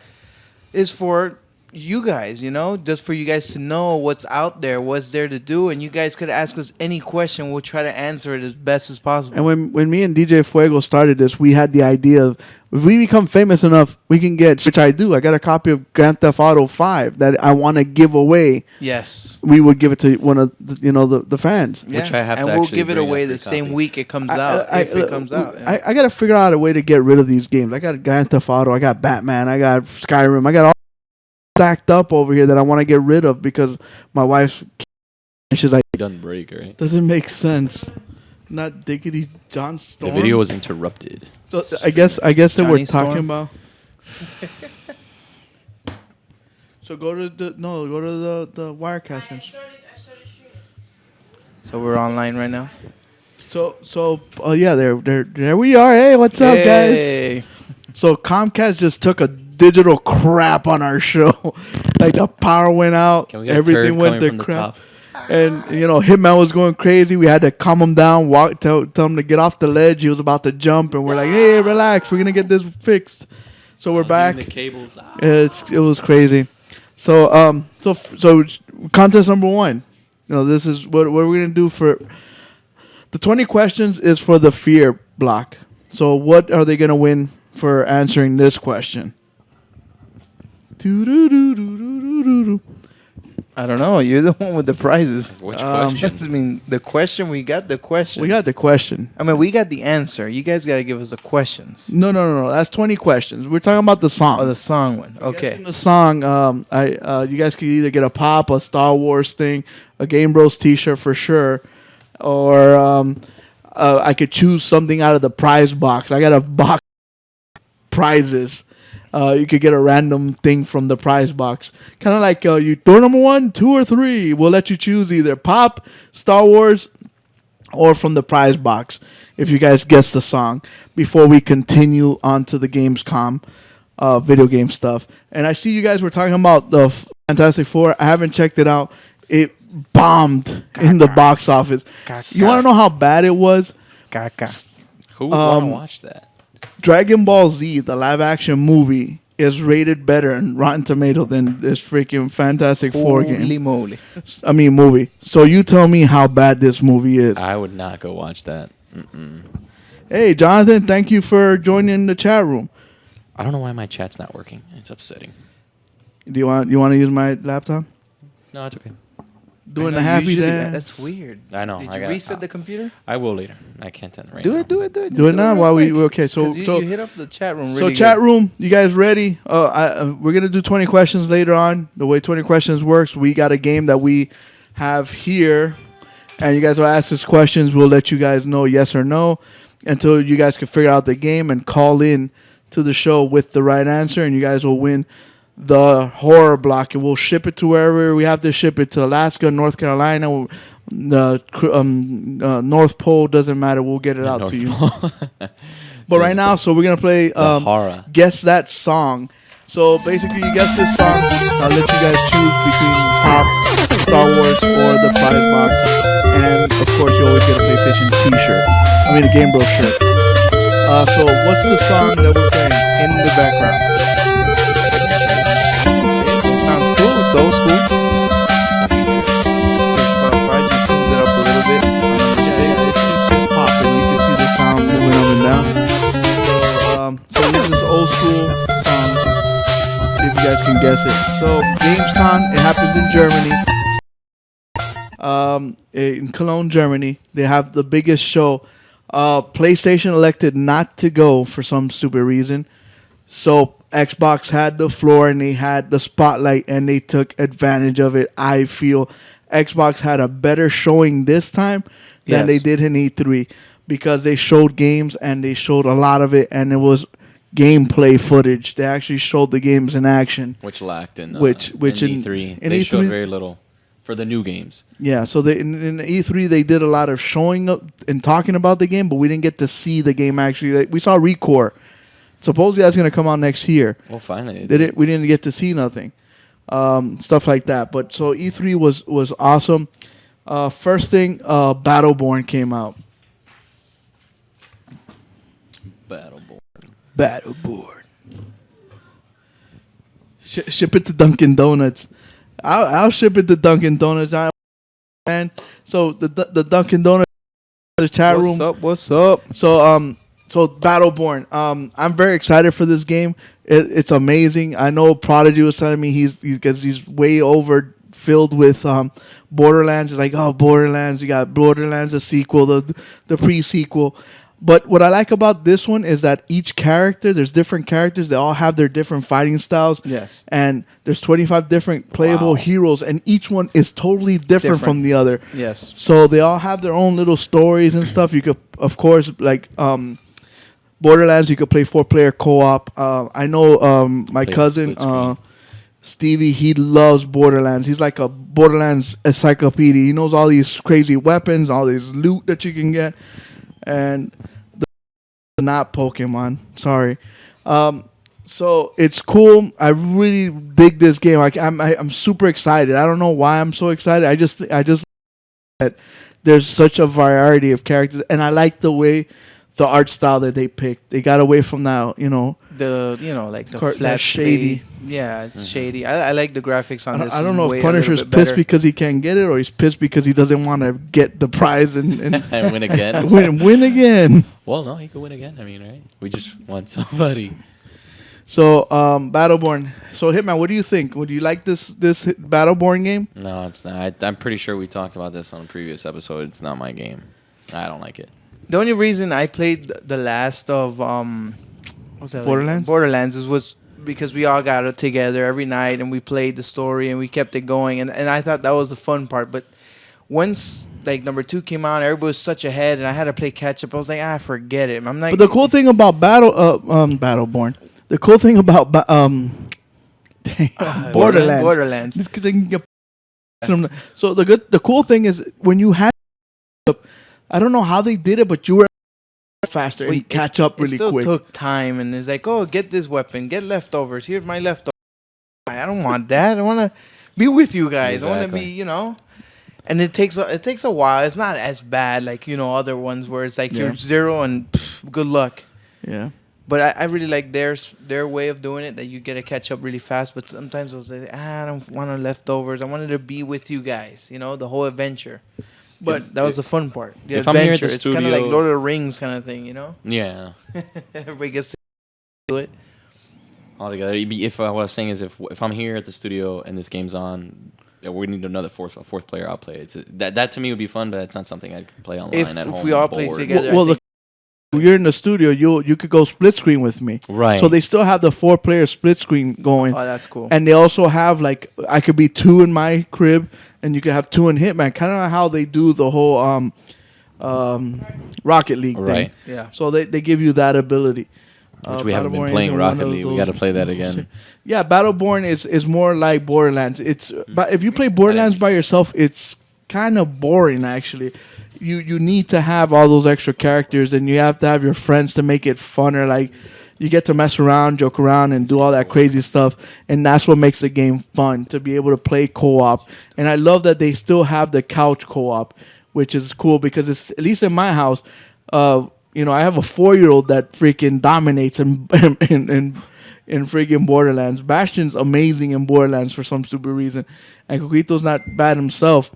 Speaker 3: is for you guys, just for you guys to know what's out there, what's there to do, and you guys could ask us any question. We'll try to answer it as best as possible.
Speaker 1: And when me and DJ Fuego started this, we had the idea of if we become famous enough, we can get, which I do. I got a copy of Grand Theft Auto 5 that I want to give away.
Speaker 3: Yes.
Speaker 1: We would give it to one of the fans.
Speaker 3: Yeah. Which I have and to we'll give it away the same week it comes out. If it comes out. Yeah.
Speaker 1: I got to figure out a way to get rid of these games. I got Grand Theft Auto, I got Batman, I got Skyrim, I got all stacked up over here that I want to get rid of because my wife's she's like,
Speaker 2: doesn't break, right?
Speaker 1: Doesn't make sense. Not Diggity John Storm.
Speaker 2: The video was interrupted.
Speaker 1: So I guess that we're talking about. So go to the Wirecast.
Speaker 3: So we're online right now.
Speaker 1: So yeah, there we are. Hey, what's up, guys? So Comcast just took a digital crap on our show. Like the power went out, everything went to crap. And Hitman was going crazy. We had to calm him down, tell him to get off the ledge. He was about to jump, and we're like, "Hey, relax. We're gonna get this fixed." So we're back.
Speaker 2: The cables.
Speaker 1: It was crazy. So contest number 1. This is what we're gonna do for the 20 questions is for the fear block. So what are they gonna win for answering this question?
Speaker 3: I don't know. You're the one with the prizes.
Speaker 2: Which question?
Speaker 3: I mean, the question. We got the question.
Speaker 1: We got the question.
Speaker 3: I mean, we got the answer. You guys got to give us the questions.
Speaker 1: No. That's 20 questions. We're talking about the song.
Speaker 3: Oh, the song one. Okay.
Speaker 1: The song. You guys could either get a pop, a Star Wars thing, a GameBros T-shirt for sure, or I could choose something out of the prize box. I got a box of prizes. You could get a random thing from the prize box. Kind of like you door number 1, 2, or 3. We'll let you choose either pop, Star Wars, or from the prize box if you guys guess the song before we continue on to the GamesCon video game stuff. And I see you guys were talking about the Fantastic Four. I haven't checked it out. It bombed in the box office. You want to know how bad it was?
Speaker 2: Who would want to watch that?
Speaker 1: Dragon Ball Z, the live-action movie, is rated better in Rotten Tomato than this freaking Fantastic Four game.
Speaker 3: Holy moly.
Speaker 1: I mean, movie. So you tell me how bad this movie is.
Speaker 2: I would not go watch that. Mm-mm.
Speaker 1: Hey, Jonathan, thank you for joining the chat room.
Speaker 2: I don't know why my chat's not working. It's upsetting.
Speaker 1: Do you want to use my laptop?
Speaker 2: No, it's okay.
Speaker 1: Doing the happy dance.
Speaker 3: That's weird.
Speaker 2: I know.
Speaker 3: Did you reset the computer?
Speaker 2: I will later. I can't right now.
Speaker 3: Do it.
Speaker 1: Do it now while we okay. So
Speaker 3: you hit up the chat room.
Speaker 1: Really chat room, you guys ready? We're gonna do 20 questions later on. The way 20 questions works, we got a game that we have here, and you guys will ask us questions. We'll let you guys know yes or no until you guys can figure out the game and call in to the show with the right answer, and you guys will win the horror block, and we'll ship it to wherever we have to ship it to. Alaska, North Carolina, the North Pole, doesn't matter. We'll get it out to you. But right now, so we're gonna play
Speaker 2: horror.
Speaker 1: Guess That Song. So basically, you guess this song. I'll let you guys choose between Pop, Star Wars, or the prize box. And of course, you always get a PlayStation T-shirt. I mean, a GameBros shirt. So what's the song that we're playing in the background?
Speaker 3: Sounds cool. It's old school. If Prodigy tunes it up a little bit on number 6.
Speaker 1: It's popping. You can see the sound moving up and down. So this is old school song. See if you guys can guess it. So GamesCon, it happens in Germany. In Cologne, Germany, they have the biggest show. PlayStation elected not to go for some stupid reason. So Xbox had the floor and they had the spotlight and they took advantage of it. I feel Xbox had a better showing this time than they did in E3 because they showed games and they showed a lot of it and it was gameplay footage. They actually showed the games in action,
Speaker 2: which lacked in
Speaker 1: which
Speaker 2: in
Speaker 1: in
Speaker 2: E3.
Speaker 1: In
Speaker 2: They
Speaker 1: E3
Speaker 2: showed very little for the new games.
Speaker 1: Yeah, so in E3 they did a lot of showing up and talking about the game, but we didn't get to see the game actually. Like, we saw Recore. Supposedly that's going to come out next year.
Speaker 2: Well, finally,
Speaker 1: we didn't get to see nothing, stuff like that. But so E3 was awesome. First thing, Battleborn came out. Battleborn. Ship it to Dunkin' Donuts. I'll ship it to Dunkin' Donuts. Man, so the Dunkin' Donuts the chat room.
Speaker 3: What's up?
Speaker 1: So Battleborn. I'm very excited for this game. It's amazing. I know Prodigy was telling me he's way over filled with Borderlands. It's like, oh, Borderlands. You got Borderlands, the sequel, the pre-sequel. But what I like about this one is that each character, there's different characters. They all have their different fighting styles.
Speaker 3: Yes.
Speaker 1: And there's 25 different playable heroes, and each one is totally different from the other.
Speaker 3: Yes.
Speaker 1: So they all have their own little stories and stuff. You could, of course, like Borderlands, you could play 4-player co-op. I know my cousin Stevie, he loves Borderlands. He's like a Borderlands encyclopedia. He knows all these crazy weapons, all this loot that you can get. And not Pokemon. Sorry. So it's cool. I really dig this game. I'm super excited. I don't know why I'm so excited. I just that there's such a variety of characters, and I like the way the art style that they picked. They got away from that,
Speaker 3: like the flat
Speaker 1: shady.
Speaker 3: Yeah, it's shady. I like the graphics on this.
Speaker 1: I don't know if Punisher's pissed because he can't get it, or he's pissed because he doesn't want to get the prize and
Speaker 2: win again.
Speaker 1: win again.
Speaker 2: Well, no, he could win again. I mean, right? We just want somebody.
Speaker 1: So, Battleborn. So, Hitman, what do you think? Would you like this Battleborn game?
Speaker 2: No, it's not. I'm pretty sure we talked about this on a previous episode. It's not my game. I don't like it.
Speaker 3: The only reason I played the last of what's that?
Speaker 1: Borderlands?
Speaker 3: Borderlands was because we all got it together every night and we played the story and we kept it going and I thought that was the fun part. But once like number 2 came out, everybody was such ahead and I had to play catch up. I was like, forget it. I'm like,
Speaker 1: but the cool thing about Battleborn, the cool thing about Borderlands. So the cool thing is when you had, I don't know how they did it, but you were faster and catch up really quick.
Speaker 3: It still took time, and it's like, oh, get this weapon, get leftovers. Here's my leftovers. I don't want that. I want to be with you guys.
Speaker 2: Exactly.
Speaker 3: I want to be, And it takes a while. It's not as bad like other ones where it's like you're 0 and good luck.
Speaker 1: Yeah.
Speaker 3: But I really like their way of doing it, that you get to catch up really fast. But sometimes I was like, I don't want the leftovers. I wanted to be with you guys, the whole adventure. But that was the fun part. The
Speaker 2: if adventure. I'm here at the
Speaker 3: it's
Speaker 2: studio,
Speaker 3: kind of like Lord of the Rings kind of thing,
Speaker 2: Yeah.
Speaker 3: Everybody gets to do it.
Speaker 2: All together. If what I was saying is if I'm here at the studio and this game's on, we need another fourth player. I'll play it. That to me would be fun, but it's not something I'd play online at home.
Speaker 3: If we all play together.
Speaker 1: Well, you're in the studio, you could go split screen with me.
Speaker 2: Right.
Speaker 1: So they still have the 4-player split screen going.
Speaker 3: Oh, that's cool.
Speaker 1: And they also have I could be 2 in my crib and you could have 2 in Hitman. Kind of how they do the whole Rocket League thing.
Speaker 2: Right.
Speaker 3: Yeah.
Speaker 1: So they give you that ability.
Speaker 2: Which we haven't been playing Rocket League. We got to play that again.
Speaker 1: Yeah, Battleborn is more like Borderlands. But if you play Borderlands by yourself, it's kind of boring actually. you need to have all those extra characters, and you have to have your friends to make it funner. Like you get to mess around, joke around, and do all that crazy stuff, and that's what makes the game fun to be able to play co-op. And I love that they still have the couch co-op, which is cool because it's at least in my house. You know, I have a 4-year-old that freaking dominates in freaking Borderlands. Bastion's amazing in Borderlands for some stupid reason, and Coquito's not bad himself.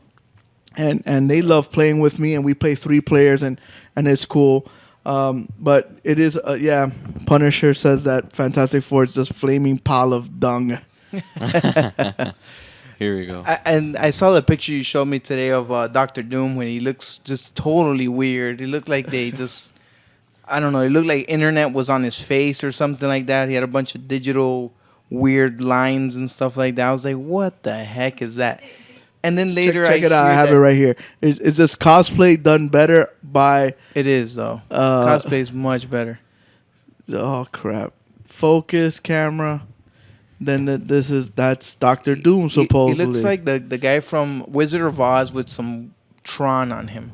Speaker 1: And they love playing with me, and we play 3 players, and it's cool. But it is, Punisher says that Fantastic Four is just flaming pile of dung.
Speaker 2: Here we go.
Speaker 3: And I saw the picture you showed me today of Doctor Doom when he looks just totally weird. He looked like they just, I don't know, it looked like internet was on his face or something like that. He had a bunch of digital weird lines and stuff like that. I was like, what the heck is that? And then later,
Speaker 1: check it out. I have it right here. It's just cosplay done better by.
Speaker 3: It is though. Cosplay is much better.
Speaker 1: Oh crap! Focus camera. Then that's Doctor Doom supposedly.
Speaker 3: He looks like the guy from Wizard of Oz with some Tron on him.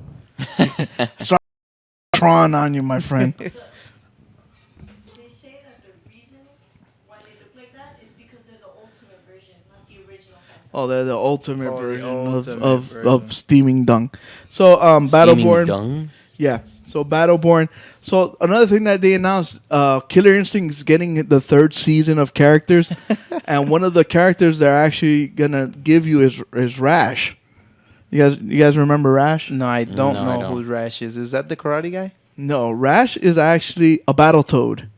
Speaker 1: Tron on you, my friend.
Speaker 11: They say that the reason why they look like that is because they're the ultimate version, not the original Fantastic.
Speaker 1: Oh, they're the ultimate
Speaker 3: version
Speaker 1: of steaming dung. So Battleborn.
Speaker 2: Dung?
Speaker 1: Yeah. So Battleborn. So another thing that they announced, Killer Instinct is getting the 3rd season of characters, and one of the characters they're actually gonna give you is Rash. You guys remember Rash?
Speaker 3: No, I don't know who Rash is. Is that the karate guy?
Speaker 1: No, Rash is actually a Battletoad.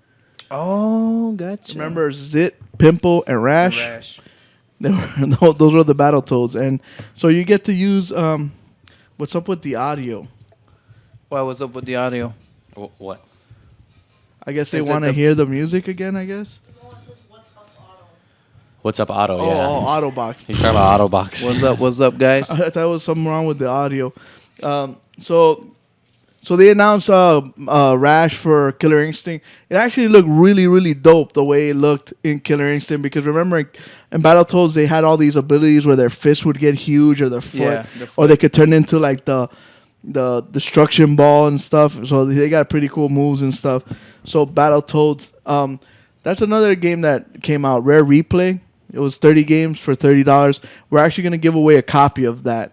Speaker 3: Oh, gotcha.
Speaker 1: Remember Zit, Pimple, and Rash? Those were the Battletoads, and so you get to use. What's up with the audio?
Speaker 3: Well, what's up with the audio?
Speaker 2: What?
Speaker 1: I guess they want to hear the music again, I guess.
Speaker 2: What's up, Auto? Yeah.
Speaker 1: Oh, Autobox.
Speaker 2: He's talking about Autobox.
Speaker 3: What's up, guys?
Speaker 1: I thought there was something wrong with the audio. So they announced Rash for Killer Instinct. It actually looked really, really dope the way it looked in Killer Instinct, because remember in Battletoads they had all these abilities where their fist would get huge or their foot, or they could turn into like the destruction ball and stuff. So they got pretty cool moves and stuff. So Battletoads, that's another game that came out, Rare Replay. It was 30 games for $30. We're actually going to give away a copy of that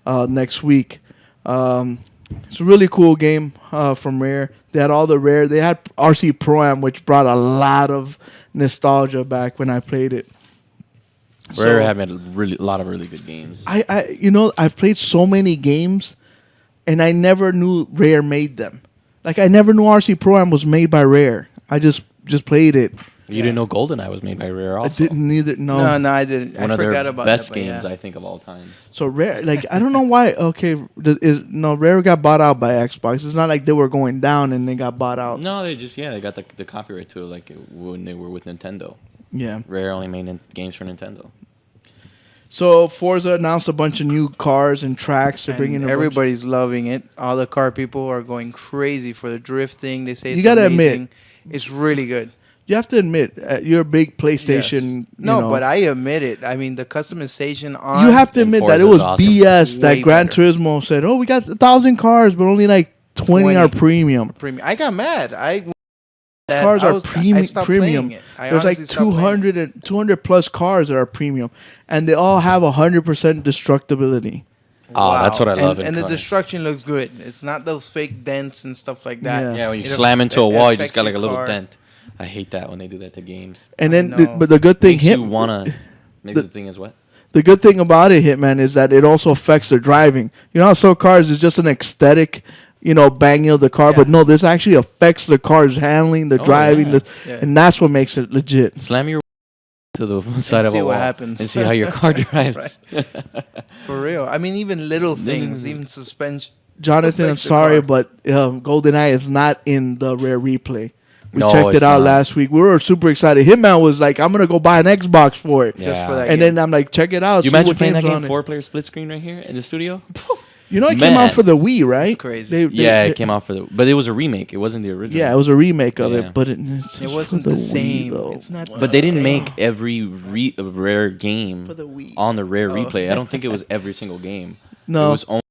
Speaker 1: next week. It's a really cool game from Rare. They had all the Rare. They had RC Pro-Am, which brought a lot of nostalgia back when I played it.
Speaker 2: Rare had made a lot of really good games.
Speaker 1: I've played so many games, and I never knew Rare made them. Like, I never knew RC Pro-Am was made by Rare. I just played it.
Speaker 2: You didn't know GoldenEye was made by Rare also.
Speaker 1: I didn't either. No,
Speaker 3: I didn't.
Speaker 2: One
Speaker 3: I
Speaker 2: of
Speaker 3: forgot
Speaker 2: their
Speaker 3: about
Speaker 2: best
Speaker 3: that,
Speaker 2: games,
Speaker 3: yeah.
Speaker 2: I think, of all time.
Speaker 1: So Rare, like, I don't know why. Okay, Rare got bought out by Xbox. It's not like they were going down and they got bought out.
Speaker 2: No, they got the copyright to it, like when they were with Nintendo.
Speaker 1: Yeah.
Speaker 2: Rare only made games for Nintendo.
Speaker 1: So Forza announced a bunch of new cars and tracks. They're bringing
Speaker 3: everybody's loving it. All the car people are going crazy for the drifting. They say
Speaker 1: you gotta admit,
Speaker 3: it's really good.
Speaker 1: You have to admit, you're a big PlayStation.
Speaker 3: Yes. No, but I admit it. I mean, the customization on.
Speaker 1: You have to admit that it was
Speaker 2: awesome.
Speaker 1: BS that Gran Turismo said, "Oh, we got 1,000 cars, but only like 20 are premium."
Speaker 3: I got mad.
Speaker 1: Cars are premium.
Speaker 3: It.
Speaker 1: There's like 200 plus cars that are premium, and they all have 100% destructibility.
Speaker 2: Oh, that's what I love.
Speaker 3: And the destruction looks good. It's not those fake dents and stuff like that.
Speaker 2: Yeah, when you slam into a wall, you just got like a little dent. I hate that when they do that to games.
Speaker 1: And then, but the good thing,
Speaker 2: the thing is what?
Speaker 1: The good thing about it, Hitman, is that it also affects the driving. You know how some cars is just an aesthetic, banging of the car, but no, this actually affects the car's handling, the driving, and that's what makes it legit.
Speaker 2: Slam your to the side of a wall
Speaker 3: happens.
Speaker 2: and see how your car drives.
Speaker 3: For real. I mean, even little things, even suspension.
Speaker 1: Jonathan, I'm sorry, but GoldenEye is not in the Rare Replay. We checked it out last week. We were super excited. Hitman was like, I'm going to go buy an Xbox for it.
Speaker 3: Just for that
Speaker 1: And then I'm like, check it out.
Speaker 2: You imagine playing that game 4-player split screen right here in the studio?
Speaker 1: It came out for the Wii, right?
Speaker 3: It's crazy.
Speaker 2: It came out but it was a remake. It wasn't the original.
Speaker 1: Yeah, it was a remake of it, but it
Speaker 3: wasn't the same. It's not.
Speaker 2: But they didn't make every Rare game
Speaker 1: for the Wii
Speaker 2: on the Rare Replay. I don't think it was every single game.
Speaker 1: No.
Speaker 2: It was only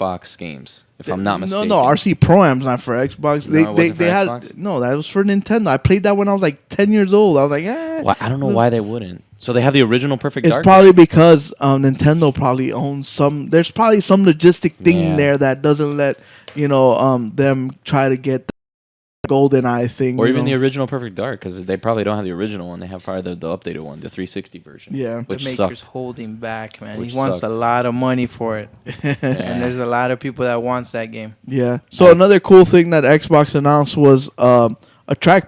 Speaker 2: Xbox games, if I'm not mistaken.
Speaker 1: No, RC Pro-Am's not for Xbox.
Speaker 2: No, it wasn't for
Speaker 1: had
Speaker 2: Xbox?
Speaker 1: no, that was for Nintendo. I played that when I was like 10 years old. I was like,
Speaker 2: Well, I don't know why they wouldn't. So they have the original Perfect
Speaker 1: It's
Speaker 2: Dark?
Speaker 1: probably because Nintendo probably owns some. There's probably some logistic thing
Speaker 2: Yeah.
Speaker 1: there that doesn't let them try to get the golden eye thing.
Speaker 2: Or even the original Perfect Dark, because they probably don't have the original one. They have probably the updated one, the 360 version.
Speaker 1: Yeah.
Speaker 2: Which
Speaker 3: The maker's
Speaker 2: sucked.
Speaker 3: holding back, man.
Speaker 2: Which
Speaker 3: he wants
Speaker 2: sucked.
Speaker 3: a lot of money for it,
Speaker 2: Yeah.
Speaker 3: and there's a lot of people that wants that game.
Speaker 1: Yeah. So another cool thing that Xbox announced was a chat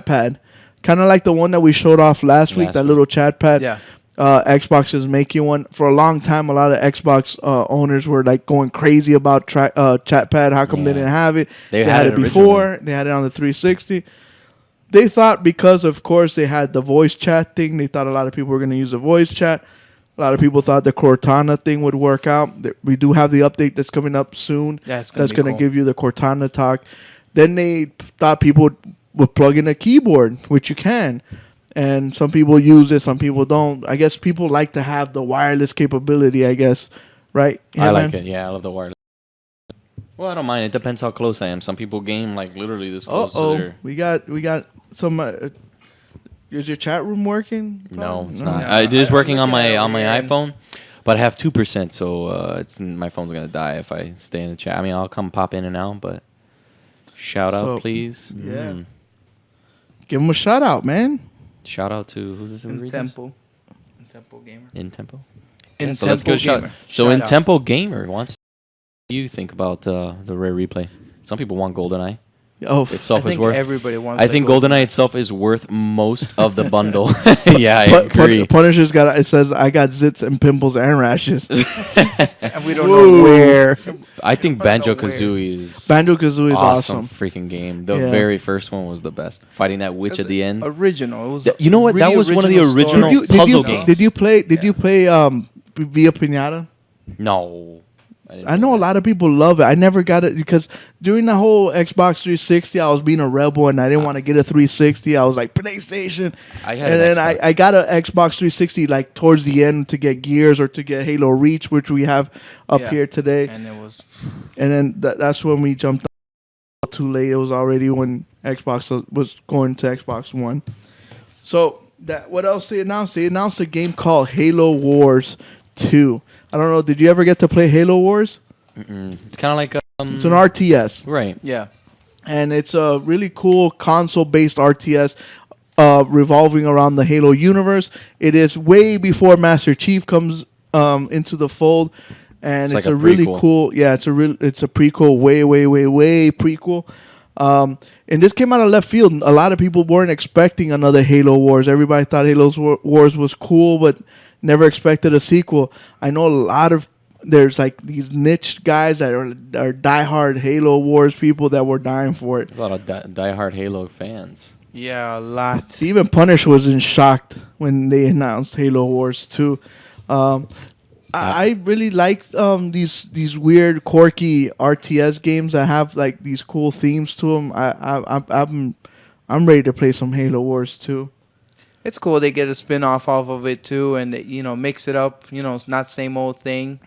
Speaker 1: pad, kind of like the one that we showed off last week. That little chat pad.
Speaker 3: Yeah.
Speaker 1: Xbox is making one. For a long time, a lot of Xbox owners were like going crazy about chat pad. How come they didn't have it?
Speaker 2: They
Speaker 1: had
Speaker 2: had
Speaker 1: it
Speaker 2: it
Speaker 1: before.
Speaker 2: originally.
Speaker 1: They had it on the 360. They thought because, of course, they had the voice chat thing. They thought a lot of people were going to use the voice chat. A lot of people thought the Cortana thing would work out. We do have the update that's coming up soon.
Speaker 3: Yeah, it's gonna
Speaker 1: that's
Speaker 3: be
Speaker 1: going to
Speaker 3: cool.
Speaker 1: give you the Cortana talk. Then they thought people would plug in a keyboard, which you can. And some people use it, some people don't. I guess people like to have the wireless capability, I guess. Right?
Speaker 2: I like
Speaker 1: man?
Speaker 2: it. Yeah, I love the wireless. Well, I don't mind. It depends how close I am. Some people game like literally this close to their...
Speaker 1: We got some... is your chat room working?
Speaker 2: No, it's
Speaker 1: No.
Speaker 2: not. It is working on my
Speaker 3: weird.
Speaker 2: iPhone, but I have 2%, so my phone's gonna die if I stay in the chat. I mean, I'll come pop in and out, but shout out, please.
Speaker 1: Yeah. Give them a shout out, man.
Speaker 2: Shout out to who's this?
Speaker 3: In Temple Gamer.
Speaker 2: In Tempo.
Speaker 3: In
Speaker 2: So let's go.
Speaker 3: Tempo Gamer.
Speaker 2: So
Speaker 3: Shout
Speaker 2: in
Speaker 3: out.
Speaker 2: Tempo Gamer wants. What do you think about the rare replay? Some people want GoldenEye.
Speaker 1: Oh,
Speaker 2: Itself
Speaker 3: I
Speaker 2: is
Speaker 3: think
Speaker 2: worth.
Speaker 3: everybody wants
Speaker 2: I
Speaker 3: that
Speaker 2: think
Speaker 3: GoldenEye.
Speaker 2: GoldenEye itself is worth most of the bundle. Yeah, I agree.
Speaker 1: Punisher's got. It says I got zits and pimples and rashes.
Speaker 3: And we don't know where.
Speaker 2: I think Banjo Kazooie is
Speaker 1: Banjo-Kazooie is awesome.
Speaker 2: Freaking game. The
Speaker 1: Yeah.
Speaker 2: very first one was the best. Fighting that witch at the end.
Speaker 3: Original. It was
Speaker 2: You know what? That
Speaker 3: really
Speaker 2: was one of the
Speaker 3: story.
Speaker 2: original puzzle games.
Speaker 1: Did you play Via Pinata?
Speaker 2: No.
Speaker 1: I know a lot of people love it. I never got it because during the whole Xbox 360, I was being a rebel and I didn't want to get a 360. I was like PlayStation.
Speaker 2: I had
Speaker 1: and
Speaker 2: an
Speaker 1: then
Speaker 2: Xbox.
Speaker 1: I got an Xbox 360 like towards the end to get Gears or to get Halo Reach, which we have up
Speaker 3: Yeah.
Speaker 1: here today.
Speaker 3: And it was.
Speaker 1: And then that's when we jumped on too late. It was already when Xbox was going to Xbox One. So what else they announced? They announced a game called Halo Wars 2. I don't know. Did you ever get to play Halo Wars?
Speaker 2: It's kind of like
Speaker 1: It's an RTS.
Speaker 2: right.
Speaker 3: Yeah.
Speaker 1: And it's a really cool console-based RTS revolving around the Halo universe. It is way before Master Chief comes into the fold, and
Speaker 2: It's
Speaker 1: it's,
Speaker 2: like
Speaker 1: a
Speaker 2: a
Speaker 1: really
Speaker 2: prequel.
Speaker 1: cool. Yeah, it's a prequel, way prequel. And this came out of left field. A lot of people weren't expecting another Halo Wars. Everybody thought Halo Wars was cool, but never expected a sequel. I know a lot of there's like these niche guys that are diehard Halo Wars people that were dying for it.
Speaker 2: There's a lot of diehard Halo fans.
Speaker 3: Yeah, a lot.
Speaker 1: Even Punish was in shock when they announced Halo Wars 2. I really like these weird, quirky RTS games that have like these cool themes to them. I'm ready to play some Halo Wars 2.
Speaker 3: It's cool they get a spin-off off of it too, and they, mix it up. It's not same old thing.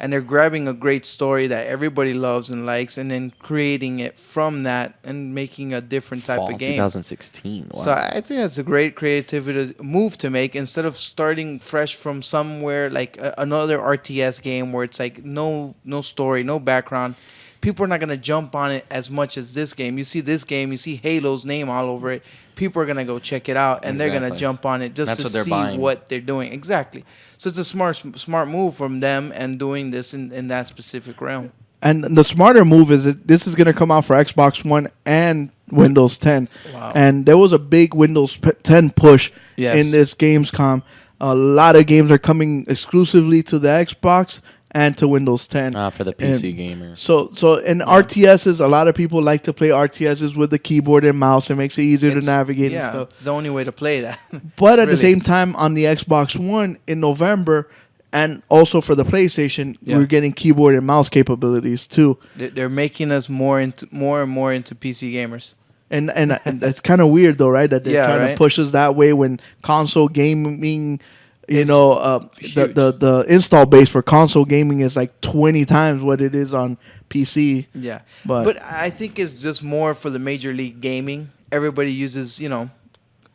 Speaker 3: And they're grabbing a great story that everybody loves and likes, and then creating it from that and making a different type
Speaker 2: Fall
Speaker 3: of game.
Speaker 2: 2016. Wow.
Speaker 3: So I think that's a great creativity move to make instead of starting fresh from somewhere like another RTS game where it's like no story, no background. People are not going to jump on it as much as this game. You see this game, you see Halo's name all over it. People are going to go check it out, and they're going to
Speaker 2: Exactly.
Speaker 3: jump on it just
Speaker 2: That's
Speaker 3: to
Speaker 2: what they're
Speaker 3: see
Speaker 2: buying.
Speaker 3: what they're doing. Exactly. So it's a smart move from them and doing this in that specific realm.
Speaker 1: And the smarter move is that this is going to come out for Xbox One and Windows 10.
Speaker 3: Wow.
Speaker 1: And there was a big Windows 10 push
Speaker 3: Yes.
Speaker 1: in this GamesCon. A lot of games are coming exclusively to the Xbox and to Windows 10.
Speaker 2: For the PC gamers.
Speaker 1: So in RTSs, a lot of people like to play RTSs with the keyboard and mouse. It makes it easier to navigate and stuff.
Speaker 3: It's the only way to play that.
Speaker 1: But at the
Speaker 3: Really.
Speaker 1: same time, on the Xbox One in November, and also for the PlayStation,
Speaker 3: Yeah.
Speaker 1: we're getting keyboard and mouse capabilities too.
Speaker 3: They're making us more and more into PC gamers.
Speaker 1: And that's kind of weird though, right? That they're
Speaker 3: Yeah,
Speaker 1: trying
Speaker 3: right.
Speaker 1: to push us that way when console gaming You know, the install base for console gaming is like 20 times what it is on PC.
Speaker 3: Yeah,
Speaker 1: But-
Speaker 3: but I think it's just more for the Major League Gaming. Everybody uses,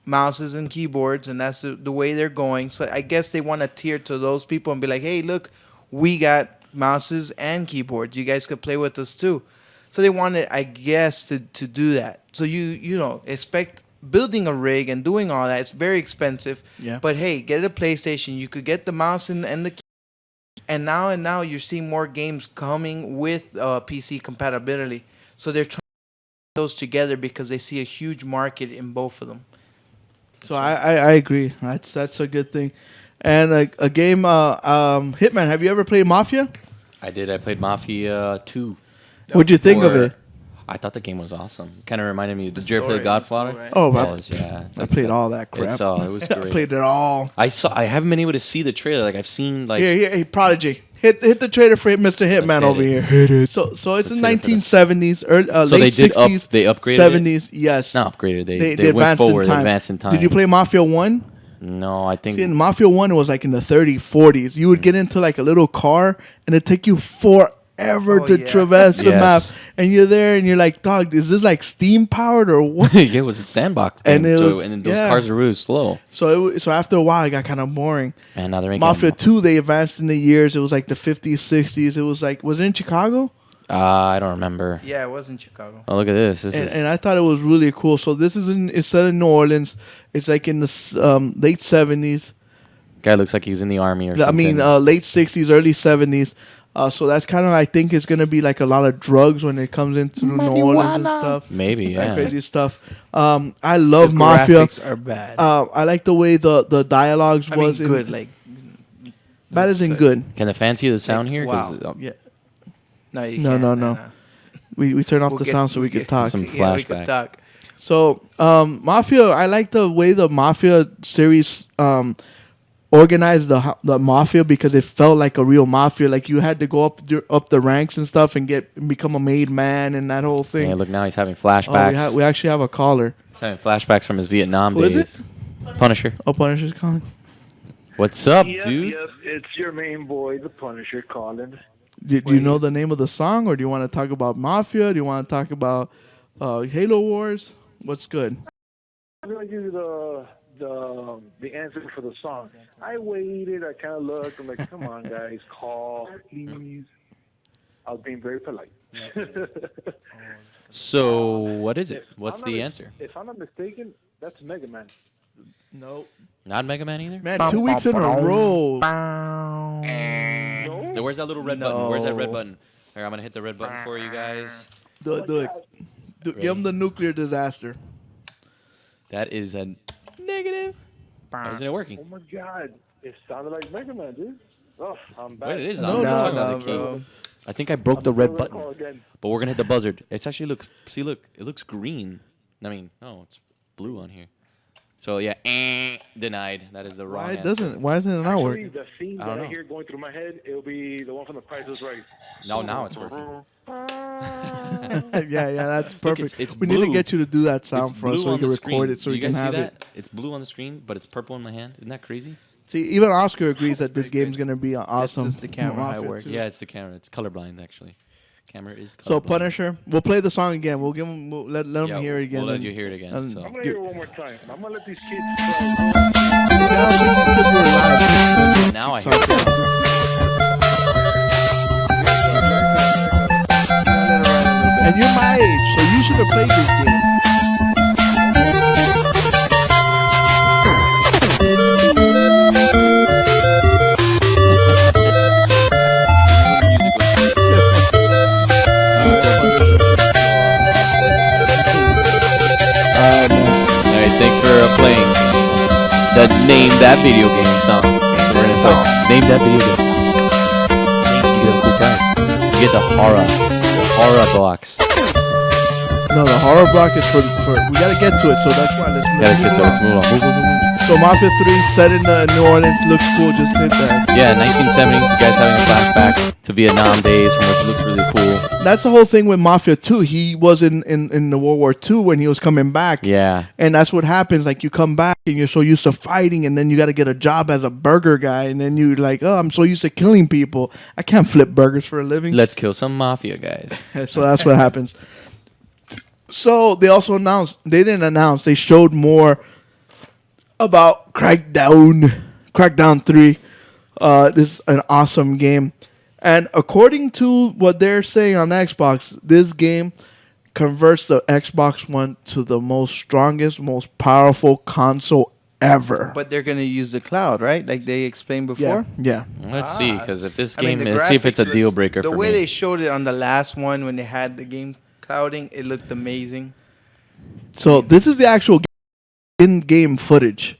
Speaker 3: mouses and keyboards, and that's the way they're going. So I guess they want to tier to those people and be like, hey, look, we got mouses and keyboards. You guys could play with us too. So they wanted, I guess, to do that. So expect building a rig and doing all that. It's very expensive.
Speaker 1: Yeah.
Speaker 3: But hey, get a PlayStation. You could get the mouse and the key. And now you're seeing more games coming with PC compatibility. So they're trying to put those together because they see a huge market in both of them.
Speaker 1: So I agree. That's a good thing. And a game, Hitman. Have you ever played Mafia?
Speaker 2: I did. I played Mafia 2.
Speaker 1: What'd you think of it?
Speaker 2: I thought the game was awesome. Kind of reminded me. Did you ever
Speaker 3: story
Speaker 2: play Godfather?
Speaker 3: was cool, right?
Speaker 1: Oh,
Speaker 2: Yes, yeah.
Speaker 1: I played all that crap.
Speaker 2: It was great.
Speaker 1: I played it all.
Speaker 2: I haven't been able to see the trailer. Like I've seen like
Speaker 1: Here, hey, Prodigy. Hit the trailer for Mr. Hitman
Speaker 2: hit
Speaker 1: over
Speaker 2: it.
Speaker 1: here. Hit it. So it's
Speaker 2: Let's
Speaker 1: in
Speaker 2: hit it for
Speaker 1: 1970s,
Speaker 2: So
Speaker 1: late
Speaker 2: they did
Speaker 1: 60s,
Speaker 2: they upgraded
Speaker 1: 70s. Yes.
Speaker 2: Not upgraded. They went
Speaker 1: advanced
Speaker 2: forward.
Speaker 1: in time.
Speaker 2: Advanced in time.
Speaker 1: Did you play Mafia 1?
Speaker 2: No, I think
Speaker 1: See, in Mafia 1, it was like in the 30s, 40s. You would get into like a little car, and it'd take you forever to traverse the map.
Speaker 2: Yes.
Speaker 1: And you're there, and you're like, dog, is this like steam powered or what?
Speaker 2: yeah, it was a sandbox.
Speaker 1: And
Speaker 2: game,
Speaker 1: it
Speaker 2: so-
Speaker 1: was-
Speaker 2: and those
Speaker 1: yeah.
Speaker 2: cars are really slow.
Speaker 1: So after a while, it got kind of boring.
Speaker 2: And now they're making
Speaker 1: Mafia 2, they advanced in the years. It was like the 50s, 60s. It was like, was it in Chicago?
Speaker 2: I don't remember.
Speaker 3: Yeah, it was in Chicago.
Speaker 2: Oh, look at this. This
Speaker 1: And,
Speaker 2: is
Speaker 1: and I thought it was really cool. So this it's set in New Orleans. It's like in the late 70s.
Speaker 2: guy looks like he's in the army or
Speaker 1: I
Speaker 2: something.
Speaker 1: mean, late 60s, early 70s. So that's kind of, I think, it's going to be like a lot of drugs when it comes into New Orleans and stuff.
Speaker 2: Maybe,
Speaker 1: That
Speaker 2: yeah.
Speaker 1: crazy stuff. I love
Speaker 3: The
Speaker 1: Mafia.
Speaker 3: graphics are bad.
Speaker 1: I like the way the dialogues
Speaker 3: I mean,
Speaker 1: was.
Speaker 3: good. Like,
Speaker 1: Bad isn't good.
Speaker 2: Can the fans hear the sound here? 'Cause,
Speaker 3: wow.
Speaker 1: Yeah.
Speaker 3: no, you
Speaker 1: No,
Speaker 3: can't.
Speaker 1: no, no. We turn off
Speaker 3: We'll
Speaker 1: the
Speaker 3: get-
Speaker 1: sound so we
Speaker 3: we'll
Speaker 1: can
Speaker 3: get
Speaker 1: talk.
Speaker 2: Some
Speaker 3: Yeah, we
Speaker 2: flashback.
Speaker 3: could talk.
Speaker 1: So, Mafia, I like the way the Mafia series organized the Mafia because it felt like a real Mafia. Like you had to go up the ranks and stuff and become a made man and that whole thing.
Speaker 2: Yeah, look, now he's having
Speaker 1: Oh,
Speaker 2: flashbacks.
Speaker 1: we actually have a caller.
Speaker 2: He's having flashbacks from his Vietnam
Speaker 1: Who is
Speaker 2: days. Punisher.
Speaker 1: Oh, Punisher's calling.
Speaker 2: What's up,
Speaker 9: Yep,
Speaker 2: dude?
Speaker 9: yep, it's your main boy, the Punisher, calling.
Speaker 1: Do you know the name of the song, or do you want to talk about Mafia? Do you want to talk about Halo Wars? What's good?
Speaker 9: I'm gonna give you the answer for the song. I waited. I kind of looked. I'm like, come on, guys, call, please. I was being very polite.
Speaker 2: So, what is it?
Speaker 9: If
Speaker 2: What's
Speaker 9: I'm
Speaker 2: the
Speaker 9: not-
Speaker 2: answer?
Speaker 9: If I'm not mistaken, that's Mega Man.
Speaker 1: No.
Speaker 2: Not Mega Man either?
Speaker 1: Man, 2 weeks in a row.
Speaker 2: So where's that little red button? Where's that red button? Here, I'm going to hit the red button for you guys.
Speaker 1: Do it. Give him the nuclear disaster.
Speaker 2: That is a negative. Why isn't it working?
Speaker 9: Oh my God, it sounded like Mega Man, dude. Oh, I'm back.
Speaker 2: Wait, it is.
Speaker 1: No,
Speaker 2: I'm
Speaker 1: no,
Speaker 2: talking about the
Speaker 3: bro.
Speaker 2: key. I think I broke the
Speaker 9: I'm
Speaker 2: red
Speaker 9: still gonna
Speaker 2: button.
Speaker 9: call again.
Speaker 2: But we're going to hit the buzzard. It's actually look, it looks green. I mean, no, it's blue on here. So, yeah, denied. That is the wrong
Speaker 1: Why
Speaker 2: answer.
Speaker 1: why isn't it not
Speaker 9: Actually,
Speaker 1: working?
Speaker 9: the scene
Speaker 2: I
Speaker 9: that
Speaker 2: don't
Speaker 9: I
Speaker 2: know.
Speaker 9: hear going through my head, it'll be the one from The Price is Right.
Speaker 2: No, now it's working.
Speaker 1: yeah, that's
Speaker 2: Look,
Speaker 1: perfect.
Speaker 2: it's
Speaker 1: we need to
Speaker 2: blue.
Speaker 1: get you to do that sound
Speaker 2: It's
Speaker 1: for us
Speaker 2: blue
Speaker 1: so we
Speaker 2: on
Speaker 1: can
Speaker 2: the
Speaker 1: record
Speaker 2: screen.
Speaker 1: it so
Speaker 2: Do
Speaker 1: we
Speaker 2: you
Speaker 1: can
Speaker 2: guys see
Speaker 1: have
Speaker 2: that?
Speaker 1: it.
Speaker 2: It's blue on the screen, but it's purple in my hand. Isn't that crazy?
Speaker 1: See, even Oscar agrees that this game's going to be awesome.
Speaker 3: just the camera how it
Speaker 1: Mafia
Speaker 3: works.
Speaker 1: too.
Speaker 2: Yeah, it's the camera. It's colorblind, actually. Camera is colorblind.
Speaker 1: So Punisher, we'll play the song again. We'll give him, let him
Speaker 2: Yeah,
Speaker 1: hear it again.
Speaker 2: We'll let
Speaker 1: and-
Speaker 2: you hear it again.
Speaker 1: and
Speaker 2: So.
Speaker 9: I'm gonna
Speaker 1: give-
Speaker 9: hear it one more time. I'm gonna let these kids.
Speaker 1: See, I don't think these kids were alive.
Speaker 2: Now I hear the song.
Speaker 1: And you're my age, so you should have played this game.
Speaker 2: Alright, thanks for playing the Name That Video Game song. So we're gonna start. Name That Video Game song. Name it, you get a cool prize. You get the horror box.
Speaker 1: No, the horror block is for we gotta get to it, so that's why let's move.
Speaker 2: Yeah, let's get to it. Let's move on. Move.
Speaker 1: So Mafia 3 set in New Orleans looks cool. Just hit that.
Speaker 2: Yeah, 1970s. You guys having a flashback to Vietnam days from what looks really cool.
Speaker 1: That's the whole thing with Mafia 2. He was in the World War II when he was coming back.
Speaker 2: Yeah.
Speaker 1: And that's what happens. Like, you come back and you're so used to fighting, and then you got to get a job as a burger guy, and then you're like, oh, I'm so used to killing people. I can't flip burgers for a living.
Speaker 2: Let's kill some mafia guys.
Speaker 1: So that's what happens. So they also announced, they didn't announce, they showed more about Crackdown 3. This is an awesome game. And according to what they're saying on Xbox, this game converts the Xbox One to the most strongest, most powerful console ever.
Speaker 3: But they're gonna use the cloud, right? Like they explained before.
Speaker 1: Yeah.
Speaker 2: Let's see, because if this
Speaker 3: I mean,
Speaker 2: game,
Speaker 3: the
Speaker 2: let's see if it's a
Speaker 3: graphics
Speaker 2: deal
Speaker 3: looks-
Speaker 2: breaker
Speaker 3: The
Speaker 2: for
Speaker 3: way
Speaker 2: me.
Speaker 3: they showed it on the last one when they had the game clouding, it looked amazing.
Speaker 1: So this is the actual in-game footage.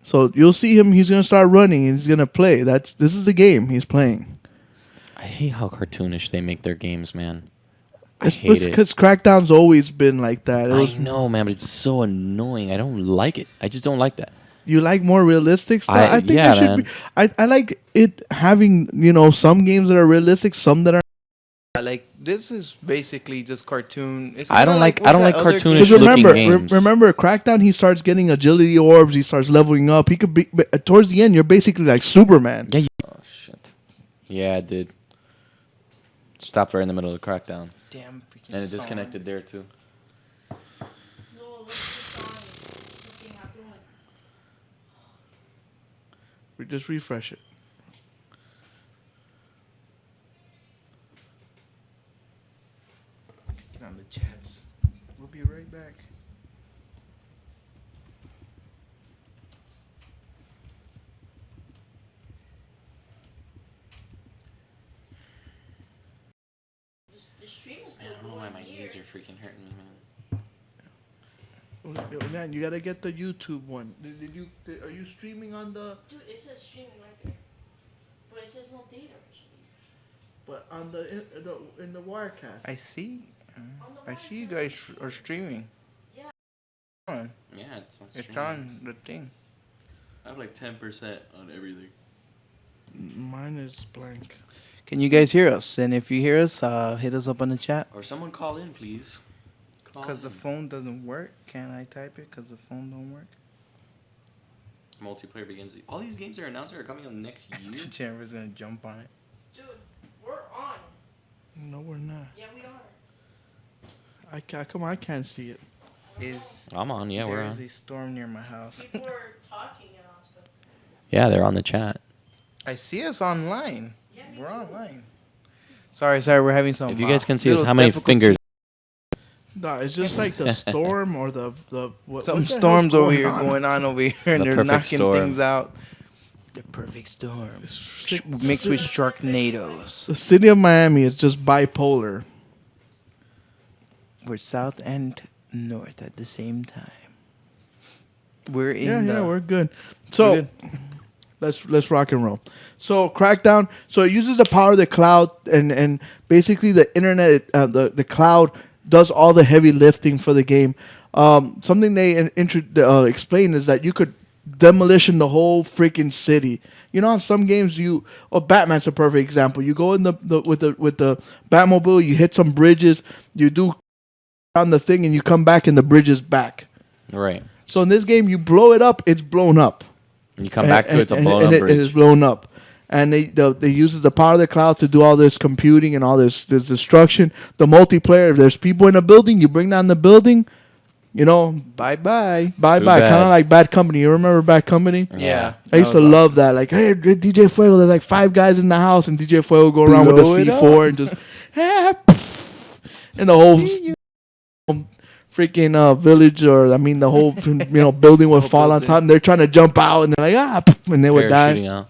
Speaker 1: So you'll see him. He's gonna start running. And he's gonna play. This is the game he's playing.
Speaker 2: I hate how cartoonish they make their games, man. I
Speaker 1: It's
Speaker 2: hate it.
Speaker 1: because Crackdown's always been like that.
Speaker 2: I know, man, but it's so annoying. I don't like it. I just don't like that.
Speaker 1: You like more realistic stuff?
Speaker 2: I-
Speaker 1: I think
Speaker 2: yeah,
Speaker 1: it should
Speaker 2: man.
Speaker 1: be. I like it having, some games that are realistic, some that are.
Speaker 3: Like this is basically just cartoon. It's
Speaker 2: I don't
Speaker 3: kinda
Speaker 2: like- I
Speaker 3: what's
Speaker 2: don't
Speaker 3: that
Speaker 2: like
Speaker 3: other
Speaker 2: cartoonish
Speaker 3: game?
Speaker 2: looking
Speaker 1: remember,
Speaker 2: games.
Speaker 1: remember Crackdown. He starts getting agility orbs. He starts leveling up. He could be towards the end. You're basically like Superman.
Speaker 2: Yeah. Oh shit. Yeah, it did. Stopped right in the middle of the Crackdown.
Speaker 3: Damn freaking
Speaker 2: And it
Speaker 3: song.
Speaker 2: disconnected there too.
Speaker 1: We just refresh it.
Speaker 3: On the chats. We'll be right back.
Speaker 2: Man, I don't know why my knees are freaking hurting me, man.
Speaker 1: Oh, man, you gotta get the YouTube one. Are you streaming on the?
Speaker 11: Dude, it says streaming right there. But it says no data for some reason.
Speaker 1: But on in the Wirecast.
Speaker 3: I see. I see you guys are streaming.
Speaker 11: Yeah.
Speaker 3: On.
Speaker 2: Yeah, it's on
Speaker 3: It's
Speaker 2: stream.
Speaker 3: on the thing.
Speaker 2: I have like 10% on everything.
Speaker 1: Mine is blank.
Speaker 3: Can you guys hear us? And if you hear us, hit us up on the chat.
Speaker 2: Or someone call in, please.
Speaker 3: Because the phone doesn't work. Can I type it? Because the phone don't work.
Speaker 2: Multiplayer begins. All these games are announced are coming out next year.
Speaker 3: Chamber's gonna jump on it.
Speaker 11: Dude, we're on.
Speaker 1: No, we're not.
Speaker 11: Yeah, we are.
Speaker 1: Come on, I can't see it.
Speaker 2: I'm on. Yeah, we're
Speaker 3: There's
Speaker 2: on.
Speaker 3: a storm near my house.
Speaker 11: People are talking and all stuff.
Speaker 2: Yeah, they're on the chat.
Speaker 3: I see us online. We're online. Sorry, we're having some.
Speaker 2: If you guys can see us,
Speaker 3: little
Speaker 2: how many
Speaker 3: difficult-
Speaker 2: fingers?
Speaker 1: No, it's just like the storm or the what.
Speaker 3: Some
Speaker 1: what the
Speaker 3: storms
Speaker 1: hell's
Speaker 3: over here going on over here, and
Speaker 2: The
Speaker 3: they're
Speaker 2: perfect
Speaker 3: knocking
Speaker 2: storm.
Speaker 3: things out. The perfect storm mixed with Sharknadoes.
Speaker 1: The city of Miami is just bipolar.
Speaker 3: We're south and north at the same time. We're in
Speaker 1: Yeah,
Speaker 3: the.
Speaker 1: we're good. So
Speaker 3: We're good.
Speaker 1: let's rock and roll. So Crackdown. So it uses the power of the cloud, and basically the internet, the cloud does all the heavy lifting for the game. Something they explain is that you could demolition the whole freaking city. On some games Batman's a perfect example. You go in with the Batmobile, you hit some bridges, you do on the thing, and you come back and the bridge is back.
Speaker 2: Right.
Speaker 1: So in this game, you blow it up, it's blown up.
Speaker 2: And you come back to it, it's a blown up
Speaker 1: It
Speaker 2: bridge.
Speaker 1: is blown up. And they uses the power of the cloud to do all this computing and all this destruction. The multiplayer, if there's people in a building, you bring down the building,
Speaker 3: Bye.
Speaker 1: bye.
Speaker 2: Too
Speaker 1: Kind of
Speaker 2: bad.
Speaker 1: like Bad Company. You remember Bad Company?
Speaker 3: Yeah.
Speaker 1: I used to love that. Like, hey, DJ Fuego, there's like 5 guys in the house, and DJ Fuego go around with
Speaker 3: Blow
Speaker 1: a
Speaker 3: it
Speaker 1: C4 and just, and the whole freaking village, or the whole building would fall on
Speaker 3: building.
Speaker 1: top, and they're trying to jump out, and they're like and they would die.
Speaker 2: Parachuting out.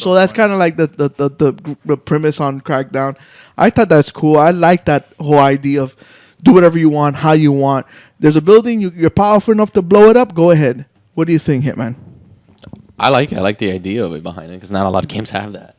Speaker 1: So that's kind of like the premise on Crackdown. I thought that's cool. I like that whole idea of do whatever you want, how you want. There's a building, you're powerful enough to blow it up, go ahead. What do you think, Hitman?
Speaker 2: I like it. I like the idea of it behind it because not a lot of games have that.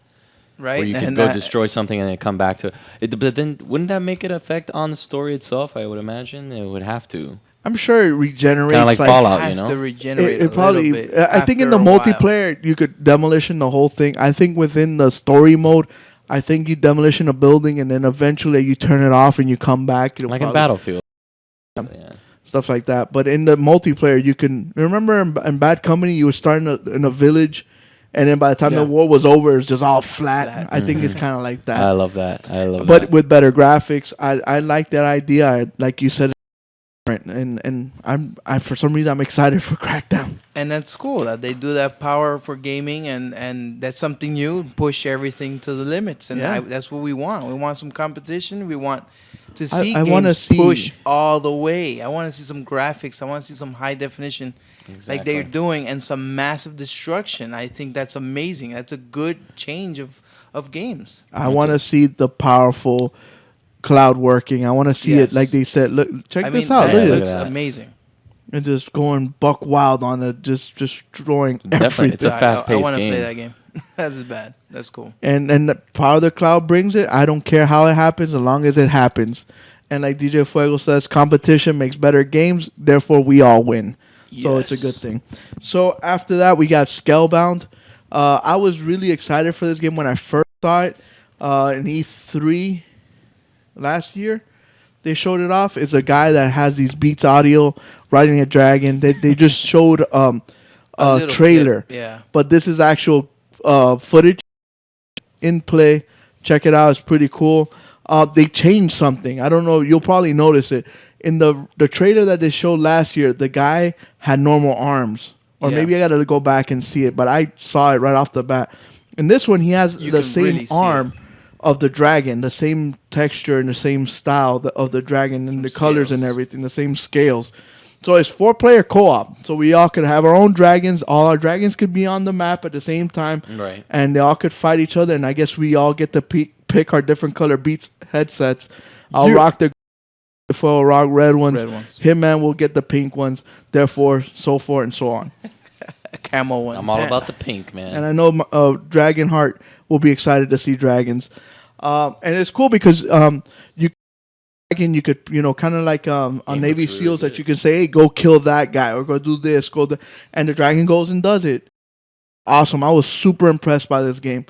Speaker 3: Right.
Speaker 2: Where you can
Speaker 3: And
Speaker 2: go
Speaker 3: that-
Speaker 2: destroy something and then come back to it. But then wouldn't that make it affect on the story itself? I would imagine it would have to.
Speaker 1: I'm sure it regenerates.
Speaker 2: Kind of like Fallout,
Speaker 3: has
Speaker 2: you know.
Speaker 3: to regenerate
Speaker 1: It
Speaker 3: a
Speaker 1: probably.
Speaker 3: little bit.
Speaker 1: I think in the
Speaker 3: after a while.
Speaker 1: multiplayer you could demolition the whole thing. I think within the story mode, I think you demolition a building and then eventually you turn it off and you come back. It'll
Speaker 2: Like in
Speaker 1: probably-
Speaker 2: Battlefield. Yeah.
Speaker 1: stuff like that. But in the multiplayer, you can remember in Bad Company, you were starting in a village, and then by the time the war was over, it's just all flat. I think it's kind of like that.
Speaker 2: I love that.
Speaker 1: But with better graphics, I like that idea. Like you said, and I for some reason I'm excited for Crackdown.
Speaker 3: And that's cool that they do that power for gaming, and that's something new. Push everything to the limits, and
Speaker 1: Yeah.
Speaker 3: that's what we want. We want some competition. We want to see
Speaker 1: I wanna
Speaker 3: games
Speaker 1: see-
Speaker 3: push all the way. I want to see some graphics. I want to see some high definition, like they're
Speaker 2: Exactly.
Speaker 3: doing, and some massive destruction. I think that's amazing. That's a good change of games.
Speaker 1: I want to see the powerful cloud working. I want to see it like they said. Look, check this out.
Speaker 3: That
Speaker 1: Look at
Speaker 3: looks
Speaker 1: this.
Speaker 3: amazing.
Speaker 1: And just going buck wild on it, just destroying
Speaker 2: Definitely,
Speaker 1: everything.
Speaker 2: it's a fast-paced
Speaker 3: I want to
Speaker 2: game.
Speaker 3: play that game. That's bad. That's cool.
Speaker 1: And the power of the cloud brings it. I don't care how it happens, as long as it happens. And like DJ Fuego says, competition makes better games. Therefore, we all win. So it's a good thing. So after that, we got Scalebound. I was really excited for this game when I first saw it in E3 last year. They showed it off. It's a guy that has these Beats Audio riding a dragon. They just showed a
Speaker 3: little
Speaker 1: trailer.
Speaker 3: clip, yeah.
Speaker 1: But this is actual footage in play. Check it out. It's pretty cool. They changed something. I don't know. You'll probably notice it. In the trailer that they showed last year, the guy had normal arms. Or
Speaker 3: Yeah.
Speaker 1: maybe I got to go back and see it. But I saw it right off the bat. In this one, he has
Speaker 3: You
Speaker 1: the
Speaker 3: can
Speaker 1: same
Speaker 3: really see
Speaker 1: arm of the dragon, the same texture and the same style of the dragon and the colors and everything, the same scales. So it's 4-player co-op. So we all could have our own dragons. All our dragons could be on the map at the same time.
Speaker 2: Right.
Speaker 1: And they all could fight each other. And I guess we all get to pick our different color Beats headsets. I'll rock the rock red ones. Hitman will get the pink ones. Therefore, so forth and so on.
Speaker 3: Camel ones.
Speaker 2: I'm all about the pink, man.
Speaker 1: And I know Dragonheart will be excited to see dragons. And it's cool because you could kind of like on Navy SEALs that you can say, hey, go kill that guy or go do this, and the dragon goes and does it. Awesome. I was super impressed by this game.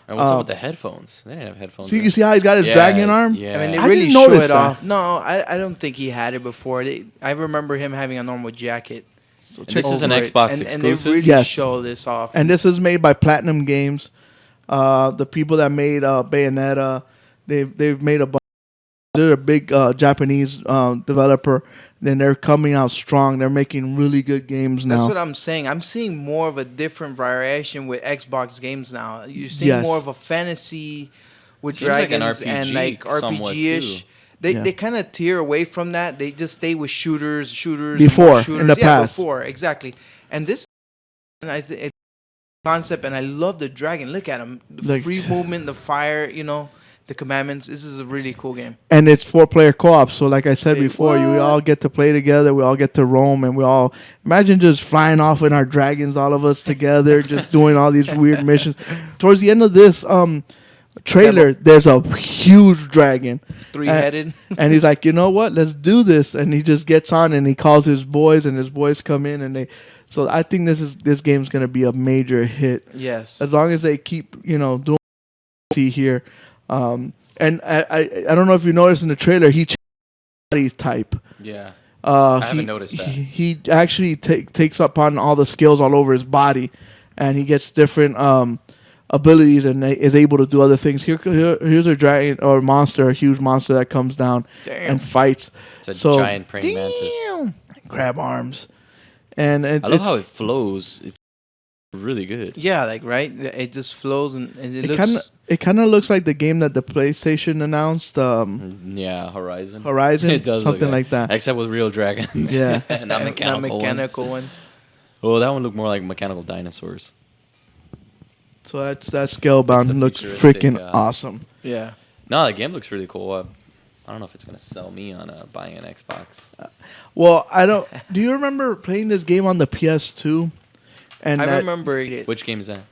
Speaker 2: And what's up with the headphones? They didn't have headphones.
Speaker 1: See, you see how he's got his dragon arm?
Speaker 2: Yeah.
Speaker 3: I mean, they
Speaker 1: I
Speaker 3: really
Speaker 1: didn't
Speaker 3: show
Speaker 1: notice
Speaker 3: it
Speaker 1: that.
Speaker 3: off. No, I don't think he had it before. I remember him having a normal jacket.
Speaker 2: And this is an
Speaker 3: over it.
Speaker 2: Xbox
Speaker 3: And
Speaker 2: exclusive?
Speaker 3: they really
Speaker 1: Yes.
Speaker 3: show this off.
Speaker 1: And this is made by Platinum Games. The people that made Bayonetta, they've made a bunch. They're a big Japanese developer. Then they're coming out strong. They're making really good games now.
Speaker 3: That's what I'm saying. I'm seeing more of a different variation with Xbox games now. You're seeing
Speaker 1: Yes.
Speaker 3: more of a fantasy with
Speaker 2: Seems like an
Speaker 3: dragons and
Speaker 2: RPG
Speaker 3: like
Speaker 2: somewhat,
Speaker 3: RPG-ish.
Speaker 2: too.
Speaker 3: They kind of tear away from that. They just stay with shooters,
Speaker 1: Before,
Speaker 3: and more shooters.
Speaker 1: in the
Speaker 3: yeah,
Speaker 1: past.
Speaker 3: before, exactly. And this, it's concept, and I love the dragon. Look at him, the
Speaker 1: Like-
Speaker 3: free movement, the fire. The commandments. This is a really cool game.
Speaker 1: And it's 4-player co-op. So like I said
Speaker 3: Say
Speaker 1: before, we
Speaker 3: what?
Speaker 1: all get to play together. We all get to roam, and we all imagine just flying off in our dragons, all of us together, just doing all these weird missions. Towards the end of this trailer, there's a huge dragon,
Speaker 3: 3-headed.
Speaker 1: and he's like, you know what? Let's do this. And he just gets on and he calls his boys, and his boys come in, and they. So I think this game's gonna be a major hit.
Speaker 3: Yes.
Speaker 1: As long as they keep doing see here. And I don't know if you noticed in the trailer, he changed body type.
Speaker 2: Yeah. I haven't noticed that.
Speaker 1: He actually takes up on all the skills all over his body, and he gets different abilities and is able to do other things. Here's a dragon or monster, a huge monster that comes down and fights.
Speaker 2: It's a giant praying mantis.
Speaker 1: Grab arms. And
Speaker 2: I love how it flows. It's really good.
Speaker 3: Yeah, like right. It just flows and it
Speaker 1: it
Speaker 3: looks.
Speaker 1: kind of looks like the game that the PlayStation announced.
Speaker 2: Yeah, Horizon.
Speaker 1: Horizon,
Speaker 2: It does
Speaker 1: something
Speaker 2: look
Speaker 1: like that.
Speaker 2: Except with real dragons.
Speaker 1: Yeah.
Speaker 2: not mechanical,
Speaker 3: ones.
Speaker 2: Oh, that one looked more like mechanical dinosaurs.
Speaker 1: So that's Scalebound.
Speaker 2: the
Speaker 1: It looks
Speaker 2: futuristic,
Speaker 1: freaking awesome.
Speaker 3: Yeah.
Speaker 2: No, the game looks really cool. I don't know if it's gonna sell me on buying an Xbox.
Speaker 1: Well, I don't. Do you remember playing this game on the PS2? And
Speaker 3: I remember it.
Speaker 2: Which game is that?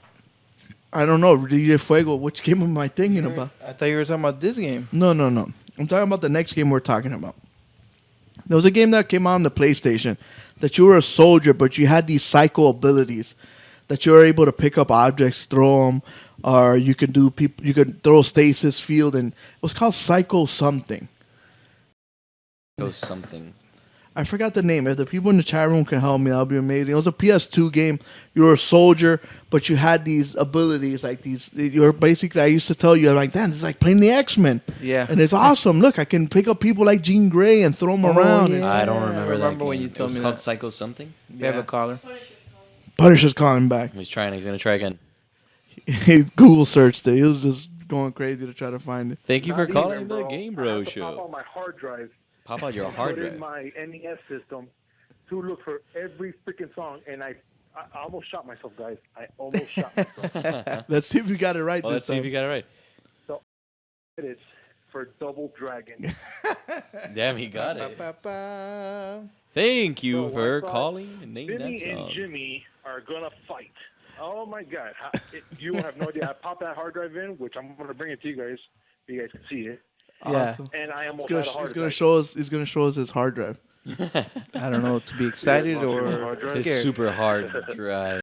Speaker 1: I don't know. DJ Fuego. Which game am I thinking about?
Speaker 3: I thought you were talking about this game.
Speaker 1: No. I'm talking about the next game we're talking about. There was a game that came out on the PlayStation that you were a soldier, but you had these psycho abilities that you were able to pick up objects, throw them, or you could do people. You could throw stasis field, and it was called Psycho something.
Speaker 2: Go something.
Speaker 1: I forgot the name. If the people in the chat room can help me, that'll be amazing. It was a PS2 game. You were a soldier, but you had these abilities, like these. You were basically. I used to tell you, I'm like, damn, it's like playing the X-Men.
Speaker 3: Yeah.
Speaker 1: And it's awesome. Look, I can pick up people like Jean Grey and throw them around.
Speaker 3: yeah.
Speaker 2: I don't remember that.
Speaker 3: When
Speaker 2: game.
Speaker 3: you told
Speaker 2: it was
Speaker 3: me
Speaker 2: called
Speaker 3: that.
Speaker 2: Psycho something.
Speaker 3: We have a caller.
Speaker 1: Punisher's calling back.
Speaker 2: He's trying. He's gonna try again.
Speaker 1: He Google searched it. He was just going crazy to try to find it.
Speaker 2: Thank you for
Speaker 9: Not
Speaker 2: calling
Speaker 9: even,
Speaker 2: the
Speaker 9: bro.
Speaker 2: Game
Speaker 9: I
Speaker 2: Bro
Speaker 9: have to pop
Speaker 2: Show.
Speaker 9: out my hard drive.
Speaker 2: Pop out your hard
Speaker 9: put
Speaker 2: drive.
Speaker 9: in my NES system to look for every freaking song, and I almost shot myself, guys. I almost shot myself.
Speaker 1: Let's see if you got it right
Speaker 2: Well,
Speaker 1: this
Speaker 2: let's see
Speaker 1: time.
Speaker 2: if you got it right.
Speaker 9: So it is for Double Dragon.
Speaker 2: Damn, he got it.
Speaker 3: Ba-ba-ba.
Speaker 2: Thank you
Speaker 9: So
Speaker 2: for
Speaker 9: I thought
Speaker 2: calling and name that
Speaker 9: Billy
Speaker 2: song.
Speaker 9: and Jimmy are gonna fight. Oh my God! You have no idea. I popped that hard drive in, which I'm gonna bring it to you guys, so you guys can see it.
Speaker 3: Yeah.
Speaker 1: Awesome.
Speaker 9: And I almost
Speaker 1: He's
Speaker 9: had a
Speaker 1: gonna,
Speaker 9: heart
Speaker 1: he's gonna
Speaker 9: attack.
Speaker 1: show us. He's gonna show us his hard drive.
Speaker 3: I don't know, to be excited or
Speaker 2: It's
Speaker 3: scared.
Speaker 2: super hard drive.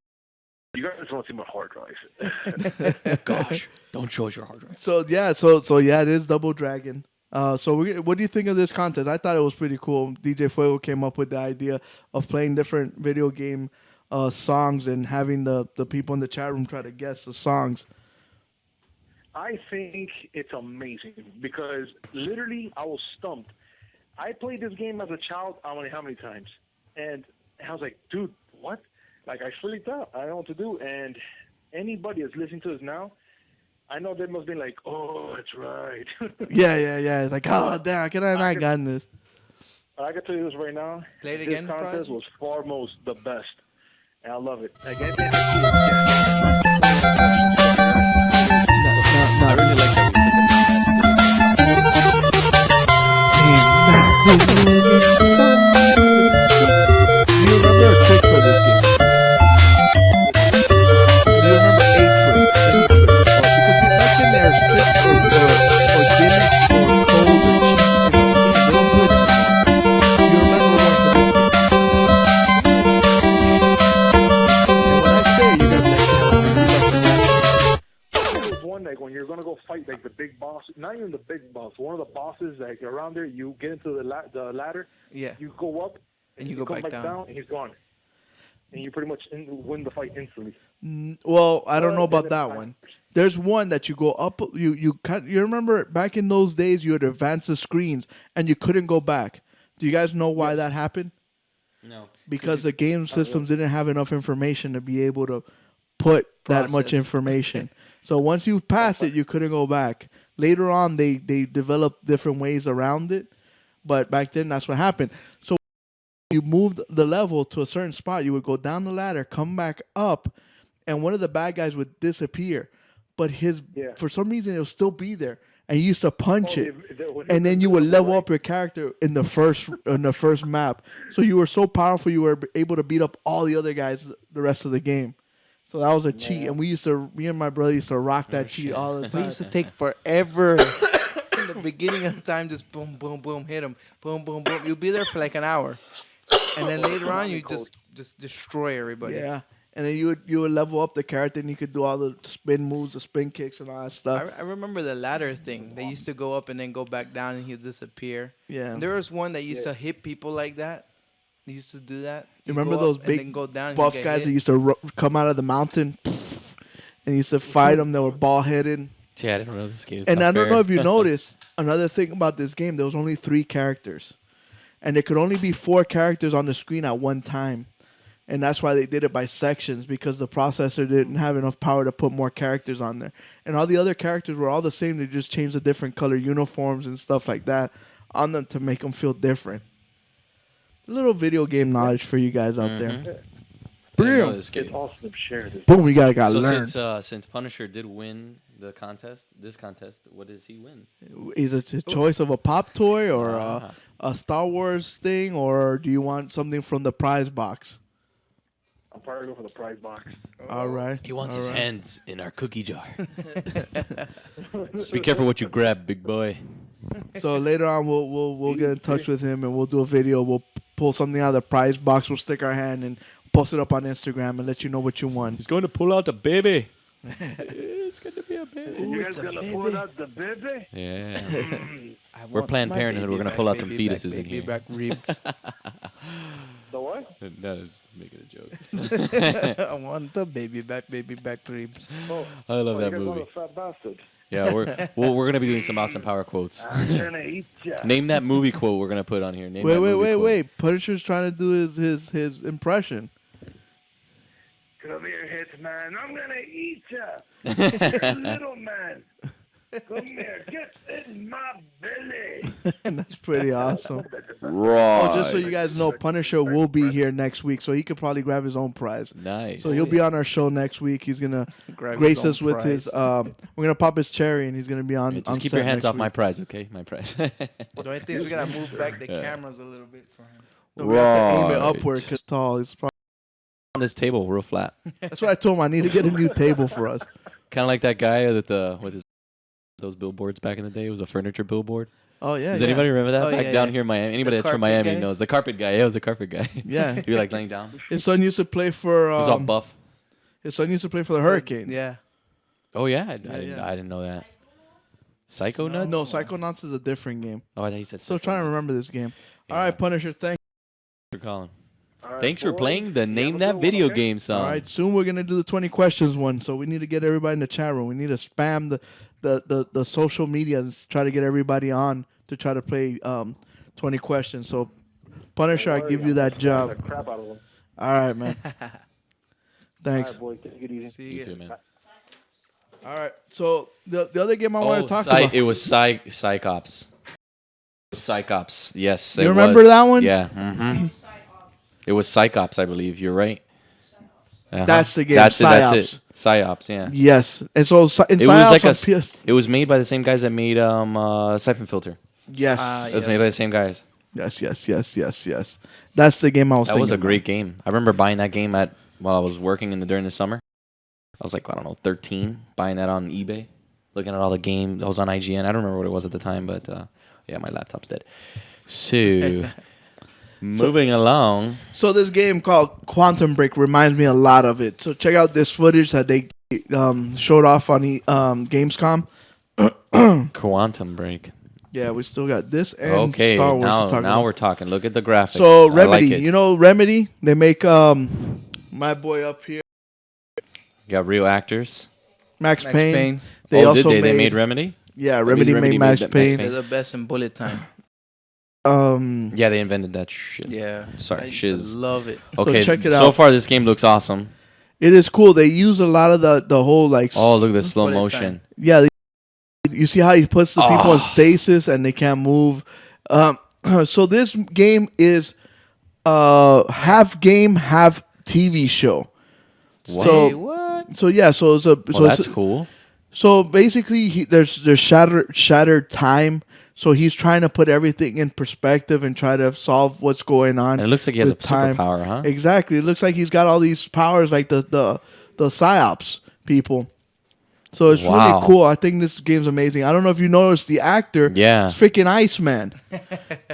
Speaker 9: You guys want to see my hard drive?
Speaker 2: Gosh, don't show us your hard drive.
Speaker 1: So yeah, so yeah, it is Double Dragon. So what do you think of this contest? I thought it was pretty cool. DJ Fuego came up with the idea of playing different video game songs and having the people in the chat room try to guess the songs.
Speaker 9: I think it's amazing because literally I was stumped. I played this game as a child, I don't know how many times. And I was like, dude, what? Like, I freaked out. I don't know what to do. And anybody that's listening to this now, I know they must be like, oh, that's right.
Speaker 1: Yeah. It's like, oh, damn, can I not gotten this?
Speaker 9: I can tell you this right now.
Speaker 3: Play it
Speaker 9: this
Speaker 3: again,
Speaker 9: contest
Speaker 3: Proj?
Speaker 9: was foremost the best. And I love it. Again,
Speaker 2: I really like that we put them
Speaker 1: Do you remember a trick for this game? Do you remember a trick? Any trick? Because back then there's tricks or gimmicks or codes or cheats in the game. They don't do it anymore. Do you remember one for this game? And when I say it, you're going to be like, damn, I can't believe I forgot that.
Speaker 9: There was one like when you're gonna go fight like the big boss, not even the big boss, one of the bosses like around there. You get into the ladder.
Speaker 3: Yeah.
Speaker 9: You go up
Speaker 3: And you
Speaker 9: you
Speaker 3: go
Speaker 9: come
Speaker 3: back
Speaker 9: back
Speaker 3: down.
Speaker 9: and he's gone. And you pretty much win the fight instantly.
Speaker 1: Well, I don't know about
Speaker 9: And
Speaker 1: that
Speaker 9: then-
Speaker 1: one. There's one that you go up. You remember back in those days you would advance the screens and you couldn't go back. Do you guys know why that happened?
Speaker 2: No.
Speaker 1: Because the game systems didn't have enough information to be able to put that much
Speaker 3: Process.
Speaker 1: information. So once you passed it, you couldn't go back. Later on, they developed different ways around it, but back then that's what happened. So you moved the level to a certain spot, you would go down the ladder, come back up, and one of the bad guys would disappear. But for some reason, it'll still be there, and you used to punch it, and then you would level up your character in the first map. So you were so powerful, you were able to beat up all the other guys the rest of the game. So that was a cheat, and me and my brother used to rock that cheat all the
Speaker 3: We
Speaker 1: time.
Speaker 3: used to take forever. In the beginning of the time, just boom, boom, boom, hit him, boom, boom, boom. You'll be there for like an hour, and then later on, you just destroy everybody.
Speaker 1: Yeah, and then you would level up the character, and you could do all the spin moves, the spin kicks, and all that stuff.
Speaker 3: I remember the ladder thing. They used to go up and then go back down, and he'd disappear.
Speaker 1: Yeah.
Speaker 3: And there was one that used to hit people like that. They used to do that.
Speaker 1: You
Speaker 3: You
Speaker 1: remember
Speaker 3: go
Speaker 1: those
Speaker 3: up and then
Speaker 1: big
Speaker 3: go down and
Speaker 1: buff
Speaker 3: you get
Speaker 1: guys
Speaker 3: hit.
Speaker 1: that used to come out of the mountain, and used to fight them that were ball headed?
Speaker 2: Yeah, I didn't know this game.
Speaker 1: And I don't know if you noticed another thing about this game. There was only 3 characters, and there could only be 4 characters on the screen at one time, and that's why they did it by sections, because the processor didn't have enough power to put more characters on there. And all the other characters were all the same. They just changed the different color uniforms and stuff like that on them to make them feel different. A little video game knowledge for you guys out there. Boom!
Speaker 9: It's awesome to share this.
Speaker 1: Boom! You gotta
Speaker 2: So
Speaker 1: learn.
Speaker 2: since Punisher did win the contest, what does he win?
Speaker 1: Is it a choice of a pop toy or a Star Wars thing, or do you want something from the prize box?
Speaker 9: I'll probably go for the prize box.
Speaker 1: All right.
Speaker 2: He wants
Speaker 1: All
Speaker 2: his
Speaker 1: right.
Speaker 2: hands in our cookie jar. Just be careful what you grab, big boy.
Speaker 1: So later on, we'll get in touch with him and we'll do a video. We'll pull something out of the prize box. We'll stick our hand and post it up on Instagram and let you know what you won.
Speaker 2: He's going to pull out the baby. It's going to be a baby.
Speaker 9: You guys gonna pull out the baby?
Speaker 2: Yeah. We're Planned Parenthood. We're going to pull out some fetuses in here.
Speaker 3: Back ribs.
Speaker 9: The what?
Speaker 2: That is making a joke.
Speaker 3: I want the baby back ribs.
Speaker 9: Oh,
Speaker 2: I love that
Speaker 9: you guys
Speaker 2: movie.
Speaker 9: want a fat bastard.
Speaker 2: Yeah, we're gonna be doing some Austin Power quotes.
Speaker 9: I'm gonna eat ya.
Speaker 2: Name that movie quote we're gonna put on here. Name that movie quote.
Speaker 1: Wait. Punisher's trying to do his impression.
Speaker 9: Come here, Hitman. I'm gonna eat ya. You're a little man. Come here. Get in my belly.
Speaker 1: That's pretty awesome.
Speaker 2: Right.
Speaker 1: Oh, just so you guys know, Punisher will be here next week, so he could probably grab his own prize.
Speaker 2: Nice.
Speaker 1: So he'll be on our show next week. He's gonna grace us with his. We're gonna pop his cherry, and he's gonna be on.
Speaker 2: Just
Speaker 1: on
Speaker 2: keep
Speaker 1: set
Speaker 2: your hands
Speaker 1: next
Speaker 2: off
Speaker 1: week.
Speaker 2: my prize, okay? My prize.
Speaker 3: The only thing is we gotta move back the cameras a little bit for him.
Speaker 1: No, we have to aim it upward because tall. It's probably
Speaker 2: On this table, real flat.
Speaker 1: that's what I told him. I need to get a new table for us.
Speaker 2: Kind of like that guy with those billboards back in the day. It was a furniture billboard.
Speaker 1: Oh yeah.
Speaker 2: Does anybody remember that?
Speaker 3: Oh,
Speaker 2: Back
Speaker 3: yeah,
Speaker 2: down
Speaker 3: yeah.
Speaker 2: here in Miami. Anybody
Speaker 3: The
Speaker 2: that's from
Speaker 3: carpet
Speaker 2: Miami
Speaker 3: guy?
Speaker 2: knows the carpet guy. Yeah, it was a carpet guy.
Speaker 1: Yeah.
Speaker 2: You were like laying down.
Speaker 1: His son used to play for.
Speaker 2: He was all buff.
Speaker 1: His son used to play for the Hurricanes.
Speaker 3: Yeah.
Speaker 2: Oh yeah, I didn't know that. Psychonauts?
Speaker 1: No, Psychonauts is a different game.
Speaker 2: Oh, I thought you said.
Speaker 1: Still trying to remember this game.
Speaker 2: Yeah.
Speaker 1: All right, Punisher. Thanks.
Speaker 2: For calling.
Speaker 9: All right,
Speaker 2: Thanks for
Speaker 9: boys.
Speaker 2: playing the
Speaker 9: You
Speaker 2: Name
Speaker 9: have a
Speaker 2: That
Speaker 9: good one,
Speaker 2: Video
Speaker 9: okay?
Speaker 2: Game song.
Speaker 1: All right, soon we're gonna do the 20 questions one. So we need to get everybody in the chat room. We need to spam the social media and try to get everybody on to try to play 20 questions. So Punisher, I give you that job.
Speaker 9: The crap out of them.
Speaker 1: All right, man. Thanks.
Speaker 9: All right, boy. Take it easy.
Speaker 3: See
Speaker 2: You
Speaker 3: ya.
Speaker 2: too, man.
Speaker 1: All right. So the other game I want to talk about.
Speaker 2: It was Psychops. Psychops. Yes.
Speaker 1: You
Speaker 2: it
Speaker 1: remember
Speaker 2: was.
Speaker 1: that one?
Speaker 2: Yeah. Mm-hmm. It was Psychops, I believe. You're right. Uh-huh.
Speaker 1: That's the game.
Speaker 2: That's it. That's
Speaker 1: Psyops.
Speaker 2: it. Psyops. Yeah.
Speaker 1: Yes, and so in
Speaker 2: It was like
Speaker 1: Psyops
Speaker 2: a.
Speaker 1: on PS.
Speaker 2: It was made by the same guys that made Siphon Filter.
Speaker 1: Yes.
Speaker 2: It was made by the same guys.
Speaker 1: Yes. That's the game I was
Speaker 2: That
Speaker 1: thinking
Speaker 2: was a
Speaker 1: about.
Speaker 2: great game. I remember buying that game while I was working during the summer. I was like, I don't know, 13, buying that on eBay, looking at all the games. I was on IGN. I don't remember what it was at the time, but yeah, my laptop's dead. So, moving along.
Speaker 1: So this game called Quantum Break reminds me a lot of it. So check out this footage that they showed off on the GamesCon.
Speaker 2: Quantum Break.
Speaker 1: Yeah, we still got this and
Speaker 2: Okay,
Speaker 1: Star Wars to talk
Speaker 2: now
Speaker 1: about.
Speaker 2: we're talking. Look at the graphics.
Speaker 1: So
Speaker 2: I
Speaker 1: Remedy,
Speaker 2: like it.
Speaker 1: you know Remedy? They make my boy up here,
Speaker 2: Got real actors.
Speaker 1: Max Payne.
Speaker 2: They made Remedy?
Speaker 1: Yeah, Remedy made Max Payne.
Speaker 3: They're the best in bullet time.
Speaker 2: Yeah, they invented that shit.
Speaker 3: Yeah.
Speaker 2: Sorry,
Speaker 3: I used
Speaker 2: shiz.
Speaker 3: to love it.
Speaker 2: Okay,
Speaker 1: So check it
Speaker 2: so
Speaker 1: out.
Speaker 2: far this game looks awesome.
Speaker 1: It is cool. They use a lot of the whole like.
Speaker 2: Oh, look at the slow
Speaker 3: Bullet
Speaker 2: motion.
Speaker 3: time.
Speaker 1: Yeah, you see how he puts the people in stasis and they can't move. So this game is half game, half TV show.
Speaker 2: What?
Speaker 1: So,
Speaker 3: What?
Speaker 1: so yeah, so it's a.
Speaker 2: Well,
Speaker 1: so
Speaker 2: that's
Speaker 1: it's
Speaker 2: cool.
Speaker 1: So basically, there's shattered time. So he's trying to put everything in perspective and try to solve what's going on.
Speaker 2: And it looks like he has a
Speaker 1: with time.
Speaker 2: superpower, huh?
Speaker 1: Exactly. It looks like he's got all these powers, like the psyops people. So it's
Speaker 2: Wow.
Speaker 1: really cool. I think this game's amazing. I don't know if you noticed the actor.
Speaker 2: Yeah.
Speaker 1: It's freaking Iceman.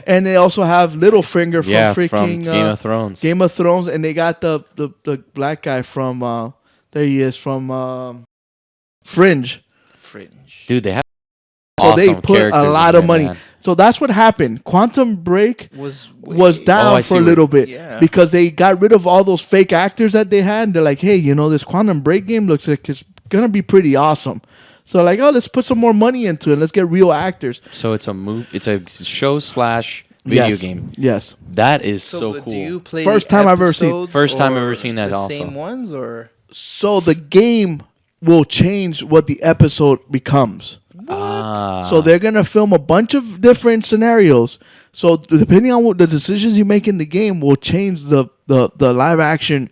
Speaker 1: And they also have Littlefinger from
Speaker 2: Yeah,
Speaker 1: freaking
Speaker 2: from Game of Thrones.
Speaker 1: Game of Thrones, and they got the black guy from there he is from Fringe.
Speaker 2: Dude, they have
Speaker 1: So
Speaker 2: awesome
Speaker 1: they put
Speaker 2: characters
Speaker 1: a
Speaker 2: in
Speaker 1: lot
Speaker 2: there,
Speaker 1: of money.
Speaker 2: man.
Speaker 1: So that's what happened. Quantum Break
Speaker 3: Was
Speaker 1: down
Speaker 2: I see
Speaker 1: for a
Speaker 2: what-
Speaker 1: little bit
Speaker 3: Yeah.
Speaker 1: because they got rid of all those fake actors that they had. They're like, hey, you know, this Quantum Break game looks like it's gonna be pretty awesome. So like, oh, let's put some more money into it. Let's get real actors.
Speaker 2: So it's a show / video
Speaker 1: Yes.
Speaker 2: game.
Speaker 1: Yes.
Speaker 2: That is so
Speaker 3: but
Speaker 2: cool.
Speaker 3: Do you play
Speaker 1: First
Speaker 3: the
Speaker 1: time I've ever seen-
Speaker 3: episodes
Speaker 2: First time I've
Speaker 3: or
Speaker 2: ever seen that
Speaker 3: the
Speaker 2: also.
Speaker 3: same ones or
Speaker 1: So the game will change what the episode becomes. So they're gonna film a bunch of different scenarios. So depending on what the decisions you make in the game will change the live action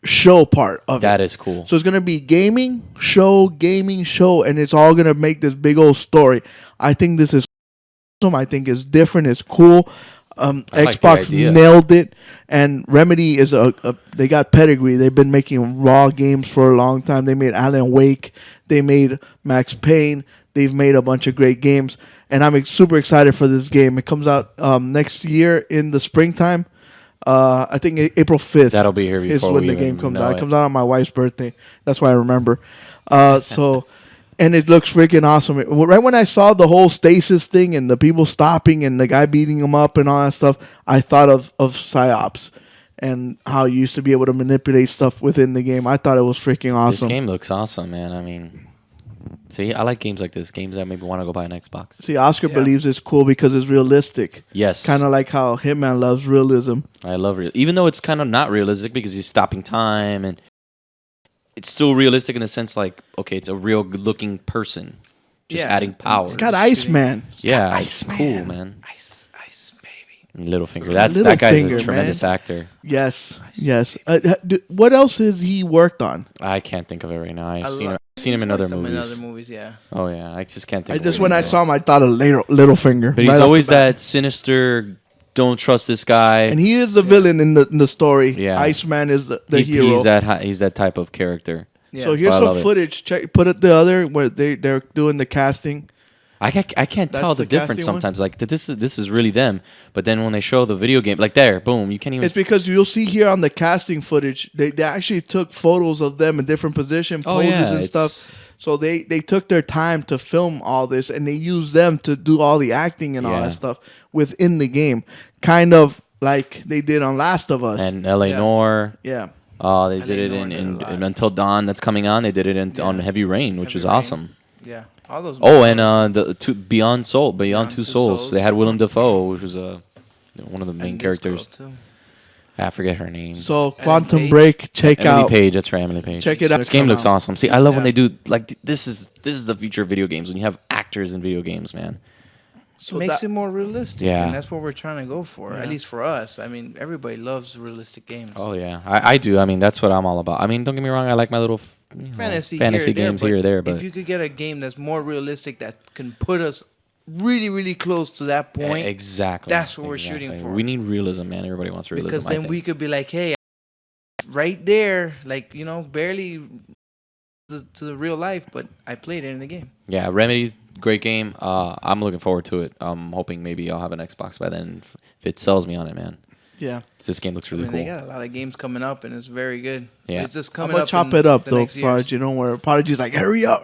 Speaker 1: show part of it.
Speaker 2: That is cool.
Speaker 1: So it's gonna be gaming show, and it's all gonna make this big old story. I think this is awesome. I think it's different. It's cool.
Speaker 2: like the
Speaker 1: Xbox
Speaker 2: idea.
Speaker 1: nailed it, and Remedy is they got pedigree. They've been making raw games for a long time. They made Alan Wake, they made Max Payne, they've made a bunch of great games, and I'm super excited for this game. It comes out next year in the springtime. I think April 5th.
Speaker 2: That'll be here
Speaker 1: is
Speaker 2: before
Speaker 1: when
Speaker 2: we
Speaker 1: the
Speaker 2: even
Speaker 1: game comes
Speaker 2: know
Speaker 1: out. It
Speaker 2: it.
Speaker 1: comes out on my wife's birthday. That's why I remember. So. And it looks freaking awesome. Right when I saw the whole stasis thing and the people stopping and the guy beating him up and all that stuff, I thought of PsyOps and how you used to be able to manipulate stuff within the game. I thought it was freaking awesome.
Speaker 2: This game looks awesome, man. I mean, see, I like games like this. Games that make me want to go buy an Xbox.
Speaker 1: See, Oscar believes it's cool because it's realistic.
Speaker 2: Yes.
Speaker 1: Kind of like how Hitman loves realism.
Speaker 2: I love real, even though it's kind of not realistic because he's stopping time and it's still realistic in the sense like, okay, it's a real good-looking person, just adding power.
Speaker 1: It's got Iceman.
Speaker 2: Yeah, it's cool, man.
Speaker 3: Ice, baby.
Speaker 2: And Littlefinger. That guy's
Speaker 1: Littlefinger,
Speaker 2: a tremendous
Speaker 1: man.
Speaker 2: actor.
Speaker 1: Yes, yes. What else has he worked on?
Speaker 2: I can't think of it right now. I've seen him in other movies.
Speaker 3: In other movies, yeah.
Speaker 2: Oh yeah, I just can't think.
Speaker 1: When I saw him, I thought of Littlefinger.
Speaker 2: But he's always that sinister. Don't trust this guy.
Speaker 1: And he is the villain in the story.
Speaker 2: Yeah.
Speaker 1: Iceman is the hero.
Speaker 2: He's that type of character.
Speaker 3: Yeah.
Speaker 1: So here's
Speaker 2: I
Speaker 1: some
Speaker 2: love it.
Speaker 1: footage. Put it the other where they're doing the casting.
Speaker 2: I can't tell
Speaker 1: That's
Speaker 2: the
Speaker 1: the
Speaker 2: difference
Speaker 1: casting one?
Speaker 2: sometimes. Like this is really them. But then when they show the video game, like there, boom, you can't even.
Speaker 1: It's because you'll see here on the casting footage, they actually took photos of them in different position,
Speaker 2: Oh,
Speaker 1: poses
Speaker 2: yeah,
Speaker 1: and
Speaker 2: it's-
Speaker 1: stuff. So they took their time to film all this, and they used them to do all the acting and all
Speaker 2: Yeah.
Speaker 1: that stuff within the game, kind of like they did on Last of Us.
Speaker 2: And L.A. Noire.
Speaker 1: Yeah.
Speaker 2: They did it
Speaker 3: Noire
Speaker 2: in
Speaker 3: did a lot.
Speaker 2: Until Dawn. That's coming on. They did it on Heavy Rain, which
Speaker 3: Heavy
Speaker 2: is
Speaker 3: Rain.
Speaker 2: awesome.
Speaker 3: Yeah. All those.
Speaker 2: Oh, and Beyond Two
Speaker 3: Two
Speaker 2: Souls.
Speaker 3: Souls.
Speaker 2: They had Willem Dafoe, which was one of the main
Speaker 3: And this girl,
Speaker 2: characters.
Speaker 3: too.
Speaker 2: I forget her name.
Speaker 1: So Quantum
Speaker 3: Page.
Speaker 1: Break, check
Speaker 2: Emily
Speaker 1: out.
Speaker 2: Page. That's right, Emily Page.
Speaker 1: Check it out.
Speaker 2: This game
Speaker 1: Come
Speaker 2: looks
Speaker 1: out.
Speaker 2: awesome. See, I love when
Speaker 3: Yeah.
Speaker 2: they do like this is the future of video games when you have actors in video games, man.
Speaker 3: It makes it more realistic.
Speaker 2: Yeah.
Speaker 3: And that's what we're trying to go for. At least for us. I mean, everybody loves realistic games.
Speaker 2: Oh yeah, I do. I mean, that's what I'm all about. I mean, don't get me wrong. I like my little
Speaker 3: Fantasy
Speaker 2: games here or there, but
Speaker 3: if you could get a game that's more realistic that can put us really, really close to that point,
Speaker 2: exactly.
Speaker 3: that's what we're shooting for.
Speaker 2: We need realism, man. Everybody wants realism.
Speaker 3: Because
Speaker 2: I
Speaker 3: then
Speaker 2: think.
Speaker 3: we could be like, hey, right there, like, barely to the real life, but I played it in the game.
Speaker 2: Yeah, Remedy, great game. I'm looking forward to it. I'm hoping maybe I'll have an Xbox by then if it sells me on it, man.
Speaker 1: Yeah.
Speaker 2: This game looks really cool.
Speaker 3: They got a lot of games coming up, and it's very good.
Speaker 2: Yeah.
Speaker 3: It's just
Speaker 1: I'm
Speaker 3: coming
Speaker 1: gonna
Speaker 3: up.
Speaker 1: chop
Speaker 3: in
Speaker 1: it up
Speaker 3: the
Speaker 1: though,
Speaker 3: next years.
Speaker 1: Prodigy. Don't worry. Prodigy's like, hurry up.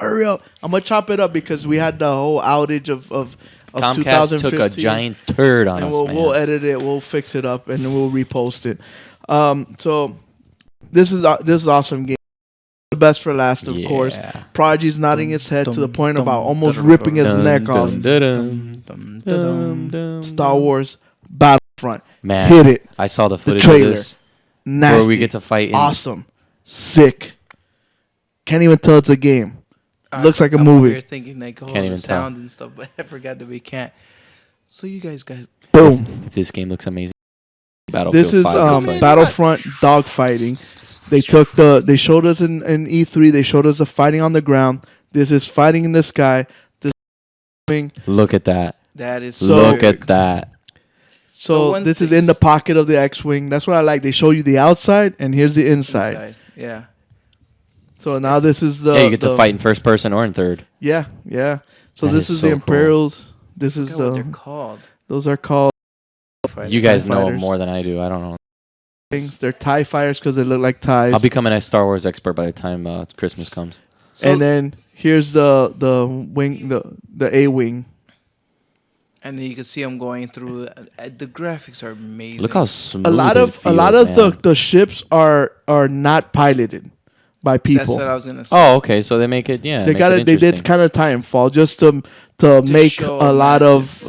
Speaker 1: I'm gonna chop it up because we had the whole outage of
Speaker 2: Comcast took a
Speaker 1: 2015,
Speaker 2: giant turd on
Speaker 1: and
Speaker 2: us, man.
Speaker 1: we'll edit it, we'll fix it up, and then we'll repost it. So this is awesome game. The best for last, of course. Prodigy's nodding his head to the point about almost ripping his neck off. Star Wars Battlefront.
Speaker 2: Man,
Speaker 1: Hit it.
Speaker 2: I saw the
Speaker 1: The
Speaker 2: footage
Speaker 1: trailer.
Speaker 2: of this.
Speaker 1: Nasty.
Speaker 2: Where we get to fight in-
Speaker 1: Awesome. Sick. Can't even tell it's a game. Looks like a
Speaker 3: I'm
Speaker 1: movie.
Speaker 3: over here thinking like all
Speaker 2: Can't
Speaker 3: the
Speaker 2: even tell.
Speaker 3: sounds and stuff, but I forgot that we can't. So you guys got
Speaker 1: Boom.
Speaker 2: If this game looks amazing. Battlefield
Speaker 1: This is
Speaker 2: 5 looks like-
Speaker 1: Battlefront dogfighting. They showed us in E3. They showed us the fighting on the ground. This is fighting in the sky. This
Speaker 2: Look at that.
Speaker 3: that is
Speaker 2: Look
Speaker 3: sick.
Speaker 2: at that.
Speaker 1: so
Speaker 3: one
Speaker 1: this is
Speaker 3: thing-
Speaker 1: in the pocket of the X-wing. That's what I like. They show you the outside, and here's the inside.
Speaker 3: Yeah.
Speaker 1: So now this is the
Speaker 2: Yeah, you get to
Speaker 1: the-
Speaker 2: fight in first person or in third.
Speaker 1: Yeah, yeah. So
Speaker 2: That
Speaker 1: this
Speaker 2: is
Speaker 1: is the
Speaker 2: so cool.
Speaker 1: Imperials. This is
Speaker 3: Forgot what they're called.
Speaker 1: those are called
Speaker 2: You guys
Speaker 1: TIE
Speaker 2: know
Speaker 1: fighters.
Speaker 2: more than I do. I don't know.
Speaker 1: things. They're TIE fighters because they look like TIEs.
Speaker 2: I'll become a Star Wars expert by the time Christmas comes.
Speaker 1: And then here's the wing, the A wing.
Speaker 3: And then you can see them going through. The graphics are amazing.
Speaker 2: Look how smooth
Speaker 1: A lot of the ships are not piloted by people.
Speaker 3: That's what I was gonna say.
Speaker 2: Oh, okay. So they make it. Yeah,
Speaker 1: They
Speaker 2: make
Speaker 1: got
Speaker 2: it
Speaker 1: it. They did
Speaker 2: interesting.
Speaker 1: kind of Titanfall just to make
Speaker 3: show
Speaker 1: a lot of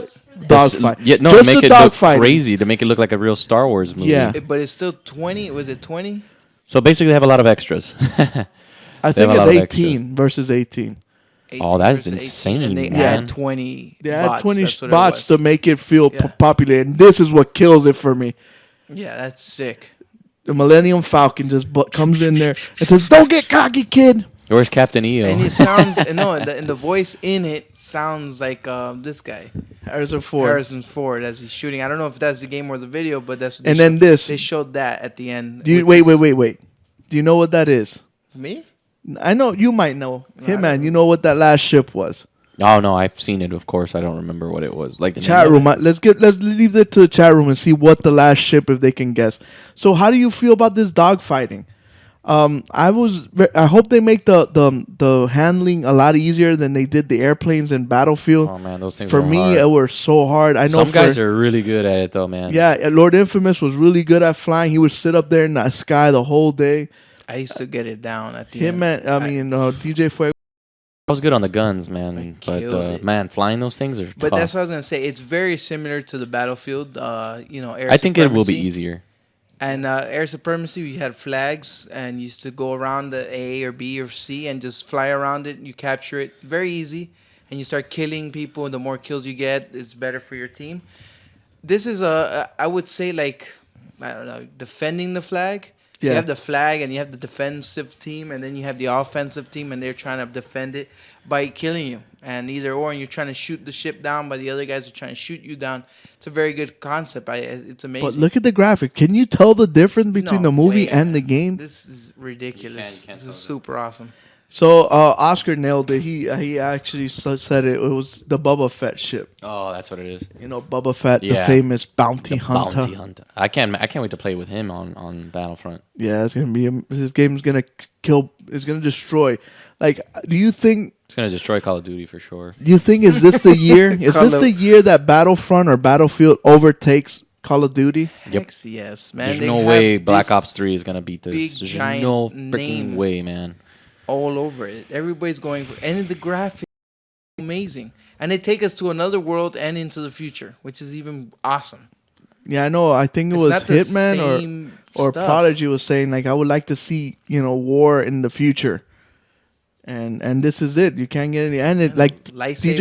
Speaker 1: dogfight.
Speaker 2: Yeah, no,
Speaker 1: just
Speaker 2: to make
Speaker 1: the
Speaker 2: it look
Speaker 1: dogfighting.
Speaker 2: crazy. To make it look like a real Star Wars movie.
Speaker 1: Yeah.
Speaker 3: But it's still 20. Was it 20?
Speaker 2: So basically, they have a lot of extras.
Speaker 1: I
Speaker 2: They have
Speaker 1: think
Speaker 2: a
Speaker 1: it's
Speaker 2: lot of
Speaker 1: 18 versus 18.
Speaker 2: Oh, that is
Speaker 3: 18,
Speaker 2: insane,
Speaker 3: And they
Speaker 2: man.
Speaker 3: add 20.
Speaker 1: They had
Speaker 3: bots.
Speaker 1: 20
Speaker 3: That's what it
Speaker 1: bots
Speaker 3: was.
Speaker 1: to make it feel
Speaker 3: Yeah.
Speaker 1: populated. And this is what kills it for me.
Speaker 3: Yeah, that's sick.
Speaker 1: The Millennium Falcon just comes in there and says, "Don't get cocky, kid."
Speaker 2: Where's Captain EO?
Speaker 3: And it sounds and the voice in it sounds like this guy. Harrison Ford as he's shooting. I don't know if that's the game or the video, but that's what
Speaker 1: And then this.
Speaker 3: they showed that at the end.
Speaker 1: Wait. Do you know what that is?
Speaker 3: Me?
Speaker 1: I know you might know.
Speaker 3: No, I
Speaker 1: Hitman,
Speaker 3: don't
Speaker 1: you know what that last ship was?
Speaker 2: Oh no, I've seen it. Of course, I don't remember what it was. Like the
Speaker 1: Chat
Speaker 2: name of
Speaker 1: room. Let's leave it to the chat room and see what the last ship, if they can guess. So, how do you feel about this dogfighting? I hope they make the handling a lot easier than they did the airplanes in Battlefield.
Speaker 2: Oh man, those things
Speaker 1: for
Speaker 2: were
Speaker 1: me
Speaker 2: hard.
Speaker 1: it were so hard. I know
Speaker 2: some guys are really good at it though, man.
Speaker 1: Yeah, Lord Infamous was really good at flying. He would sit up there in the sky the whole day.
Speaker 3: I used to get it down at the end.
Speaker 1: DJ Fuego.
Speaker 2: I was good on the guns, man. But man, flying those things are
Speaker 3: But
Speaker 2: tough.
Speaker 3: that's what I was gonna say. It's very similar to the Battlefield. Air
Speaker 2: I think it will be
Speaker 3: supremacy.
Speaker 2: easier.
Speaker 3: And air supremacy, you had flags and you used to go around the A or B or C and just fly around it. You capture it very easy, and you start killing people. And the more kills you get, it's better for your team. This is I would say like, I don't know, defending the flag. So you have the flag and you have the defensive team, and then you have the offensive team, and they're trying to defend it by killing you. And either or, and you're trying to shoot the ship down, but the other guys are trying to shoot you down. It's a very good concept. It's amazing.
Speaker 1: But look at the graphic. Can you tell the difference between
Speaker 3: No
Speaker 1: the movie
Speaker 3: way,
Speaker 1: and
Speaker 3: man.
Speaker 1: the game?
Speaker 3: This is ridiculous.
Speaker 2: can't
Speaker 3: This is super awesome.
Speaker 1: So Oscar nailed it. He actually said it was the Boba Fett ship.
Speaker 2: Oh, that's what it is.
Speaker 1: You know, Boba Fett, the
Speaker 2: Yeah.
Speaker 1: famous bounty hunter.
Speaker 2: Bounty hunter. I can't wait to play with him on Battlefront.
Speaker 1: Yeah, it's gonna be this game's gonna kill. It's gonna destroy. Like, do you think?
Speaker 2: It's gonna destroy Call of Duty for sure.
Speaker 1: Do you think is this the year? Is this the year that Battlefront or Battlefield overtakes Call of Duty?
Speaker 3: Heck yes, man.
Speaker 2: There's
Speaker 3: They
Speaker 2: no
Speaker 3: have
Speaker 2: way Black
Speaker 3: this
Speaker 2: Ops 3 is gonna beat
Speaker 3: big,
Speaker 2: this. There's
Speaker 3: giant
Speaker 2: no
Speaker 3: name
Speaker 2: freaking way, man.
Speaker 3: all over it. Everybody's going for, and the graphics are amazing, and they take us to another world and into the future, which is even awesome.
Speaker 1: Yeah, I know. I think it
Speaker 3: It's
Speaker 1: was
Speaker 3: not the
Speaker 1: Hitman
Speaker 3: same
Speaker 1: or
Speaker 3: stuff.
Speaker 1: Prodigy was saying like I would like to see war in the future. And this is it. You can't get any. And it like DJ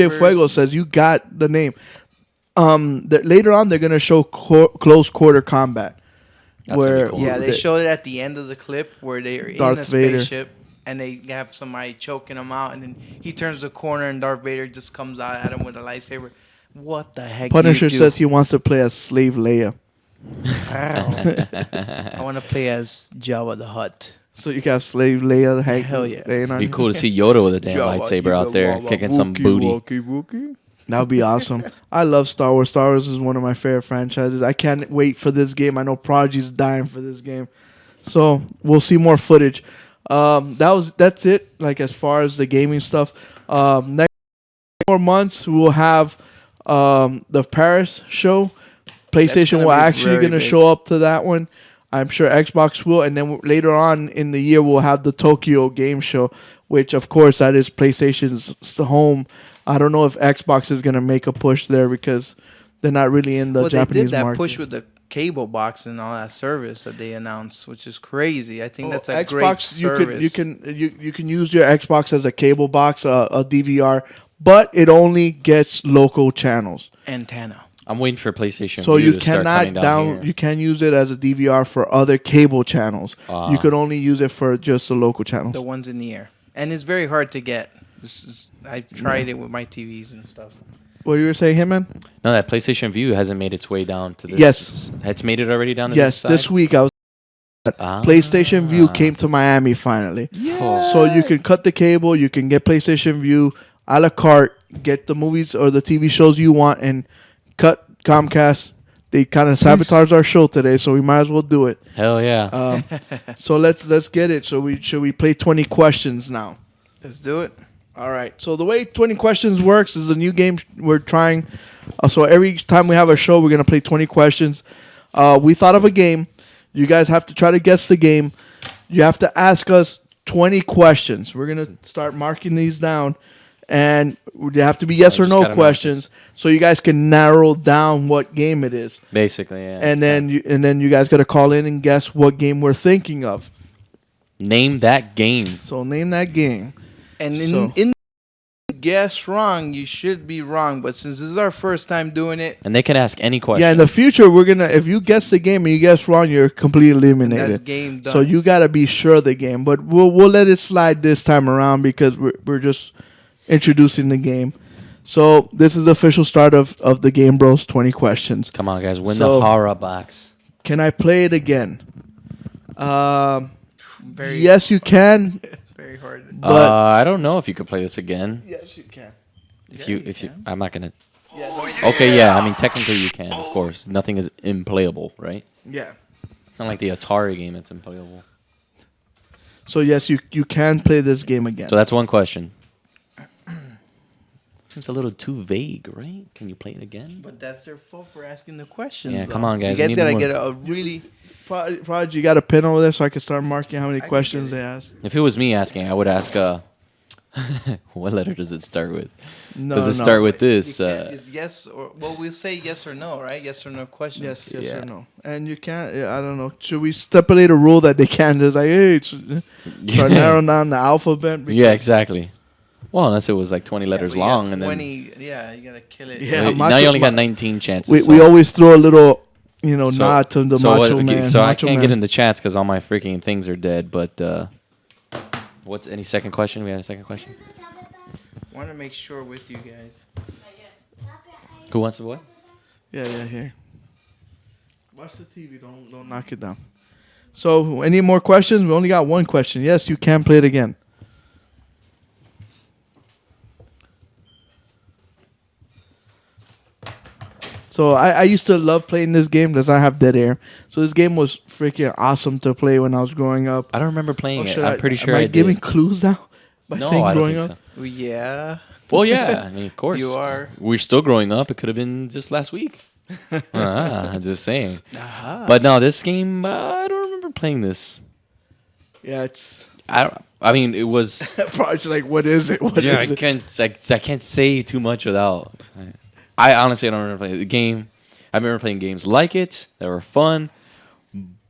Speaker 3: Lightsabers.
Speaker 1: Fuego says, you got the name. Later on, they're gonna show close quarter combat.
Speaker 2: That's gonna be cool.
Speaker 3: Yeah, they showed it at the end of the clip where they are in
Speaker 1: Darth
Speaker 3: a
Speaker 1: Vader.
Speaker 3: spaceship and they have somebody choking him out, and then he turns the corner and Darth Vader just comes out at him with a lightsaber. What the heck?
Speaker 1: Punisher
Speaker 3: do you do?
Speaker 1: says he wants to play as Slave Leia.
Speaker 3: I want to play as Jabba the Hutt.
Speaker 1: So you got Slave Leia.
Speaker 3: Hell yeah.
Speaker 2: It'd be cool to see Yoda with a damn lightsaber out there kicking some booty.
Speaker 1: That would be awesome. I love Star Wars. Star Wars is one of my favorite franchises. I can't wait for this game. I know Prodigy's dying for this game. So we'll see more footage. That's it. Like as far as the gaming stuff. Next 4 months we'll have the Paris show. PlayStation will actually gonna show up to that one. I'm sure Xbox will, and then later on in the year we'll have the Tokyo Game Show, which of course that is PlayStation's home. I don't know if Xbox is gonna make a push there because they're not really in the Japanese
Speaker 3: they did that
Speaker 1: market.
Speaker 3: push with the cable box and all that service that they announced, which is crazy. I think that's a
Speaker 1: Xbox,
Speaker 3: great service.
Speaker 1: you can use your Xbox as a cable box, a DVR, but it only gets local channels.
Speaker 3: Antenna.
Speaker 2: I'm waiting for PlayStation
Speaker 1: So
Speaker 2: View
Speaker 1: you
Speaker 2: to start coming
Speaker 1: cannot
Speaker 2: down here.
Speaker 1: you can use it as a DVR for other cable channels.
Speaker 2: Ah.
Speaker 1: You could only use it for just the local channels.
Speaker 3: The ones in the air, and it's very hard to get. I tried it with my TVs and stuff.
Speaker 1: What you were saying, Hitman?
Speaker 2: No, that PlayStation View hasn't made its way down to this.
Speaker 1: Yes.
Speaker 2: It's made it already down to
Speaker 1: Yes,
Speaker 2: this
Speaker 1: this
Speaker 2: side?
Speaker 1: week I was.
Speaker 2: Ah.
Speaker 1: PlayStation View came to Miami finally.
Speaker 2: Yeah.
Speaker 1: So you can cut the cable, you can get PlayStation View a la carte, get the movies or the TV shows you want, and cut Comcast. They kind of sabotaged our show today, so we might as well do it.
Speaker 2: Hell yeah.
Speaker 1: So let's get it. So should we play 20 questions now?
Speaker 3: Let's do it.
Speaker 1: All right. So the way 20 questions works is a new game we're trying. So every time we have a show, we're gonna play 20 questions. We thought of a game. You guys have to try to guess the game. You have to ask us 20 questions. We're gonna start marking these down, and they have to be yes or
Speaker 2: just
Speaker 1: no
Speaker 2: gotta mark
Speaker 1: questions, so you guys can narrow down what game it is.
Speaker 2: Basically, yeah.
Speaker 1: And then you guys gotta call in and guess what game we're thinking of.
Speaker 2: Name that game.
Speaker 1: So name that game.
Speaker 3: And
Speaker 1: So-
Speaker 3: in guess wrong, you should be wrong. But since this is our first time doing it,
Speaker 2: And they can ask any question.
Speaker 1: Yeah, in the future, we're gonna. If you guess the game and you guess wrong, you're completely eliminated.
Speaker 3: that's game done.
Speaker 1: So you gotta be sure of the game. But we'll let it slide this time around because we're just introducing the game. So this is the official start of the GameBros 20 questions.
Speaker 2: Come on, guys, win
Speaker 1: So-
Speaker 2: the horror box.
Speaker 1: Can I play it again?
Speaker 3: Very,
Speaker 1: Yes, you can.
Speaker 3: very hard.
Speaker 1: But
Speaker 2: I don't know if you could play this again.
Speaker 1: yes, you can.
Speaker 2: If you, I'm not gonna. Okay, yeah. I mean, technically you can, of course. Nothing is unplayable, right?
Speaker 1: Yeah.
Speaker 2: It's not like the Atari game that's unplayable.
Speaker 1: So yes, you can play this game again.
Speaker 2: So that's one question. Seems a little too vague, right? Can you play it again?
Speaker 3: But that's their fault for asking the questions.
Speaker 2: Yeah,
Speaker 3: though.
Speaker 2: come on, guys.
Speaker 3: You
Speaker 2: We
Speaker 3: guys
Speaker 2: need
Speaker 3: gotta
Speaker 2: more.
Speaker 3: get a really.
Speaker 1: Prodigy, you got a pen over there so I can start marking how many
Speaker 3: can
Speaker 1: questions
Speaker 3: get
Speaker 1: they
Speaker 3: it.
Speaker 1: ask.
Speaker 2: If it was me asking, I would ask, what letter does it start with?
Speaker 1: No,
Speaker 2: Does it
Speaker 1: no.
Speaker 2: start with
Speaker 3: You
Speaker 2: this?
Speaker 3: can't- it's yes or well, we'll say yes or no, right? Yes or no questions.
Speaker 1: Yes
Speaker 2: Yeah.
Speaker 1: or no. And you can't. I don't know. Should we stipulate a rule that they can't just like hey, start narrowing down the alphabet?
Speaker 2: Yeah, exactly. Well, unless it was like 20 letters
Speaker 3: We got
Speaker 2: long, and
Speaker 3: 20. Yeah, you gotta kill it.
Speaker 1: Yeah.
Speaker 2: then
Speaker 1: Macho-
Speaker 2: now you only got
Speaker 1: Ma-
Speaker 2: 19 chances.
Speaker 1: We
Speaker 2: so-
Speaker 1: always throw a little,
Speaker 2: so-
Speaker 1: nod to the
Speaker 2: so what-
Speaker 1: Macho
Speaker 2: okay,
Speaker 1: Man.
Speaker 2: So I
Speaker 1: Macho
Speaker 2: can't
Speaker 1: Man.
Speaker 2: get in the chats because all my freaking things are dead. But what's any second question? We had a second question.
Speaker 3: Want to make sure with you guys.
Speaker 2: Who wants the what?
Speaker 1: Yeah, here. Watch the TV. Don't knock it down. So, any more questions? We only got one question. Yes, you can play it again. So I used to love playing this game. Does not have dead air. So this game was freaking awesome to play when I was growing up.
Speaker 2: I don't remember playing it.
Speaker 1: should
Speaker 2: I'm pretty sure
Speaker 1: am
Speaker 2: I
Speaker 1: I giving
Speaker 2: did.
Speaker 1: clues now by
Speaker 2: No,
Speaker 1: saying
Speaker 2: I don't
Speaker 1: growing
Speaker 2: think
Speaker 1: up?
Speaker 2: so.
Speaker 3: Well, yeah.
Speaker 2: Well, yeah. I mean, of course.
Speaker 3: You are.
Speaker 2: We're still growing up. It could have been just last week. I'm just saying. But no, this game, I don't remember playing this.
Speaker 1: Yeah, it's
Speaker 2: I mean, it was.
Speaker 1: probably just like, what is it? What
Speaker 2: Yeah,
Speaker 1: is it?
Speaker 2: I can't say too much without. I honestly don't remember playing the game. I remember playing games like it that were fun.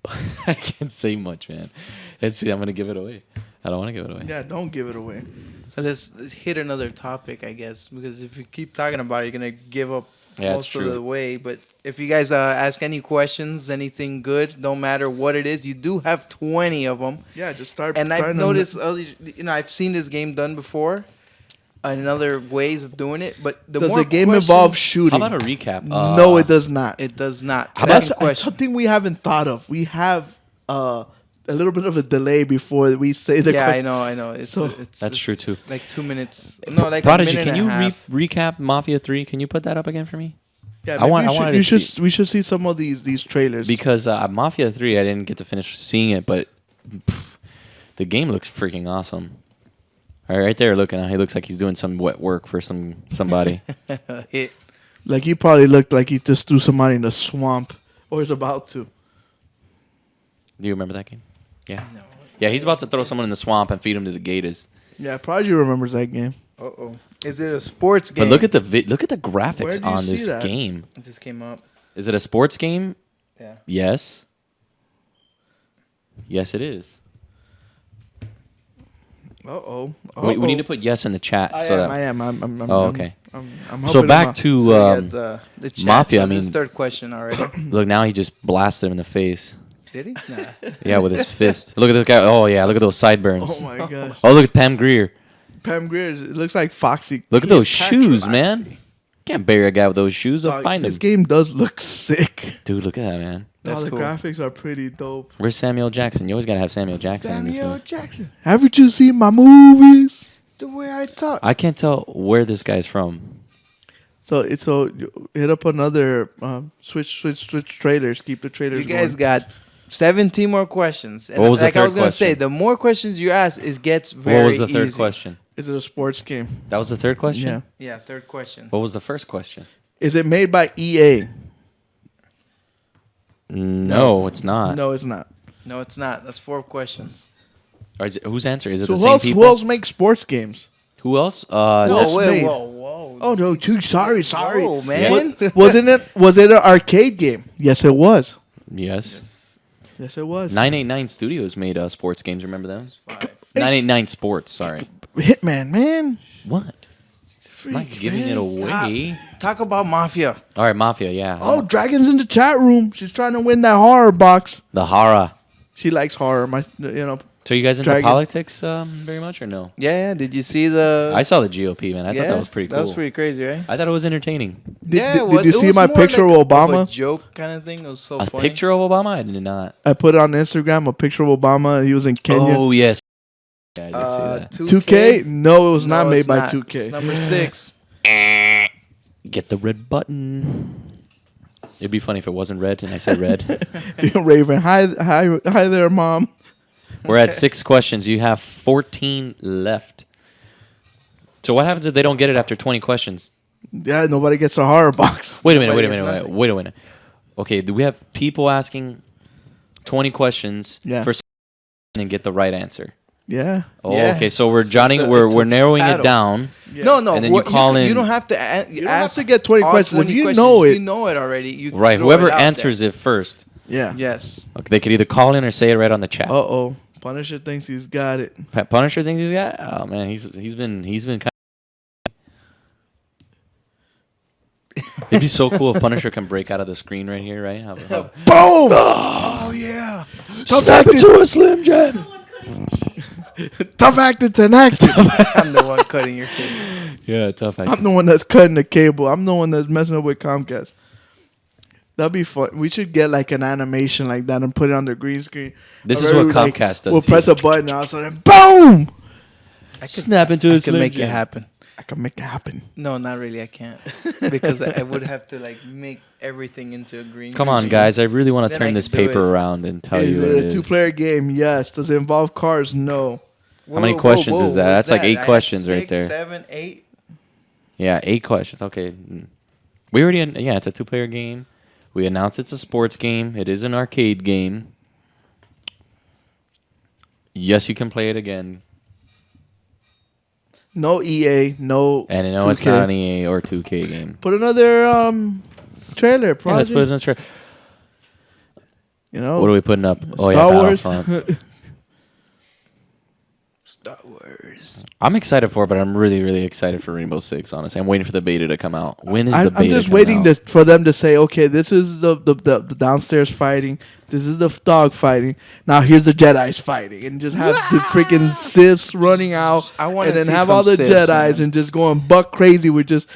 Speaker 2: But I can't say much, man. I'm gonna give it away. I don't want to give it away.
Speaker 1: Yeah, don't give it away.
Speaker 3: So let's hit another topic, I guess, because if you keep talking about it, you're gonna give up
Speaker 2: Yeah, it's
Speaker 3: most of
Speaker 2: true.
Speaker 3: the way. But if you guys ask any questions, anything good, don't matter what it is, you do have 20 of them.
Speaker 1: Yeah, just start.
Speaker 3: And I've
Speaker 1: trying to-
Speaker 3: noticed, I've seen this game done before, and other ways of doing it. But the
Speaker 1: Does
Speaker 3: more
Speaker 1: the game
Speaker 3: questions-
Speaker 1: involve shooting?
Speaker 2: How about a recap?
Speaker 1: No, it does not.
Speaker 3: It does not.
Speaker 1: That's
Speaker 3: Second question.
Speaker 1: something we haven't thought of. We have a little bit of a delay before we say the
Speaker 3: Yeah,
Speaker 1: question.
Speaker 3: I know. It's
Speaker 2: That's
Speaker 3: it's
Speaker 2: true too.
Speaker 3: like 2 minutes. No, like
Speaker 2: Prodigy,
Speaker 3: a minute
Speaker 2: can
Speaker 3: and
Speaker 2: you
Speaker 3: a half.
Speaker 2: recap Mafia 3? Can you put that up again for me?
Speaker 1: Yeah,
Speaker 2: I want-
Speaker 1: maybe
Speaker 2: I wanted
Speaker 1: you
Speaker 2: to
Speaker 1: should,
Speaker 2: see-
Speaker 1: we should see some of these trailers.
Speaker 2: Because Mafia 3, I didn't get to finish seeing it, but the game looks freaking awesome. All right there, looking, he looks like he's doing some wet work for somebody.
Speaker 3: Hit.
Speaker 1: Like he probably looked like he just threw somebody in the swamp or is about to.
Speaker 2: Do you remember that game? Yeah. No. Yeah, he's about to throw someone in the swamp and feed him to the gators.
Speaker 1: Yeah, Prodigy remembers that game.
Speaker 3: Uh-oh. Is it a sports game?
Speaker 2: But look at the
Speaker 1: Where
Speaker 2: graphics
Speaker 1: do you
Speaker 2: on
Speaker 1: see
Speaker 2: this
Speaker 1: that?
Speaker 2: game.
Speaker 3: It just came up.
Speaker 2: Is it a sports game?
Speaker 3: Yeah.
Speaker 2: Yes. Yes, it is.
Speaker 1: Uh-oh.
Speaker 2: Wait, we need to put yes in the chat.
Speaker 1: I am. I'm
Speaker 2: Oh, okay.
Speaker 1: I'm
Speaker 2: So
Speaker 1: helping
Speaker 2: back
Speaker 1: him out.
Speaker 2: to
Speaker 3: So you got the chat.
Speaker 2: Mafia.
Speaker 3: So
Speaker 2: I
Speaker 3: this is
Speaker 2: mean,
Speaker 3: third question already.
Speaker 2: look, now he just blasted him in the face.
Speaker 3: Did he? Nah.
Speaker 2: Yeah, with his fist. Look at this guy. Oh yeah, look at those sideburns.
Speaker 1: Oh my gosh.
Speaker 2: Oh, look at Pam Grier.
Speaker 1: Pam Grier, it looks like Foxy.
Speaker 2: Look at those
Speaker 1: Patrick
Speaker 2: shoes,
Speaker 1: Foxy.
Speaker 2: man. Can't bury a guy with those shoes. I'll
Speaker 1: Dog,
Speaker 2: find him.
Speaker 1: this game does look sick.
Speaker 2: Dude, look at that, man.
Speaker 3: That's
Speaker 1: the
Speaker 3: cool.
Speaker 1: graphics are pretty dope.
Speaker 2: Where's Samuel Jackson? You always gotta have Samuel Jackson in this
Speaker 1: Samuel
Speaker 2: movie.
Speaker 1: Jackson. Haven't you seen my movies?
Speaker 3: It's the way I talk.
Speaker 2: I can't tell where this guy's from.
Speaker 1: So you hit up another switch trailers. Keep the trailers.
Speaker 3: You guys
Speaker 1: going.
Speaker 3: got 17 more questions. And
Speaker 2: What was the
Speaker 3: like I
Speaker 2: third
Speaker 3: was gonna say,
Speaker 2: question?
Speaker 3: the more questions you ask, it gets very
Speaker 2: What was the third
Speaker 3: easy.
Speaker 2: question?
Speaker 1: Is it a sports game?
Speaker 2: That was the third question?
Speaker 1: Yeah.
Speaker 3: Yeah, third question.
Speaker 2: What was the first question?
Speaker 1: Is it made by EA?
Speaker 2: No, it's not.
Speaker 1: No, it's not.
Speaker 3: No, it's not. That's 4 questions.
Speaker 2: Or is it, whose answer? Is it
Speaker 1: So
Speaker 2: the
Speaker 1: who
Speaker 2: same
Speaker 1: else?
Speaker 2: people?
Speaker 1: Who else makes sports games?
Speaker 2: Who else?
Speaker 1: Let's
Speaker 3: Whoa,
Speaker 1: made.
Speaker 3: whoa.
Speaker 1: Oh no! Too sorry.
Speaker 3: Whoa, man.
Speaker 1: Wasn't it? Was it an arcade game? Yes, it was.
Speaker 2: Yes.
Speaker 1: Yes, it was.
Speaker 2: 989 Studios made sports games. Remember them? 989 Sports. Sorry.
Speaker 1: Hitman, man.
Speaker 2: What? I'm not giving it away.
Speaker 3: Talk about Mafia.
Speaker 2: All right, Mafia. Yeah.
Speaker 1: Oh, Dragon's in the chat room. She's trying to win that horror box.
Speaker 2: The horror.
Speaker 1: She likes horror.
Speaker 2: So you guys into
Speaker 1: Dragon.
Speaker 2: politics very much or no?
Speaker 3: Yeah. Did you see the?
Speaker 2: I saw the GOP, man. I thought that was pretty cool.
Speaker 3: That was pretty crazy, right?
Speaker 2: I thought it was entertaining.
Speaker 1: Did you see my picture of Obama?
Speaker 3: A joke kind of thing. It was so
Speaker 2: A
Speaker 3: funny.
Speaker 2: picture of Obama? I did not.
Speaker 1: I put it on Instagram, a picture of Obama. He was in Kenya.
Speaker 2: Oh, yes. Yeah, I did see that.
Speaker 1: 2K? No, it was not made
Speaker 3: it's
Speaker 1: by
Speaker 3: not.
Speaker 1: 2K.
Speaker 3: It's number 6.
Speaker 2: Get the red button. It'd be funny if it wasn't red and I said red.
Speaker 1: Raven, hi there, Mom.
Speaker 2: We're at 6 questions. You have 14 left. So what happens if they don't get it after 20 questions?
Speaker 1: Yeah, nobody gets a horror box.
Speaker 2: Wait a minute. Okay, do we have people asking 20 questions for and get the right answer?
Speaker 1: Yeah.
Speaker 2: Oh, okay. So we're we're narrowing it down.
Speaker 3: Yeah. No.
Speaker 2: And then you call in.
Speaker 3: You don't have to.
Speaker 1: You don't have to get 20 questions. If you know it,
Speaker 3: you know it already. You
Speaker 2: right.
Speaker 3: throw
Speaker 2: Whoever
Speaker 3: it out
Speaker 2: answers
Speaker 3: there.
Speaker 2: it first.
Speaker 1: Yeah.
Speaker 3: Yes.
Speaker 2: Okay, they could either call in or say it right on the chat.
Speaker 1: Uh-oh. Punisher thinks he's got it.
Speaker 2: Punisher thinks he's got it? Oh man, he's been kind of. It'd be so cool if Punisher can break out of the screen right here, right?
Speaker 1: Boom! Oh yeah. Tough acting to a Slim Jim. Tough acting to an actor.
Speaker 3: I'm the one cutting your cable.
Speaker 2: Yeah, tough acting.
Speaker 1: I'm the one that's cutting the cable. I'm the one that's messing up with Comcast. That'd be fun. We should get like an animation like that and put it on the green screen.
Speaker 2: This is what Comcast does.
Speaker 1: We'll
Speaker 2: to
Speaker 1: press
Speaker 2: you.
Speaker 1: a button and all of a sudden, boom!
Speaker 2: Snap into a
Speaker 3: I
Speaker 2: Slim
Speaker 3: can make
Speaker 2: Jim.
Speaker 3: it happen.
Speaker 1: I can make it happen.
Speaker 3: No, not really. I can't because I would have to like make everything into a green.
Speaker 2: Come on,
Speaker 3: screen.
Speaker 2: guys! I really want to
Speaker 3: Then I
Speaker 2: turn this
Speaker 3: can do
Speaker 2: paper
Speaker 3: it.
Speaker 2: around and tell
Speaker 1: Is
Speaker 2: you what
Speaker 1: it
Speaker 2: it
Speaker 1: a
Speaker 2: is.
Speaker 1: two-player game? Yes. Does it involve cars? No.
Speaker 2: How many questions is that? That's like 8 questions right
Speaker 3: 6,
Speaker 2: there.
Speaker 3: 7, 8.
Speaker 2: Yeah, 8 questions. Okay, we already. Yeah, it's a 2-player game. We announced it's a sports game. It is an arcade game. Yes, you can play it again.
Speaker 1: No EA. No.
Speaker 2: And I know
Speaker 1: 2K.
Speaker 2: it's not an EA or 2K game.
Speaker 1: Put another trailer.
Speaker 2: Yeah, let's
Speaker 1: Project.
Speaker 2: put it in the trailer.
Speaker 1: You know.
Speaker 2: What are we putting up? Oh,
Speaker 1: Star
Speaker 2: yeah,
Speaker 1: Wars.
Speaker 2: Battlefront.
Speaker 3: Star Wars.
Speaker 2: I'm excited for it, but I'm really, really excited for Rainbow Six, honestly. I'm waiting for the beta to come out. When is the beta
Speaker 1: I'm just
Speaker 2: coming
Speaker 1: waiting
Speaker 2: out?
Speaker 1: for them to say, okay, this is the downstairs fighting. This is the dog fighting. Now here's the Jedi's fighting. And just have the freaking Siths running out.
Speaker 3: I wanna
Speaker 1: and then
Speaker 3: see
Speaker 1: have
Speaker 3: some
Speaker 1: all the
Speaker 3: Siths,
Speaker 1: Jedi's
Speaker 3: man.
Speaker 1: and just going buck crazy with just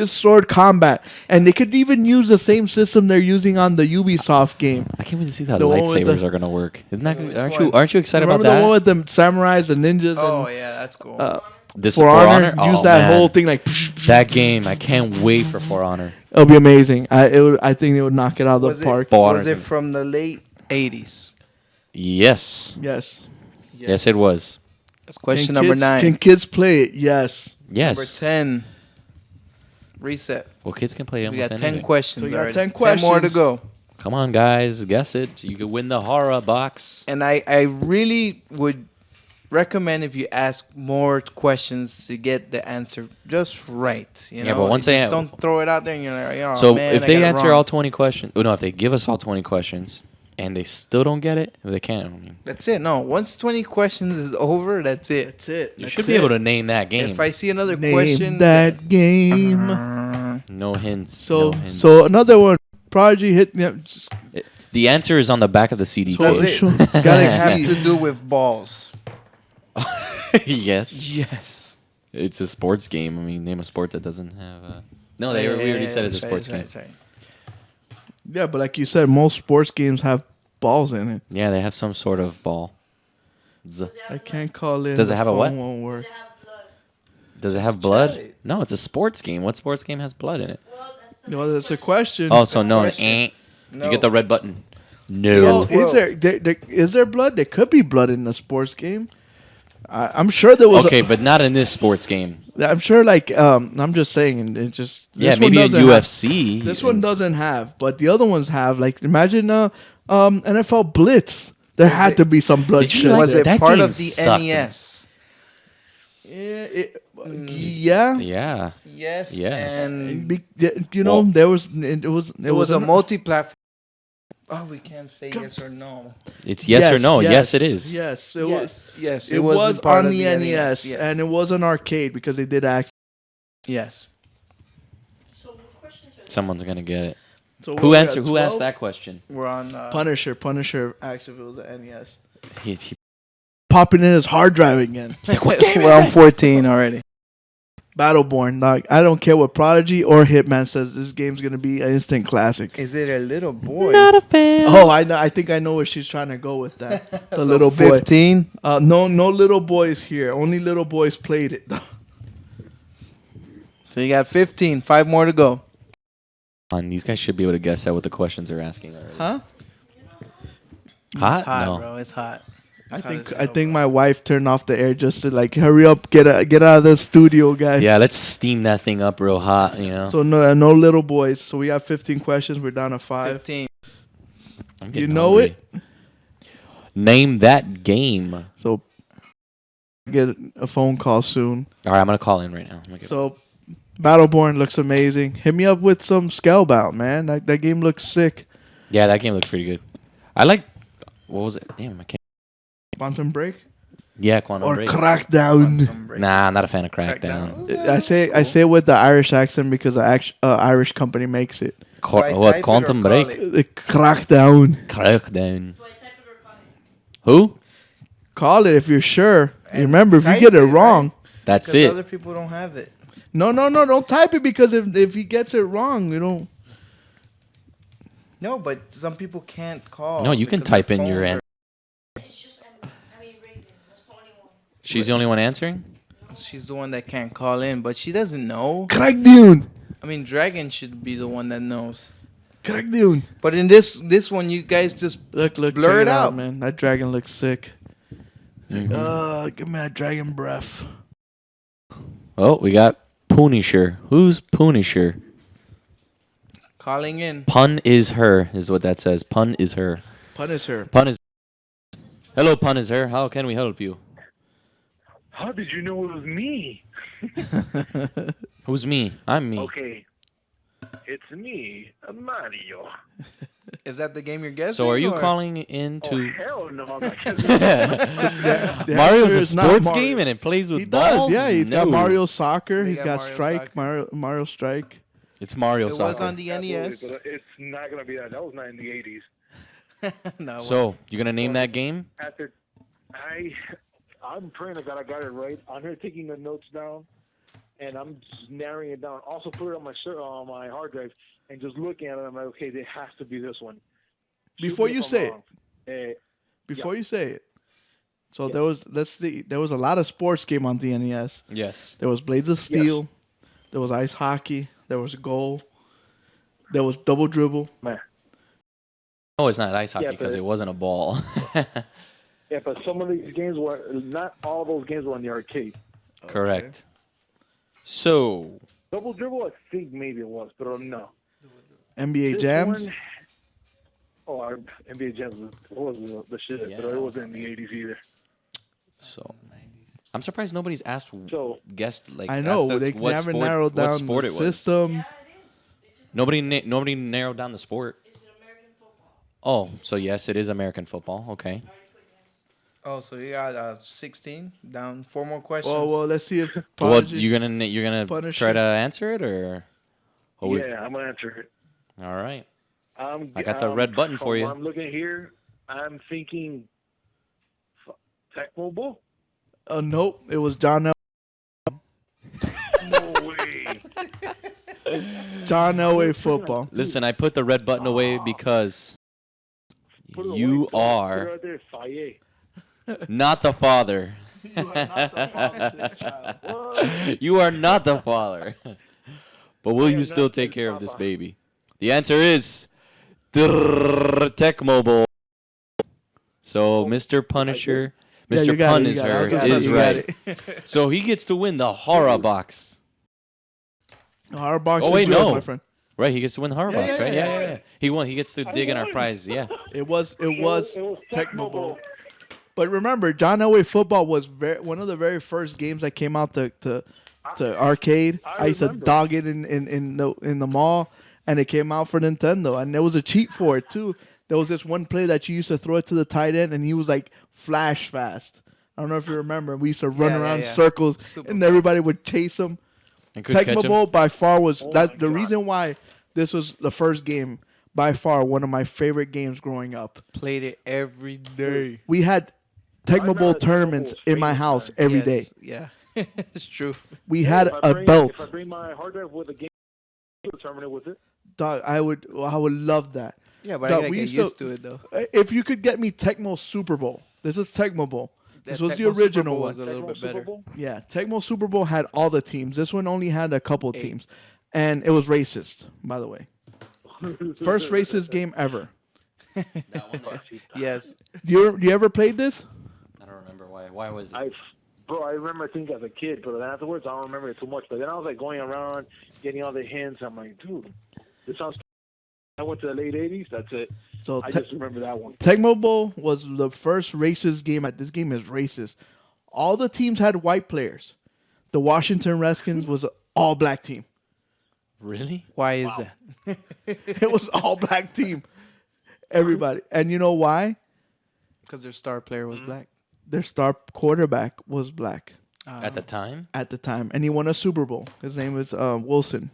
Speaker 1: sword combat. And they could even use the same system they're using on the Ubisoft game.
Speaker 2: I can't wait to see how
Speaker 1: The one with
Speaker 2: lightsabers
Speaker 1: the-
Speaker 2: are going to work. Isn't that,
Speaker 3: Which
Speaker 2: aren't you excited
Speaker 1: Remember
Speaker 2: about
Speaker 1: the
Speaker 2: that?
Speaker 1: one with the samurais and ninjas?
Speaker 3: Oh
Speaker 1: and,
Speaker 3: yeah, that's cool.
Speaker 2: This
Speaker 1: For Honor, use
Speaker 2: Oh,
Speaker 1: that
Speaker 2: man.
Speaker 1: whole thing like
Speaker 2: That game, I can't wait for For Honor.
Speaker 1: it'll be amazing. I think it would knock it out of
Speaker 3: was
Speaker 1: the park.
Speaker 2: For
Speaker 3: was
Speaker 2: Honor's
Speaker 3: it
Speaker 2: in-
Speaker 3: from the late 80s?
Speaker 2: Yes.
Speaker 1: Yes.
Speaker 2: Yes, it was.
Speaker 3: That's question
Speaker 1: Can
Speaker 3: number
Speaker 1: kids-
Speaker 3: 9.
Speaker 1: Can kids play it? Yes.
Speaker 2: Yes.
Speaker 3: Number 10. Reset.
Speaker 2: Well, kids can play
Speaker 3: We
Speaker 2: almost
Speaker 3: got 10
Speaker 2: anything.
Speaker 3: questions
Speaker 1: So you got
Speaker 3: already.
Speaker 1: 10
Speaker 3: 10 more to
Speaker 1: questions.
Speaker 3: go.
Speaker 2: Come on, guys. Guess it. You could win the horror box.
Speaker 3: And I really would recommend if you ask more questions to get the answer just right. You
Speaker 2: Yeah,
Speaker 3: know?
Speaker 2: but once
Speaker 3: just
Speaker 2: they-
Speaker 3: don't throw it out there and you're like, oh,
Speaker 2: So
Speaker 3: man,
Speaker 2: if
Speaker 3: I
Speaker 2: they
Speaker 3: got it
Speaker 2: answer
Speaker 3: wrong.
Speaker 2: all 20 questions, no, if they give us all 20 questions and they still don't get it, they can't. I mean,
Speaker 3: That's it. No, once 20 questions is over, that's it.
Speaker 1: That's it.
Speaker 2: you should be able to name that game.
Speaker 3: If I see another
Speaker 1: Name
Speaker 3: question,
Speaker 1: that game.
Speaker 2: No hints.
Speaker 1: So
Speaker 2: no hints.
Speaker 1: so another one. Prodigy hit. Yeah, just,
Speaker 2: The answer is on the back of the CD.
Speaker 1: So-
Speaker 3: does
Speaker 2: case.
Speaker 3: it
Speaker 1: Sure.
Speaker 3: gotta have to do with balls?
Speaker 2: Yes.
Speaker 3: Yes.
Speaker 2: It's a sports game. I mean, name a sport that doesn't have. No, we already said it's a sports game.
Speaker 1: yeah, but like you said, most sports games have balls in it.
Speaker 2: Yeah, they have some sort of ball.
Speaker 1: I can't call it.
Speaker 2: Does it
Speaker 1: the
Speaker 2: have a what?
Speaker 1: phone won't work.
Speaker 2: Does it have blood? No, it's a sports game. What sports game has blood in it?
Speaker 1: No, that's a question.
Speaker 2: Oh, so no.
Speaker 3: question.
Speaker 2: You get the red button.
Speaker 1: No,
Speaker 2: No.
Speaker 1: is there blood? There could be blood in a sports game. I'm sure there was.
Speaker 2: Okay, but not in this sports game.
Speaker 1: I'm sure. Like, I'm just saying. It just.
Speaker 2: Yeah,
Speaker 1: this one
Speaker 2: maybe a
Speaker 1: doesn't have-
Speaker 2: UFC.
Speaker 1: This one doesn't have, but the other ones have. Like, imagine NFL Blitz. There had to be some blood.
Speaker 2: Did you
Speaker 1: shed
Speaker 2: like
Speaker 3: Was
Speaker 1: there.
Speaker 3: it
Speaker 2: That
Speaker 3: part
Speaker 2: game
Speaker 3: of the
Speaker 2: sucked.
Speaker 3: NES?
Speaker 1: Yeah.
Speaker 2: Yeah.
Speaker 3: Yes.
Speaker 2: Yes.
Speaker 3: And
Speaker 1: You know,
Speaker 2: Well,
Speaker 1: there was. It was
Speaker 3: a
Speaker 1: an-
Speaker 3: multi-platform. Oh, we can't say yes or no.
Speaker 2: It's yes, or no. Yes, it is.
Speaker 1: Yes, it
Speaker 3: Yes,
Speaker 1: was.
Speaker 3: yes,
Speaker 1: It
Speaker 3: wasn't
Speaker 1: was
Speaker 3: part
Speaker 1: on
Speaker 3: of
Speaker 1: the NES,
Speaker 3: yes.
Speaker 1: and it was an arcade because they did act.
Speaker 3: Yes.
Speaker 2: Someone's gonna get it.
Speaker 1: So
Speaker 2: Who
Speaker 1: we're
Speaker 2: answered?
Speaker 1: at
Speaker 2: Who asked
Speaker 1: 12?
Speaker 2: that question?
Speaker 3: We're on.
Speaker 1: Punisher asked if it was the NES.
Speaker 2: He
Speaker 1: popping in his hard drive again.
Speaker 2: He's like, what game
Speaker 3: We're
Speaker 2: is
Speaker 3: on
Speaker 2: it?
Speaker 3: 14 already.
Speaker 1: Battleborn, dog. I don't care what Prodigy or Hitman says. This game's gonna be an instant classic.
Speaker 3: Is it a little boy?
Speaker 2: Not a fan.
Speaker 1: Oh, I know. I think I know where she's trying to go with that. The
Speaker 3: So
Speaker 1: little boy.
Speaker 3: 15.
Speaker 1: No little boys here. Only little boys played it.
Speaker 3: So you got 15. 5 more to go.
Speaker 2: These guys should be able to guess that what the questions are asking already.
Speaker 3: Huh?
Speaker 2: Hot?
Speaker 3: It's hot,
Speaker 2: No.
Speaker 3: bro. It's hot.
Speaker 1: I think my wife turned off the air just to like hurry up, get out of the studio, guys.
Speaker 2: Yeah, let's steam that thing up real hot, you know.
Speaker 1: So no little boys. So we have 15 questions. We're down to 5.
Speaker 3: 15.
Speaker 2: I'm
Speaker 1: You
Speaker 2: getting
Speaker 1: know
Speaker 2: hungry.
Speaker 1: it.
Speaker 2: Name that game.
Speaker 1: So get a phone call soon.
Speaker 2: All right, I'm gonna call in right now.
Speaker 1: So Battleborn looks amazing. Hit me up with some Scalebound, man. That game looks sick.
Speaker 2: Yeah, that game looked pretty good. I like. What was it? Damn, I can't.
Speaker 1: Quantum Break
Speaker 2: Yeah, Quantum
Speaker 1: or
Speaker 2: Break.
Speaker 1: Crackdown.
Speaker 2: Nah, I'm not a fan of Crackdown.
Speaker 1: I say it with the Irish accent because an Irish company makes it.
Speaker 2: What? Quantum Break?
Speaker 1: The Crackdown.
Speaker 2: Crackdown. Who?
Speaker 1: Call it if you're sure.
Speaker 3: And
Speaker 1: Remember, if you
Speaker 3: type
Speaker 1: get it
Speaker 3: it,
Speaker 1: wrong,
Speaker 2: That's
Speaker 3: Because
Speaker 2: it.
Speaker 3: other people don't have it.
Speaker 1: no, don't type it because if he gets it wrong, you don't.
Speaker 3: No, but some people can't call.
Speaker 2: No, you can
Speaker 3: because their
Speaker 2: type in your
Speaker 3: phones
Speaker 2: answer.
Speaker 11: It's just Raven. That's the only one.
Speaker 2: She's the only one answering.
Speaker 3: She's the one that can't call in, but she doesn't know.
Speaker 1: Crackdown.
Speaker 3: I mean, Dragon should be the one that knows.
Speaker 1: Crackdown.
Speaker 3: But in this one, you guys just
Speaker 1: Look,
Speaker 3: blur
Speaker 1: check
Speaker 3: it out.
Speaker 1: man. That dragon looks sick.
Speaker 2: Mm-hmm.
Speaker 1: Give me that dragon breath.
Speaker 2: Oh, we got Punisher. Who's Punisher?
Speaker 3: calling in.
Speaker 2: Pun is her, is what that says. Pun is her.
Speaker 1: Punish her.
Speaker 2: Pun is. Hello, Pun is her. How can we help you?
Speaker 9: How did you know it was me?
Speaker 2: Who's me? I'm me.
Speaker 9: Okay. It's me, Mario.
Speaker 3: Is that the game you're guessing?
Speaker 2: So are you
Speaker 3: or-
Speaker 2: calling in
Speaker 9: Oh,
Speaker 2: to...
Speaker 9: hell no. I'm not guessing.
Speaker 2: Mario's a
Speaker 1: answer is not
Speaker 2: sports
Speaker 1: Mario.
Speaker 2: game and it plays with
Speaker 1: He
Speaker 2: balls?
Speaker 1: does, yeah. He's got
Speaker 2: No.
Speaker 1: Mario Soccer.
Speaker 3: They
Speaker 1: He's
Speaker 3: got
Speaker 1: got
Speaker 3: Mario
Speaker 1: Strike.
Speaker 3: Soccer.
Speaker 1: Mario Strike.
Speaker 2: It's Mario
Speaker 3: It
Speaker 2: Soccer.
Speaker 3: was on the NES.
Speaker 9: But it's not going to be that. That was not in the 80s.
Speaker 3: No, it
Speaker 2: So, you going to name that game?
Speaker 9: After I'm praying to God I got it right. I'm here taking the notes down, and I'm just narrowing it down. Also put it on my hard drive and just looking at it. I'm like, okay, there has to be this one.
Speaker 1: Before you say
Speaker 9: it.
Speaker 1: Before you say it. So there was, let's see, there was a lot of sports game on the NES.
Speaker 2: Yes.
Speaker 1: There was Blades of Steel. There was ice hockey. There was goal. There was double dribble.
Speaker 9: Man.
Speaker 2: Oh, it's not ice hockey
Speaker 9: Yeah,
Speaker 2: because
Speaker 9: but-
Speaker 2: it wasn't a ball.
Speaker 9: Yeah, but some of these games were not all those games were on the arcade.
Speaker 2: Correct. So,
Speaker 9: Double dribble, I think maybe it was, but no.
Speaker 1: NBA
Speaker 9: This
Speaker 1: Jams.
Speaker 9: one- our NBA Jams was the shit,
Speaker 2: Yeah.
Speaker 9: but it wasn't in the 80s either.
Speaker 2: so I'm surprised nobody's asked,
Speaker 9: So
Speaker 2: guessed, like,
Speaker 1: I know.
Speaker 2: asked us
Speaker 1: They
Speaker 2: what
Speaker 1: haven't
Speaker 2: sport,
Speaker 1: narrowed
Speaker 2: what
Speaker 1: down
Speaker 2: sport
Speaker 1: the
Speaker 2: it was.
Speaker 1: system.
Speaker 2: Nobody narrowed down the sport. Oh, so yes, it is American football. Okay.
Speaker 3: Oh, so you got 16 down. 4 more questions.
Speaker 1: Well, let's see if
Speaker 2: Well,
Speaker 1: Prodigy-
Speaker 2: you're gonna
Speaker 1: Punisher.
Speaker 2: try to answer it, or?
Speaker 9: yeah, I'm gonna answer it.
Speaker 2: All right.
Speaker 9: I
Speaker 2: I got the red button for you.
Speaker 9: I'm looking here. I'm thinking Tech Mobile.
Speaker 1: Nope. It was John
Speaker 9: No way.
Speaker 1: John Elway football.
Speaker 2: Listen, I put the red button away because
Speaker 9: Put it
Speaker 2: you
Speaker 9: away. Put it
Speaker 2: are
Speaker 9: right there, Faye.
Speaker 2: not the father. You are not the father. But will you still take care of this baby? The answer is Tech Mobile. So Mr. Punisher,
Speaker 1: Yeah, you
Speaker 2: Mr.
Speaker 1: got
Speaker 2: Pun
Speaker 1: it, you
Speaker 2: is
Speaker 1: got it. I
Speaker 2: her,
Speaker 1: was just
Speaker 2: is
Speaker 1: about to
Speaker 2: right. So he gets to win the horror box.
Speaker 1: Our box
Speaker 2: Oh
Speaker 1: is
Speaker 2: wait,
Speaker 1: yours,
Speaker 2: no.
Speaker 1: my friend.
Speaker 2: Right, he gets to win the horror
Speaker 1: Yeah,
Speaker 2: box,
Speaker 1: yeah,
Speaker 2: right?
Speaker 1: yeah,
Speaker 2: Yeah. He won. He gets to dig in our prize. Yeah.
Speaker 1: It was
Speaker 9: It was
Speaker 1: Tech Mobile. But remember, John Elway football was one of the very first games that came out to arcade. I used to
Speaker 9: remember.
Speaker 1: dog it in the mall, and it came out for Nintendo, and there was a cheat for it too. There was this one play that you used to throw it to the tight end, and he was like flash fast. I don't know if you remember. We used to run
Speaker 3: Yeah,
Speaker 1: around
Speaker 3: yeah.
Speaker 1: circles,
Speaker 3: Super
Speaker 1: and everybody would chase him.
Speaker 2: And couldn't catch him.
Speaker 1: Tecmo by far was
Speaker 9: Oh
Speaker 1: that
Speaker 9: my
Speaker 1: the
Speaker 9: God.
Speaker 1: reason why this was the first game by far one of my favorite games growing up.
Speaker 3: Played it every day.
Speaker 1: We had Tecmo
Speaker 9: I'm
Speaker 1: Bowl
Speaker 9: not a Tecmo
Speaker 1: tournaments
Speaker 9: Bowl
Speaker 1: in my
Speaker 9: famous
Speaker 1: house
Speaker 9: fan.
Speaker 1: every day.
Speaker 3: Yeah, it's true.
Speaker 1: We
Speaker 9: Hey,
Speaker 1: had
Speaker 9: if I
Speaker 1: a
Speaker 9: bring-
Speaker 1: belt.
Speaker 9: If I bring my hard drive with a game tournament with it.
Speaker 1: Dog, I would love that.
Speaker 3: Yeah, but
Speaker 1: Dog,
Speaker 3: I gotta
Speaker 1: we
Speaker 3: get used to it though.
Speaker 1: If you could get me Tecmo Super Bowl, this is Tecmo Bowl. This was the
Speaker 3: Tecmo Super
Speaker 1: original
Speaker 3: Bowl
Speaker 1: one.
Speaker 3: was a little bit better.
Speaker 1: Yeah, Tecmo Super Bowl had all the teams. This one only had a couple teams, and it was racist, by the way. First racist game ever.
Speaker 3: Yes.
Speaker 1: You ever played this?
Speaker 2: I don't remember why. Why was it?
Speaker 9: I remember I think as a kid, but then afterwards I don't remember it too much. But then I was like going around, getting all the hints. I'm like, dude, this sounds. I went to the late '80s. That's it.
Speaker 1: So
Speaker 9: I just remember that one.
Speaker 1: Tecmo Bowl was the first racist game. This game is racist. All the teams had white players. The Washington Redskins was an all black team.
Speaker 2: Really?
Speaker 3: Why is that?
Speaker 1: It was all black team. Everybody. And you know why?
Speaker 3: Because their star player was black.
Speaker 1: Their star quarterback was black.
Speaker 2: At the time?
Speaker 1: At the time. And he won a Super Bowl. His name was Wilson.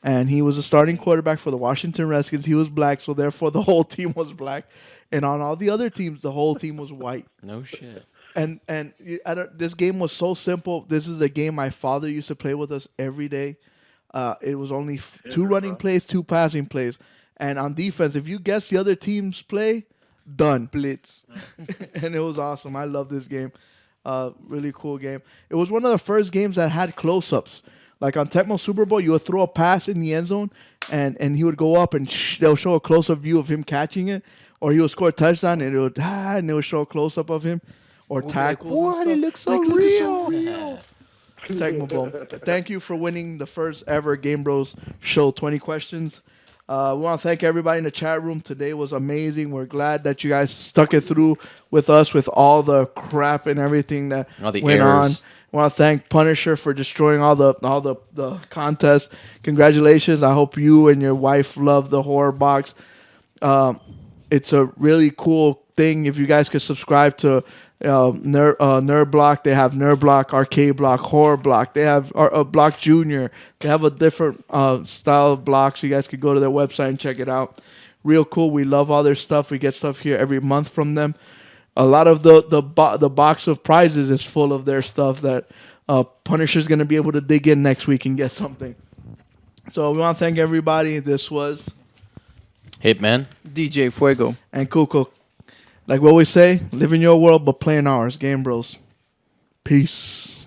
Speaker 1: And he was a starting quarterback for the Washington Redskins. He was black, so therefore the whole team was black. And on all the other teams, the whole team was white.
Speaker 2: No shit.
Speaker 1: And this game was so simple. This is a game my father used to play with us every day. It was only 2 running plays, 2 passing plays. And on defense, if you guess the other team's play, done. Blitz. And it was awesome. I love this game. Really cool game. It was one of the first games that had close-ups. Like on Tecmo Super Bowl, you would throw a pass in the end zone, and he would go up, and they'll show a close-up view of him catching it. Or he would score a touchdown, and it would show a close-up of him. Or tackles.
Speaker 3: What? It looks so
Speaker 1: Look,
Speaker 3: real.
Speaker 1: Tecmo Bowl. Thank you for winning the first ever Game Bros show 20 questions. We want to thank everybody in the chat room. Today was amazing. We're glad that you guys stuck it through with us with all the crap and everything that
Speaker 2: All the
Speaker 1: went on.
Speaker 2: errors.
Speaker 1: I want to thank Punisher for destroying all the contests. Congratulations. I hope you and your wife love the horror box. It's a really cool thing. If you guys could subscribe to Nerd Block, they have Nerd Block, Arcade Block, Horror Block. They have Block Junior. They have a different style of block, so you guys could go to their website and check it out. Real cool. We love all their stuff. We get stuff here every month from them. A lot of the box of prizes is full of their stuff that Punisher's going to be able to dig in next week and get something. So we want to thank everybody. This was
Speaker 2: Hitman.
Speaker 3: DJ Fuego.
Speaker 1: And Cuco. Like we always say, live in your world, but play in ours. Game Bros. Peace.